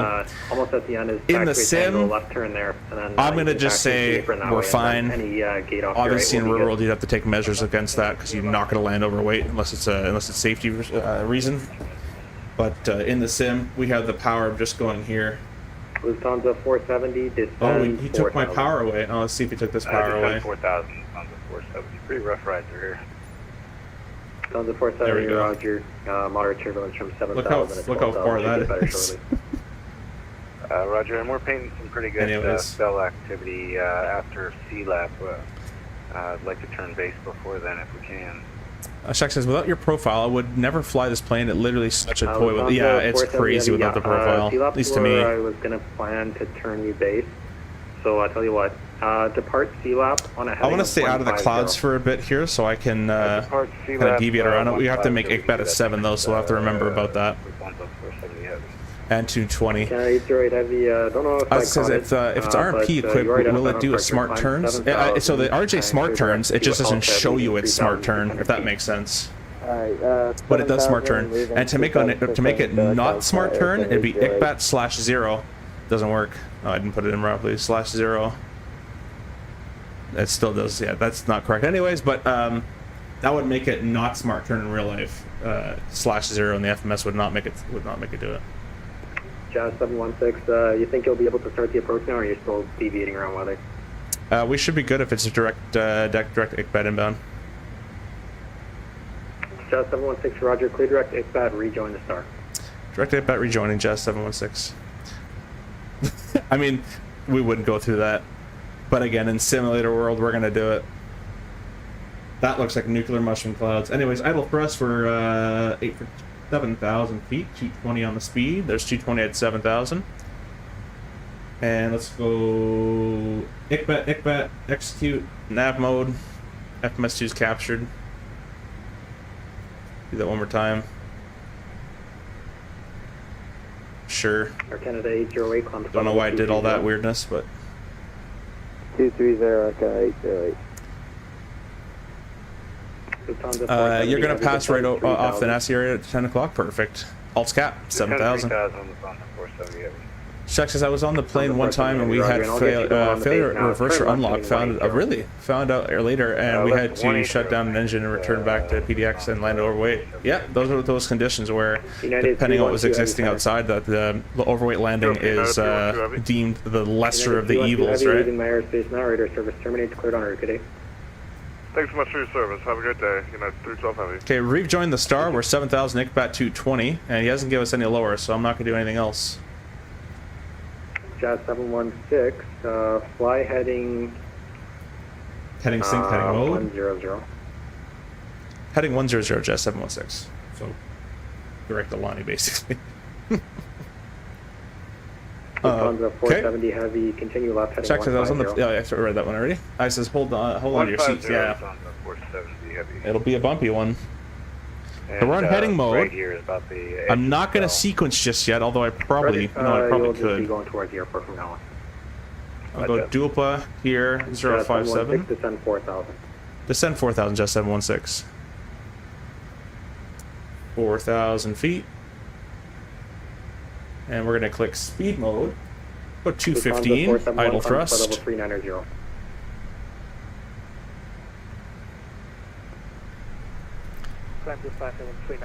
Almost at the end is in the sim, left turn there, and then, I'm gonna just say we're fine. Gate off Obviously, in right real world, you'd have to take measures against that because you're not going to land overweight unless it's safety reason. But in the sim, we have the power of just going here. Lufthansa 470. He took my power away. Oh, let's see if he took this power away. 4,000, Lufthansa 470. Pretty rough ride through here. Lufthansa 470, Roger. Moderate turbulence from 7,000. Look how far that is. Roger, and we're painting some pretty good spell activity after C-lap. I'd like to turn base before then if we can. Shaq says, without your profile, I would never fly this plane. It literally is such a toy. Yeah, it's crazy without the profile, at least to me. I was going to plan to turn you base. So I'll tell you what, depart C-lap on a heading. I want to stay out of the clouds for a bit here so I can kind of deviate around it. We have to make ICBAT at 7 though, so we'll have to remember about that. And 220. Don't know if it says if it's RMP equipped, will it do a smart turns? So the RJ smart turns, it just doesn't show you its smart turn, if that makes sense. But it does smart turn. And to make it not smart turn, it'd be ICBAT/0. Doesn't work. Oh, I didn't put it in properly. /0. It still does. Yeah, that's not correct. Anyways, but that would make it not smart turn in real life. /0 and the FMS would not make it do it. Jazz 716. You think you'll be able to start the approach now, or are you still deviating around weather? We should be good if it's a direct ICBAT inbound. Jazz 716, Roger. Clear direct ICBAT. Rejoin the star. Direct ICBAT rejoining Jazz 716. I mean, we wouldn't go through that, but again, in simulator world, we're gonna do it. That looks like nuclear mushroom clouds. Anyways, idle thrust for 7,000 feet, 220 on the speed. There's 220 at 7,000. And let's go ICBAT, execute, nav mode. FMS2 is captured. Do that one more time. Sure. Air Canada 808. Don't know why I did all that weirdness, but 230, okay, 808. you're gonna pass right off the nasty area at 10 o'clock. Perfect. Alt cap 7,000. Chuck says I was on the plane one time and we had failure reverse or unlock. Found out later, and we had to shut down an engine and return back to PDX and land overweight. Yeah, those are those conditions where, depending on what was existing outside, that the overweight landing is deemed the lesser of the evils, right? My airspace now, radar service terminates, cleared on route. Good day. Thanks so much for your service. Have a good day. United 312 Heavy. Okay, rejoin the star. We're 7,000 ICBAT 220, and he hasn't given us any lower, so I'm not gonna do anything else. Jazz 716, fly heading... Sync, heading mode. 100. Heading 100, Jet 716. So, direct to Lonnie, basically. Lufthansa 470 heavy, continue left heading Check that was on the. 150. Yeah, I read that one already. I says hold on to your seats. Yeah, 470 heavy. it'll be a bumpy one. And, we're on heading mode. Right here is about the I'm not going to sequence just yet, although I probably, I probably you'll just be could. going towards the airport from now on. I'll go Dupa here, 057. Descend 4,000. Descend 4,000, Jet 716. 4,000 feet. And we're going to click speed mode. Put 215, idle thrust. Level 390.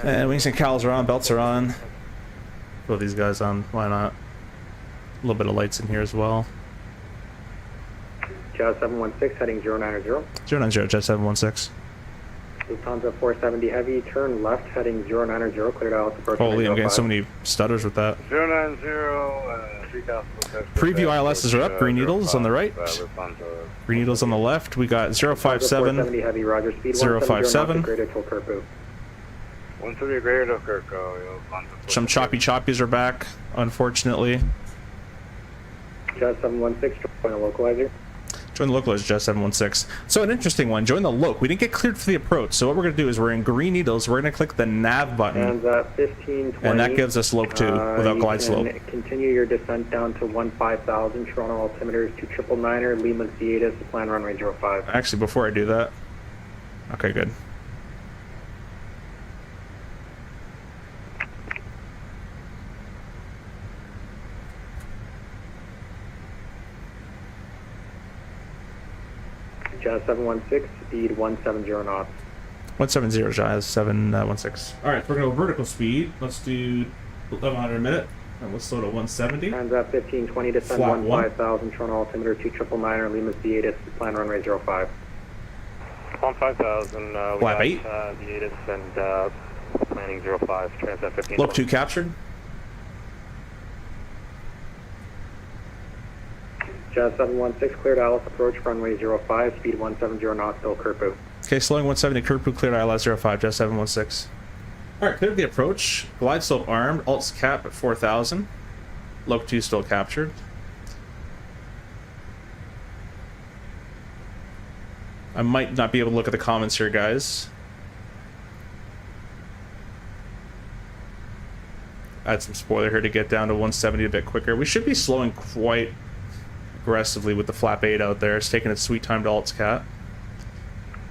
And wings and cowls are on, belts are on. Throw these guys on, why not? A little bit of lights in here as well. Jet 716 heading 090. 090, Jet 716. Lufthansa 470 heavy, turn left heading 090, cleared out approach. Holy, I'm getting so many stutters with that. 090, 3000. Preview ILSs are up, green needles on the right. Green needles on the left. We got 057, 470 heavy, Roger, speed 057. greater till Kirkuk. 130 greater to Kirko. Some choppy choppies are back, unfortunately. Jet 716, join the localizer. Join the localizer, Jet 716. So an interesting one, join the loc. We didn't get cleared for the approach, so what we're going to do is we're in green needles, we're going to click the nav button. And 1520. And that gives us loc 2 without glide slope. Continue your descent down to 15,000, Toronto altimeters to 999er, Lima Theatis, plan runway 05. Actually, before I do that. Okay, good. Jazz 716, speed 170 knots. 170, Jazz 716. Alright, we're going to go vertical speed. Let's do 1100 a minute. And we'll slow to 170. Hands up 1520, descend 15,000, Toronto altimeter 999er, Lima Theatis, plan runway 05. 15,000, Flap 8. Theatis and planning 05, transat 15. Loc 2 captured. Jazz 716, cleared ILS approach, runway 05, speed 170 knots, still Kirkuk. Okay, slowing 170, Kirkuk, cleared ILS 05, Jazz 716. Alright, cleared the approach. Glide slope armed, alts cap at 4,000. Loc 2 still captured. I might not be able to look at the comments here, guys. Add some spoiler here to get down to 170 a bit quicker. We should be slowing quite aggressively with the flap 8 out there. It's taking its sweet time to alts cap.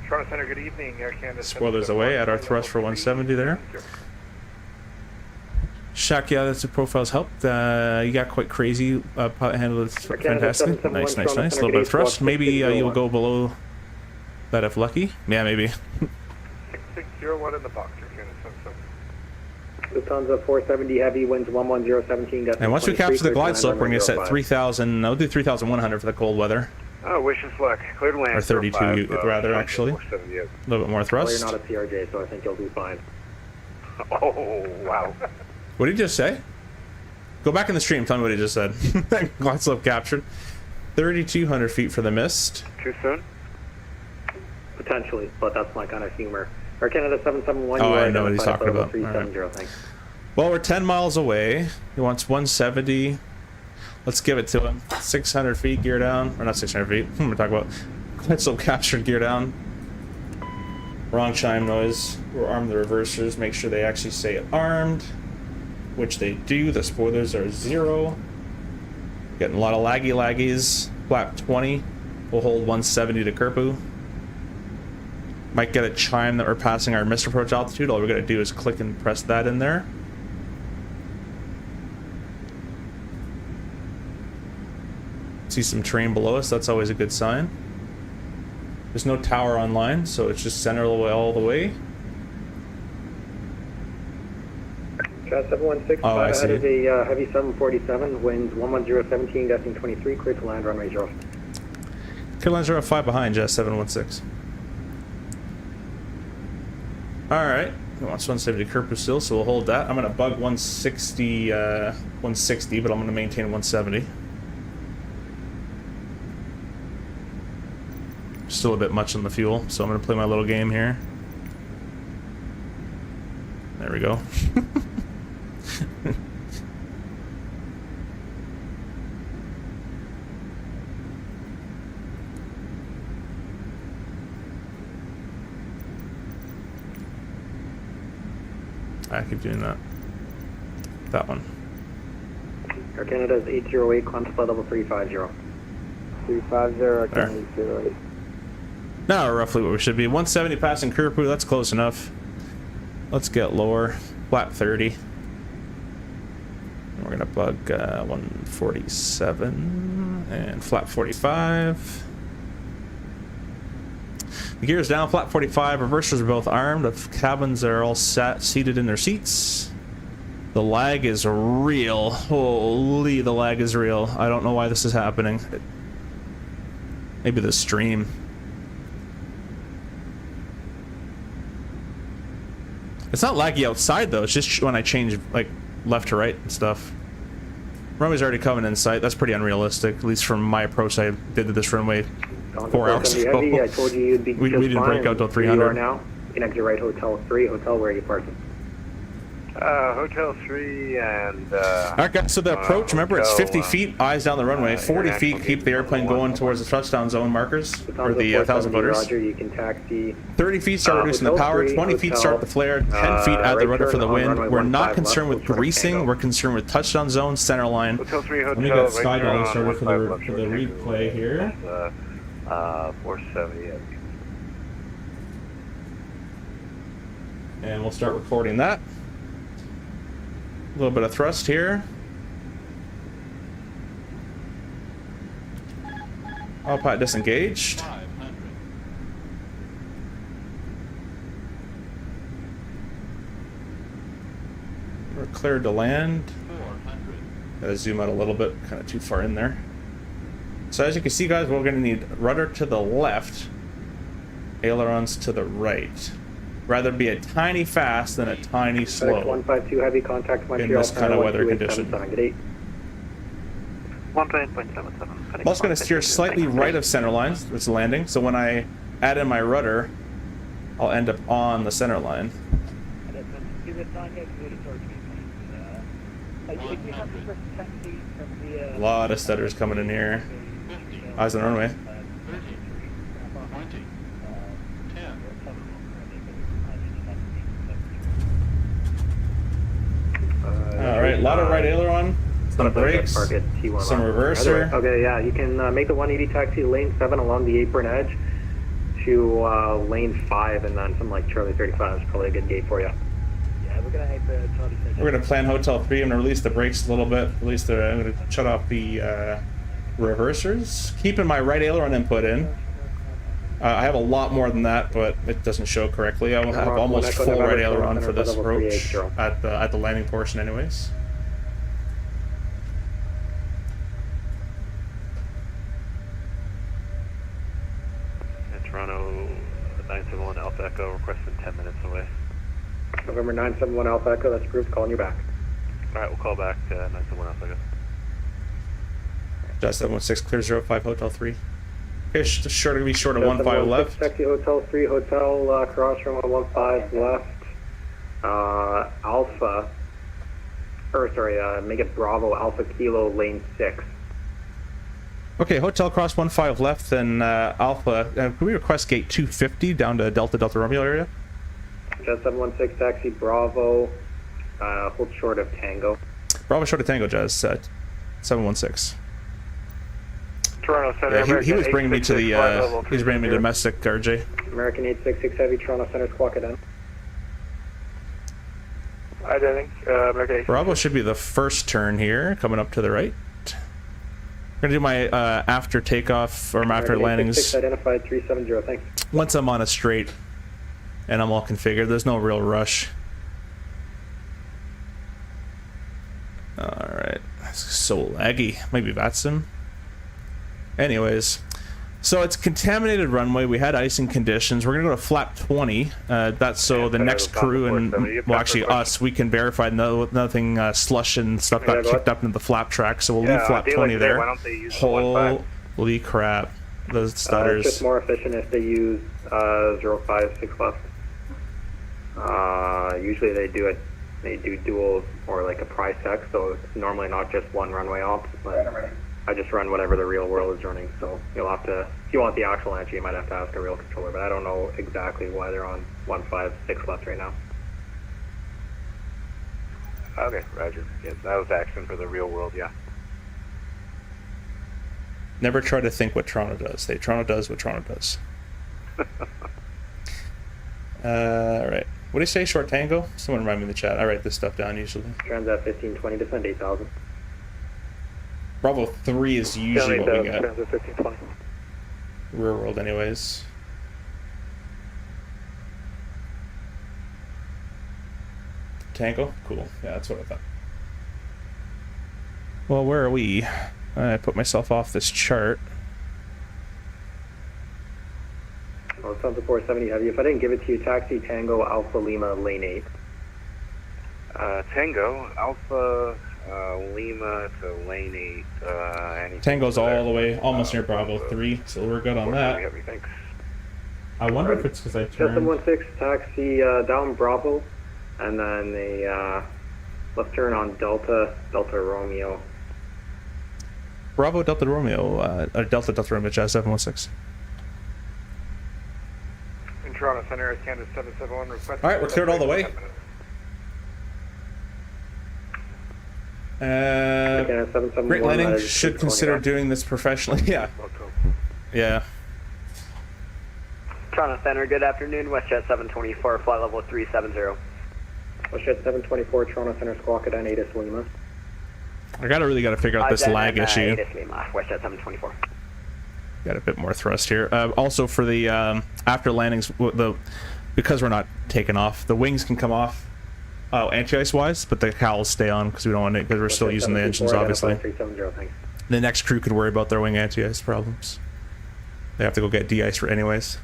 Toronto Center, good evening. Air Canada. Spoilers away at our thrust for 170 there. Shaq, yeah, that's the profiles helped. You got quite crazy. Pilot handled it fantastic. Nice, nice, nice. A little bit of thrust. Maybe you'll go below that if lucky. Yeah, maybe. 6601 in the box. Lufthansa 470 heavy, winds 11017. And once we capture the glide slope, we're going to set 3,000. I'll do 3,100 for the cold weather. Oh, wish us luck. Clear to land. Or 32, rather, actually. A little bit more thrust. Well, you're not a CRJ, so I think you'll do fine. Oh, wow. What did you just say? Go back in the stream. Tell me what he just said. Glide slope captured. 3,200 feet for the mist. Too soon? Potentially, but that's my kind of humor. Air Canada 771. Oh, I know what he's talking about. 370, thanks. Well, we're 10 miles away. He wants 170. Let's give it to him. 600 feet, gear down. Or not 600 feet. We're talking about glide slope captured, gear down. Wrong chime noise. We'll arm the reversers. Make sure they actually say armed, which they do. The spoilers are 0. Getting a lot of laggies. Flap 20. We'll hold 170 to Kirkuk. Might get a chime that we're passing our missed approach altitude. All we're going to do is click and press that in there. See some terrain below us. That's always a good sign. There's no tower online, so it's just center all the way. Shot 716, oh, I see. Ahead is a heavy 747, winds 11017, gusting 23, clear to land, runway 0. Clear land 05 behind, Jazz 716. Alright, he wants 170 Kirkuk still, so we'll hold that. I'm going to bug 160, but I'm going to maintain 170. Still a bit much on the fuel, so I'm going to play my little game here. There we go. I keep doing that. That one. Air Canada's 808, climb to flight level 350. 350, Air Canada 808. Now roughly what we should be. 170 passing crew, that's close enough. Let's get lower. Flat 30. And we're gonna bug 147 and flat 45. The gear's down, flat 45. Reversers are both armed. The cabins are all seated in their seats. The lag is real. Holy, the lag is real. I don't know why this is happening. Maybe the stream. It's not laggy outside though. It's just when I change like left to right and stuff. Runway's already coming in sight. That's pretty unrealistic, at least from my approach I did to this runway 4 hours ago. I told you you'd be we didn't break out till 300. You are now. You can exit right, Hotel 3. Hotel, where are you parking? Hotel 3 and... Alright guys, so the approach, remember it's 50 feet, eyes down the runway, 40 feet, keep the airplane going towards the touchdown zone markers, or the 1,000 footers. Roger, you can taxi. 30 feet, start reducing the power, 20 feet, start the flare, 10 feet, add the rudder for the wind. We're not concerned with greasing, we're concerned with touchdown zone, center line. Hotel 3, Let me get Skydollar started for the replay here. 470, And we'll start recording that. A little bit of thrust here. Autopilot disengaged. We're cleared to land. Gotta zoom out a little bit, kind of too far in there. So as you can see guys, we're gonna need rudder to the left, ailerons to the right. Rather be a tiny fast than a tiny slow 152 heavy contact in this kind of weather condition. 1.77. I'm also going to steer slightly right of center line, it's landing, so when I add in my rudder, I'll end up on the center line. A lot of stutters coming in here. Eyes on the runway. Alright, a lot of right aileron, some brakes, some reverser. Okay, yeah, you can make the 180 taxi lane 7 along the apron edge to lane 5, and then something like Charlie 35 is probably a good gate for you. Yeah, we're gonna hit the Charlie 35. We're gonna plan Hotel 3. I'm gonna release the brakes a little bit. I'm gonna shut off the reversers. Keeping my right aileron input in. I have a lot more than that, but it doesn't show correctly. I will have almost full right aileron for this approach at the landing portion anyways. Toronto 971 Alpha Echo requested 10 minutes away. November 971 Alpha Echo, that's approved, calling you back. Alright, we'll call back 971 Alpha Echo. Just 716 clear 05 Hotel 3. Okay, short of 15 left. Taxi Hotel 3, Hotel cross from 15 left. Alpha, or sorry, make it Bravo Alpha Kilo lane 6. Okay, Hotel cross 15 left, then Alpha. Can we request gate 250 down to Delta Romeo area? Just 716 taxi Bravo, hold short of Tango. Bravo short of Tango, Jazz. 716. Toronto Center. Yeah, he was bringing me to the. He was bringing me to domestic RJ. American 866 Heavy, Toronto Center, squawk it in. I think American Bravo should be the first turn here, coming up to the right. I'm gonna do my after takeoff or my after landings. Identified 370. Thanks. Once I'm on a straight and I'm all configured, there's no real rush. All right, it's so laggy. Maybe that's him. Anyways, so it's contaminated runway. We had icing conditions. We're gonna go to flap 20. That's so the next crew and well, actually us, we can verify nothing slush and stuff got kicked up into the flap track. So we'll leave flap 20 there. Holy crap, those stutters. It's just more efficient if they use 056 left. usually they do dual or like a price tech, so it's normally not just one runway ops, but I just run whatever the real world is running. So you'll have to, if you want the actual answer, you might have to ask a real controller, but I don't know exactly why they're on 156 left right now. Okay, roger. Yes, that was action for the real world, yeah. Never try to think what Toronto does. Toronto does what Toronto does. Alright. What do you say, short tango? Someone remind me in the chat. I write this stuff down usually. Transat 1520, descend 8,000. Bravo 3 is usually what we get. Transat 1520. Real world anyways. Tango? Cool. Yeah, that's what I thought. Well, where are we? I put myself off this chart. Well, it's on the 470 heavy. If I didn't give it to you, taxi Tango Alpha Lima lane 8. Tango Alpha Lima to lane 8. Tango's all the way, almost near Bravo 3, so we're good on that. Heavy, thanks. I wonder if it's because I turned... 716, taxi down Bravo, and then a left turn on Delta Romeo. Bravo Delta Romeo, Delta Romeo, Jazz 716. In Toronto Center, Canada 771 request. Alright, we're cleared all the way. Great Landing should consider doing this professionally. Yeah. Yeah. Toronto Center, good afternoon. WestJet 724, flight level 370. WestJet 724, Toronto Center, Squawka 8 Lima. I really gotta figure out this lag issue. WestJet 724. Got a bit more thrust here. Also for the after landings, because we're not taking off, the wings can come off. Oh, anti-ice wise, but the cowls stay on because we don't want it, because we're still using the engines, obviously. The next crew could worry about their wing anti-ice problems. They have to go get de-ice for anyways.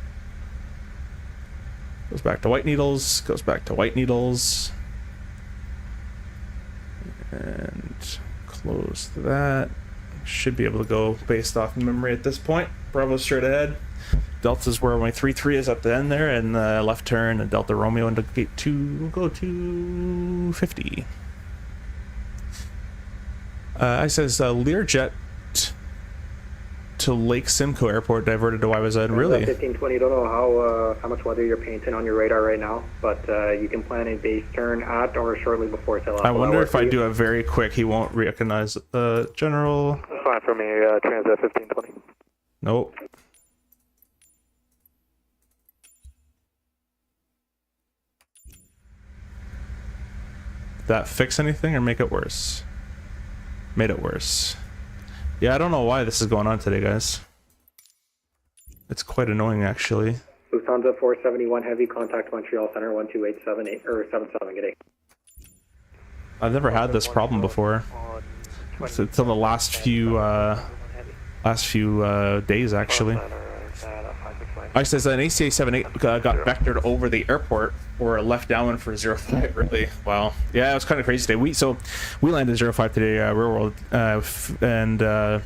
Goes back to white needles. Goes back to white needles. And close that. Should be able to go based off memory at this point. Bravo straight ahead. Delta's where my 3-3 is at the end there, and left turn and Delta Romeo into gate 2. We'll go to 50. I says Learjet to Lake Simcoe Airport diverted to YYZ. Really? 1520. Don't know how much weather you're painting on your radar right now, but you can plan a base turn at or shortly before tail off. I wonder if I do a very quick, he won't recognize General. Fine for me, Transat 1520. Nope. Did that fix anything or make it worse? Made it worse. Yeah, I don't know why this is going on today, guys. It's quite annoying, actually. Lufthansa 471 Heavy, contact Montreal Center 12878 or 77. Good day. I've never had this problem before. Until the last few days, actually. I says an ACA 78 got vectored over the airport or left downwind for 05. Really? Wow. Yeah, it was kind of crazy today. We landed 05 today, real world, and when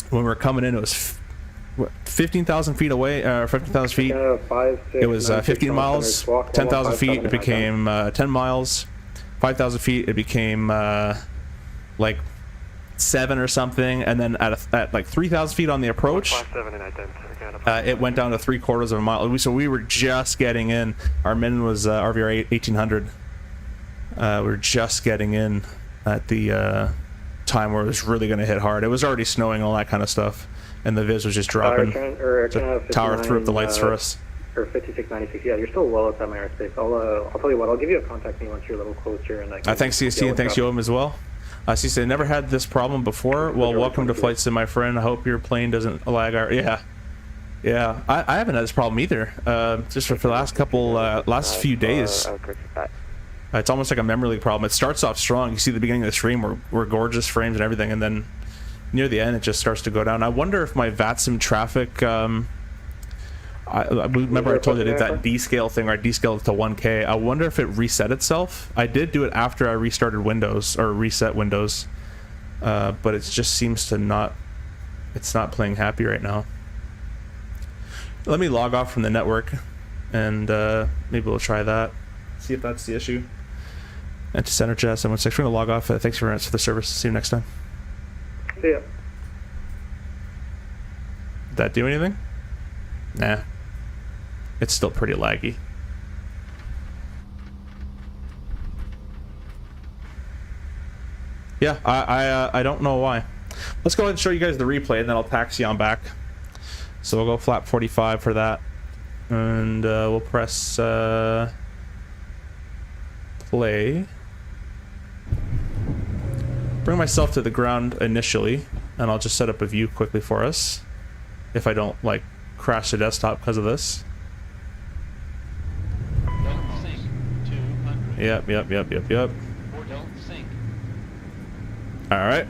we were coming in, it was 15,000 feet away, 15,000 feet. It was 15 miles. 10,000 feet, it became 10 miles. 5,000 feet, it became like 7 or something, and then at like 3,000 feet on the approach, it went down to 3/4 of a mile. So we were just getting in. Our min was RVR 1800. We were just getting in at the time where it was really going to hit hard. It was already snowing, all that kind of stuff, and the viz was just dropping. The tower threw up the lights for us. Or 5696. Yeah, you're still well outside my airspace. I'll tell you what. I'll give you a contact me once you're a little closer. And thanks CST and thanks Yoam as well. CST, never had this problem before. Well, welcome to Flight Sim, my friend. I hope your plane doesn't lag our... Yeah, I haven't had this problem either. Just for the last few days. It's almost like a memory leak problem. It starts off strong. You see the beginning of the stream were gorgeous frames and everything, and then near the end it just starts to go down. I wonder if my VATSIM traffic... I remember I told you I did that descale thing, where I descaled it to 1K. I wonder if it reset itself. I did do it after I restarted Windows, or reset Windows, but it just seems to not... It's not playing happy right now. Let me log off from the network, and maybe we'll try that. See if that's the issue. And to Center Jazz 716, we're gonna log off. Thanks for the service. See you next time. See ya. Did that do anything? Nah. It's still pretty laggy. Yeah, I don't know why. Let's go ahead and show you guys the replay, and then I'll taxi on back. So we'll go flap 45 for that, and we'll press play. Bring myself to the ground initially, and I'll just set up a view quickly for us, if I don't like crash the desktop because of this. Don't sink. 200. Yep. Or don't sink. All right.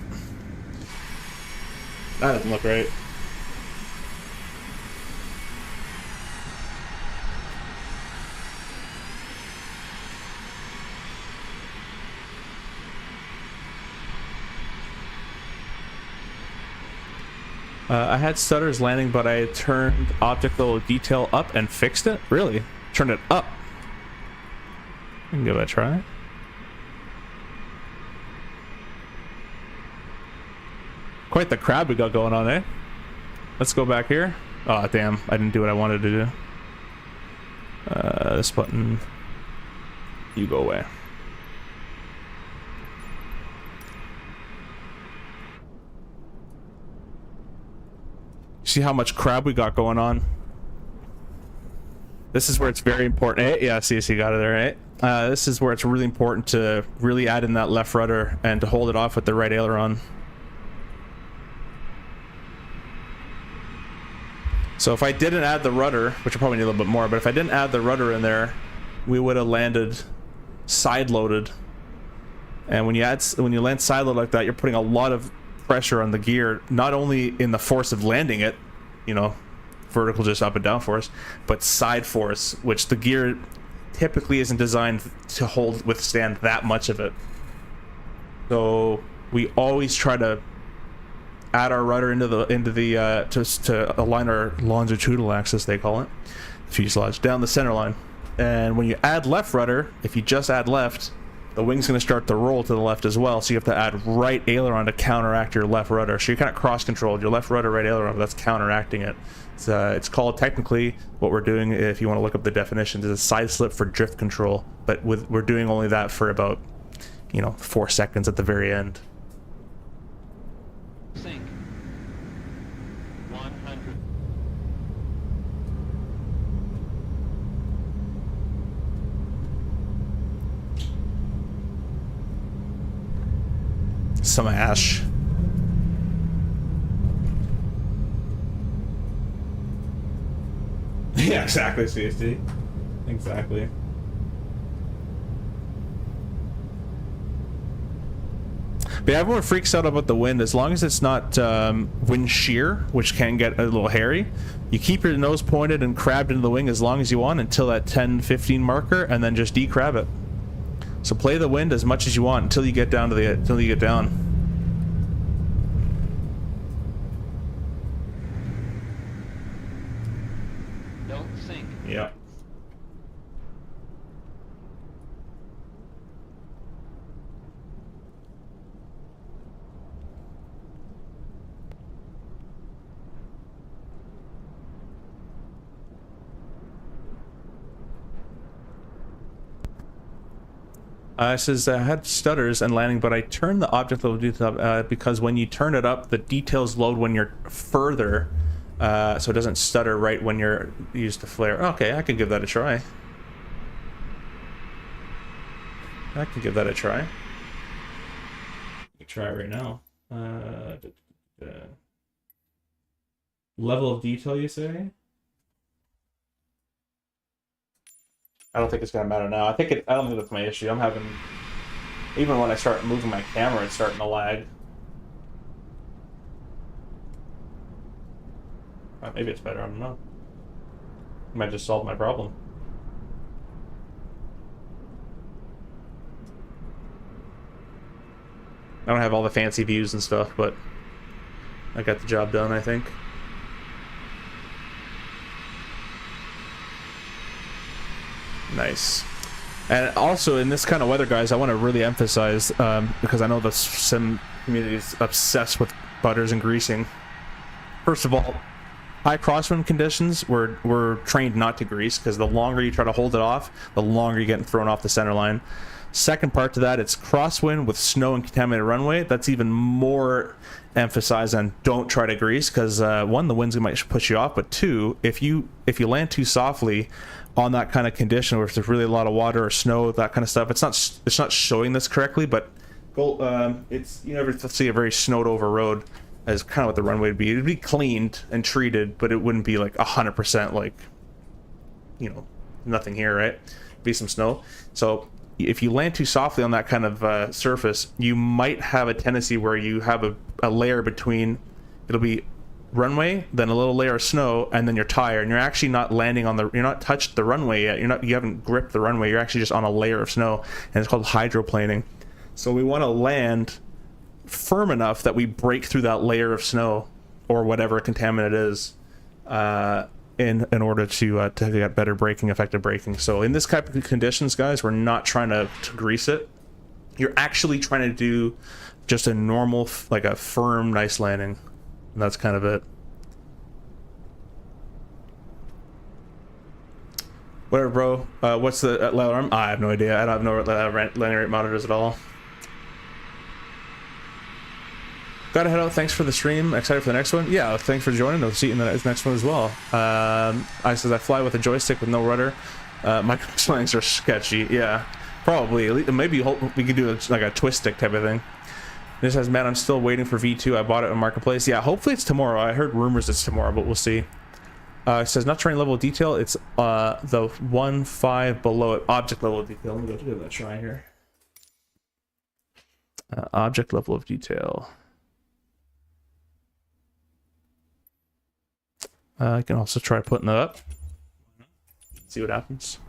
That doesn't look right. I had stutters landing, but I turned object level detail up and fixed it. Really? Turned it up. I can give it a try. Quite the crowd we got going on, eh? Let's go back here. Oh, damn. I didn't do what I wanted to do. This button. You go away. See how much crab we got going on? This is where it's very important. Eh? Yeah, see, you got it there, eh? This is where it's really important to really add in that left rudder and to hold it off with the right aileron. So if I didn't add the rudder, which I probably need a little bit more, but if I didn't add the rudder in there, we would have landed side-loaded. And when you land side-loaded like that, you're putting a lot of pressure on the gear, not only in the force of landing it, you know, vertical just up and down force, but side force, which the gear typically isn't designed to withstand that much of it. So we always try to add our rudder into the to align our longitudinal axis, they call it, fuselage, down the center line. And when you add left rudder, if you just add left, the wing's going to start to roll to the left as well, so you have to add right aileron to counteract your left rudder. So you're kind of cross-controlled. Your left rudder, right aileron, that's counteracting it. It's called, technically, what we're doing, if you want to look up the definitions, is a side slip for drift control. But we're doing only that for about, 4 seconds at the very end. Sink. 100. Some ash. Yeah, exactly, CST. Exactly. But yeah, everyone freaks out about the wind. As long as it's not wind shear, which can get a little hairy, you keep your nose pointed and crabbed into the wing as long as you want until that 10-15 marker, and then just decrab it. So play the wind as much as you want until you get down to until you get down. Don't sink. Yeah. It says I had stutters and landing, but I turned the object level detail up because when you turn it up, the details load when you're further, so it doesn't stutter right when you're used to flare. Okay, I can give that a try. I can give that a try. I can try it right now. Level of detail, you say? I don't think it's gonna matter now. I don't think that's my issue. I'm having, even when I start moving my camera, it's starting to lag. Maybe it's better. I don't know. Might just solve my problem. I don't have all the fancy views and stuff, but I got the job done, I think. Nice. And also in this kind of weather, guys, I want to really emphasize, because I know the sim community is obsessed with butters and greasing. First of all, high crosswind conditions, we're trained not to grease, because the longer you try to hold it off, the longer you're getting thrown off the center line. Second part to that, it's crosswind with snow and contaminated runway. That's even more emphasized on don't try to grease, because one, the winds might push you off, but two, if you land too softly on that kind of condition where there's really a lot of water or snow, that kind of stuff, it's not showing this correctly, but it's, you never see a very snowed over road as kind of what the runway would be. It'd be cleaned and treated, but it wouldn't be like 100% like, you know, nothing here, right? It'd be some snow. So if you land too softly on that kind of surface, you might have a tendency where you have a layer between, it'll be runway, then a little layer of snow, and then your tire, and you're actually not landing on you're not touched the runway yet. You haven't gripped the runway. You're actually just on a layer of snow, and it's called hydroplaning. So we want to land firm enough that we break through that layer of snow or whatever contaminant is, in order to get better braking, effective braking. So in this type of conditions, guys, we're not trying to grease it. You're actually trying to do just a normal, like a firm, nice landing. And that's kind of it. Whatever, bro. What's the alarm? I have no idea. I don't have no landing rate monitors at all. Gotta head out. Thanks for the stream. Excited for the next one. Yeah, thanks for joining. I'll see you in the next one as well. I fly with a joystick with no rudder. My swings are sketchy. Yeah, probably. Maybe we could do like a twist stick type of thing. This says, man, I'm still waiting for V2. I bought it on Marketplace. Yeah, hopefully it's tomorrow. I heard rumors it's tomorrow, but we'll see. It says not terrain level of detail. It's the 1.5 below it. Object level of detail. Let me go give that a try here. Object level of detail. I can also try putting that up. See what happens.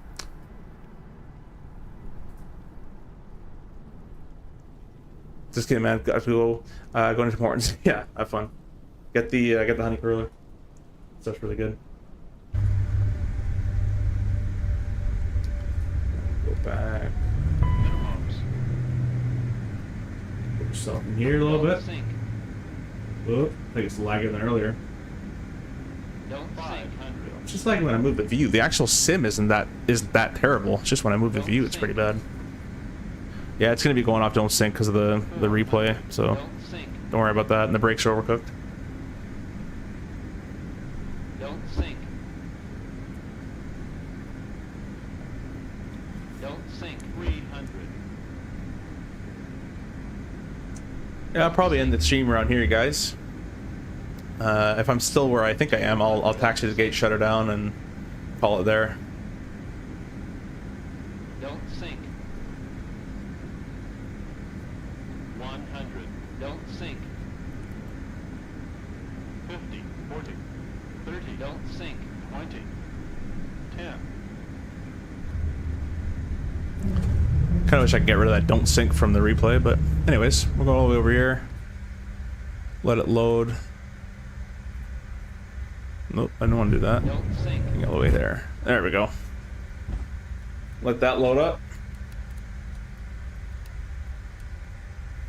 Just kidding, man. Got to go going to Morton's. Yeah, have fun. Get the honey curler. Stuff's really good. Go back. Put yourself in here a little bit. Whoop, I think it's lagging than earlier. It's just like when I move the view. The actual sim isn't that terrible. It's just when I move the view, it's pretty bad. Yeah, it's gonna be going off don't sync because of the replay, so don't worry about that. And the brakes are overcooked. Don't sink. Don't sink. 300. Yeah, I'll probably end the stream around here, guys. If I'm still where I think I am, I'll taxi the gate, shut her down, and call it there. Don't sink. 100. Don't sink. 50. 40. 30. Don't sink. 20. 10. Kind of wish I could get rid of that don't sync from the replay, but anyways, we'll go all the way over here. Let it load. Nope, I don't want to do that. Don't sink. All the way there. There we go. Let that load up.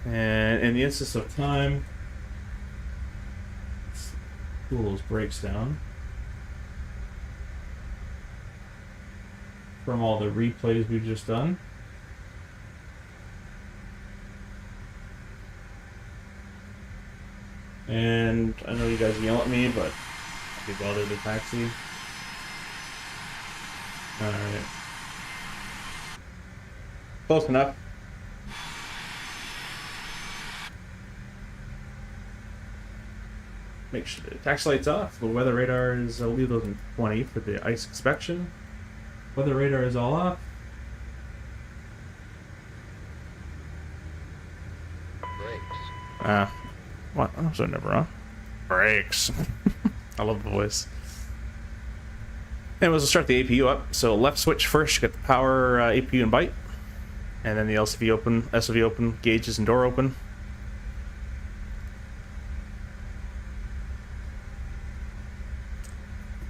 And in the instance of time, let's cool those brakes down. From all the replays we've just done. And I know you guys yell at me, but I'll be bothered to taxi. Alright. Close enough. Make sure the taxi light's off. The weather radar is, I'll leave those in 20 for the ice inspection. Weather radar is all off. Brakes. What? Oh, so never on. Brakes. I love the voice. Anyways, we'll start the APU up. So left switch first, get the power APU and bite. And then the LCV open, SOV open, gauges and door open.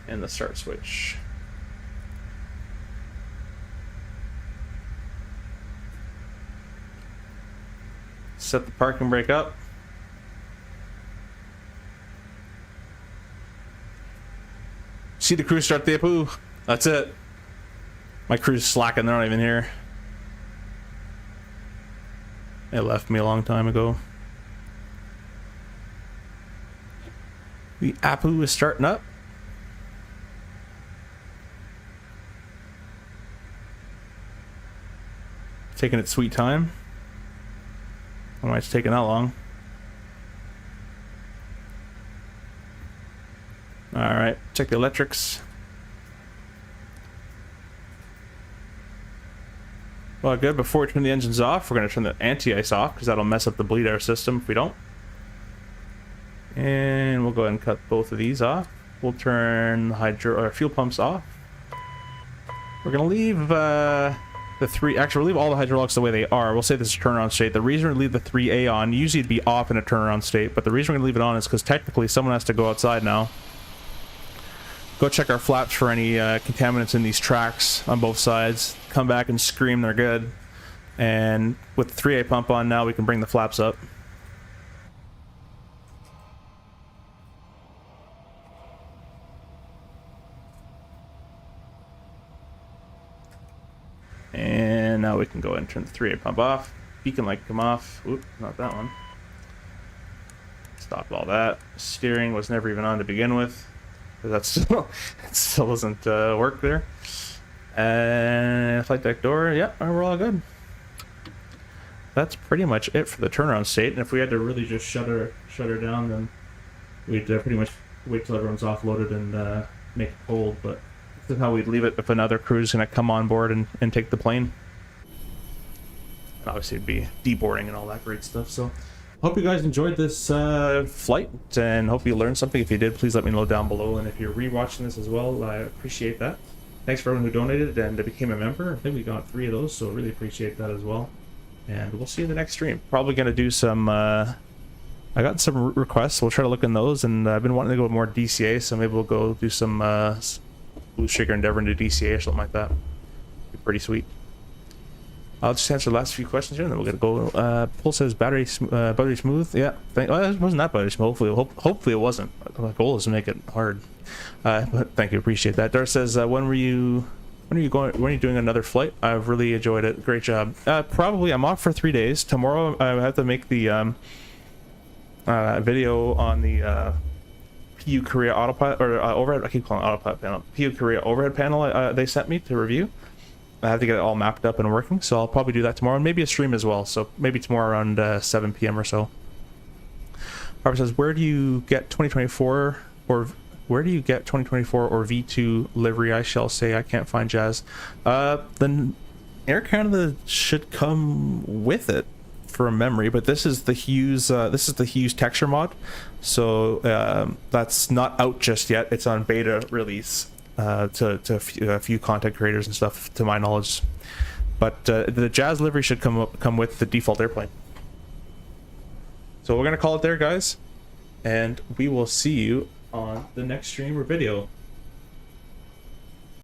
And the start switch. Set the parking brake up. See the crew start the Apu. That's it. My crew's slacking, they're not even here. They left me a long time ago. The Apu is starting up. Taking its sweet time. I don't know why it's taking that long. Alright, check the electrics. Well, good. Before we turn the engines off, we're going to turn the anti-ice off because that'll mess up the bleed air system if we don't. And we'll go ahead and cut both of these off. We'll turn the fuel pumps off. We're going to leave the three. Actually, we'll leave all the hydraulics the way they are. We'll say this is turnaround state. The reason we leave the 3A on, usually it'd be off in a turnaround state, but the reason we're going to leave it on is because technically someone has to go outside now. Go check our flaps for any contaminants in these tracks on both sides. Come back and scream they're good. And with the 3A pump on now, we can bring the flaps up. And now we can go ahead and turn the 3A pump off. Beacon light come off. Oop, not that one. Stop all that. Steering was never even on to begin with. That's still, it still doesn't work there. And flight deck door, yeah, we're all good. That's pretty much it for the turnaround state. And if we had to really just shut her down, then we'd pretty much wait till everyone's offloaded and make it cold. But this is how we'd leave it if another crew is going to come on board and take the plane. And obviously it'd be deboarding and all that great stuff. So hope you guys enjoyed this flight and hope you learned something. If you did, please let me know down below. And if you're rewatching this as well, I appreciate that. Thanks for everyone who donated and became a member. I think we got 3 of those, so really appreciate that as well. And we'll see you in the next stream. Probably going to do some... I got some requests. We'll try to look in those. And I've been wanting to go more DCA, so maybe we'll go do some Blue Shaker Endeavor into DCA or something like that. Be pretty sweet. I'll just answer the last few questions here, and then we're gonna go. Paul says battery smooth. Yeah, well, it wasn't that battery smooth. Hopefully it wasn't. My goal is to make it hard. But thank you, appreciate that. Dar says, when are you doing another flight? I've really enjoyed it. Great job. Probably I'm off for 3 days. Tomorrow I have to make the video on the PU Korea autopilot or overhead. I keep calling it autopilot panel. PU Korea overhead panel they sent me to review. I have to get it all mapped up and working, so I'll probably do that tomorrow, and maybe a stream as well. So maybe tomorrow around 7 p.m. or so. Harper says, where do you get 2024 or V2 livery? I shall say I can't find Jazz. Then Air Canada should come with it from memory, but this is the Hues. This is the Hues texture mod, so that's not out just yet. It's on beta release. To a few content creators and stuff, to my knowledge, but the Jazz livery should come with the default airplane. So we're gonna call it there, guys, and we will see you on the next stream or video.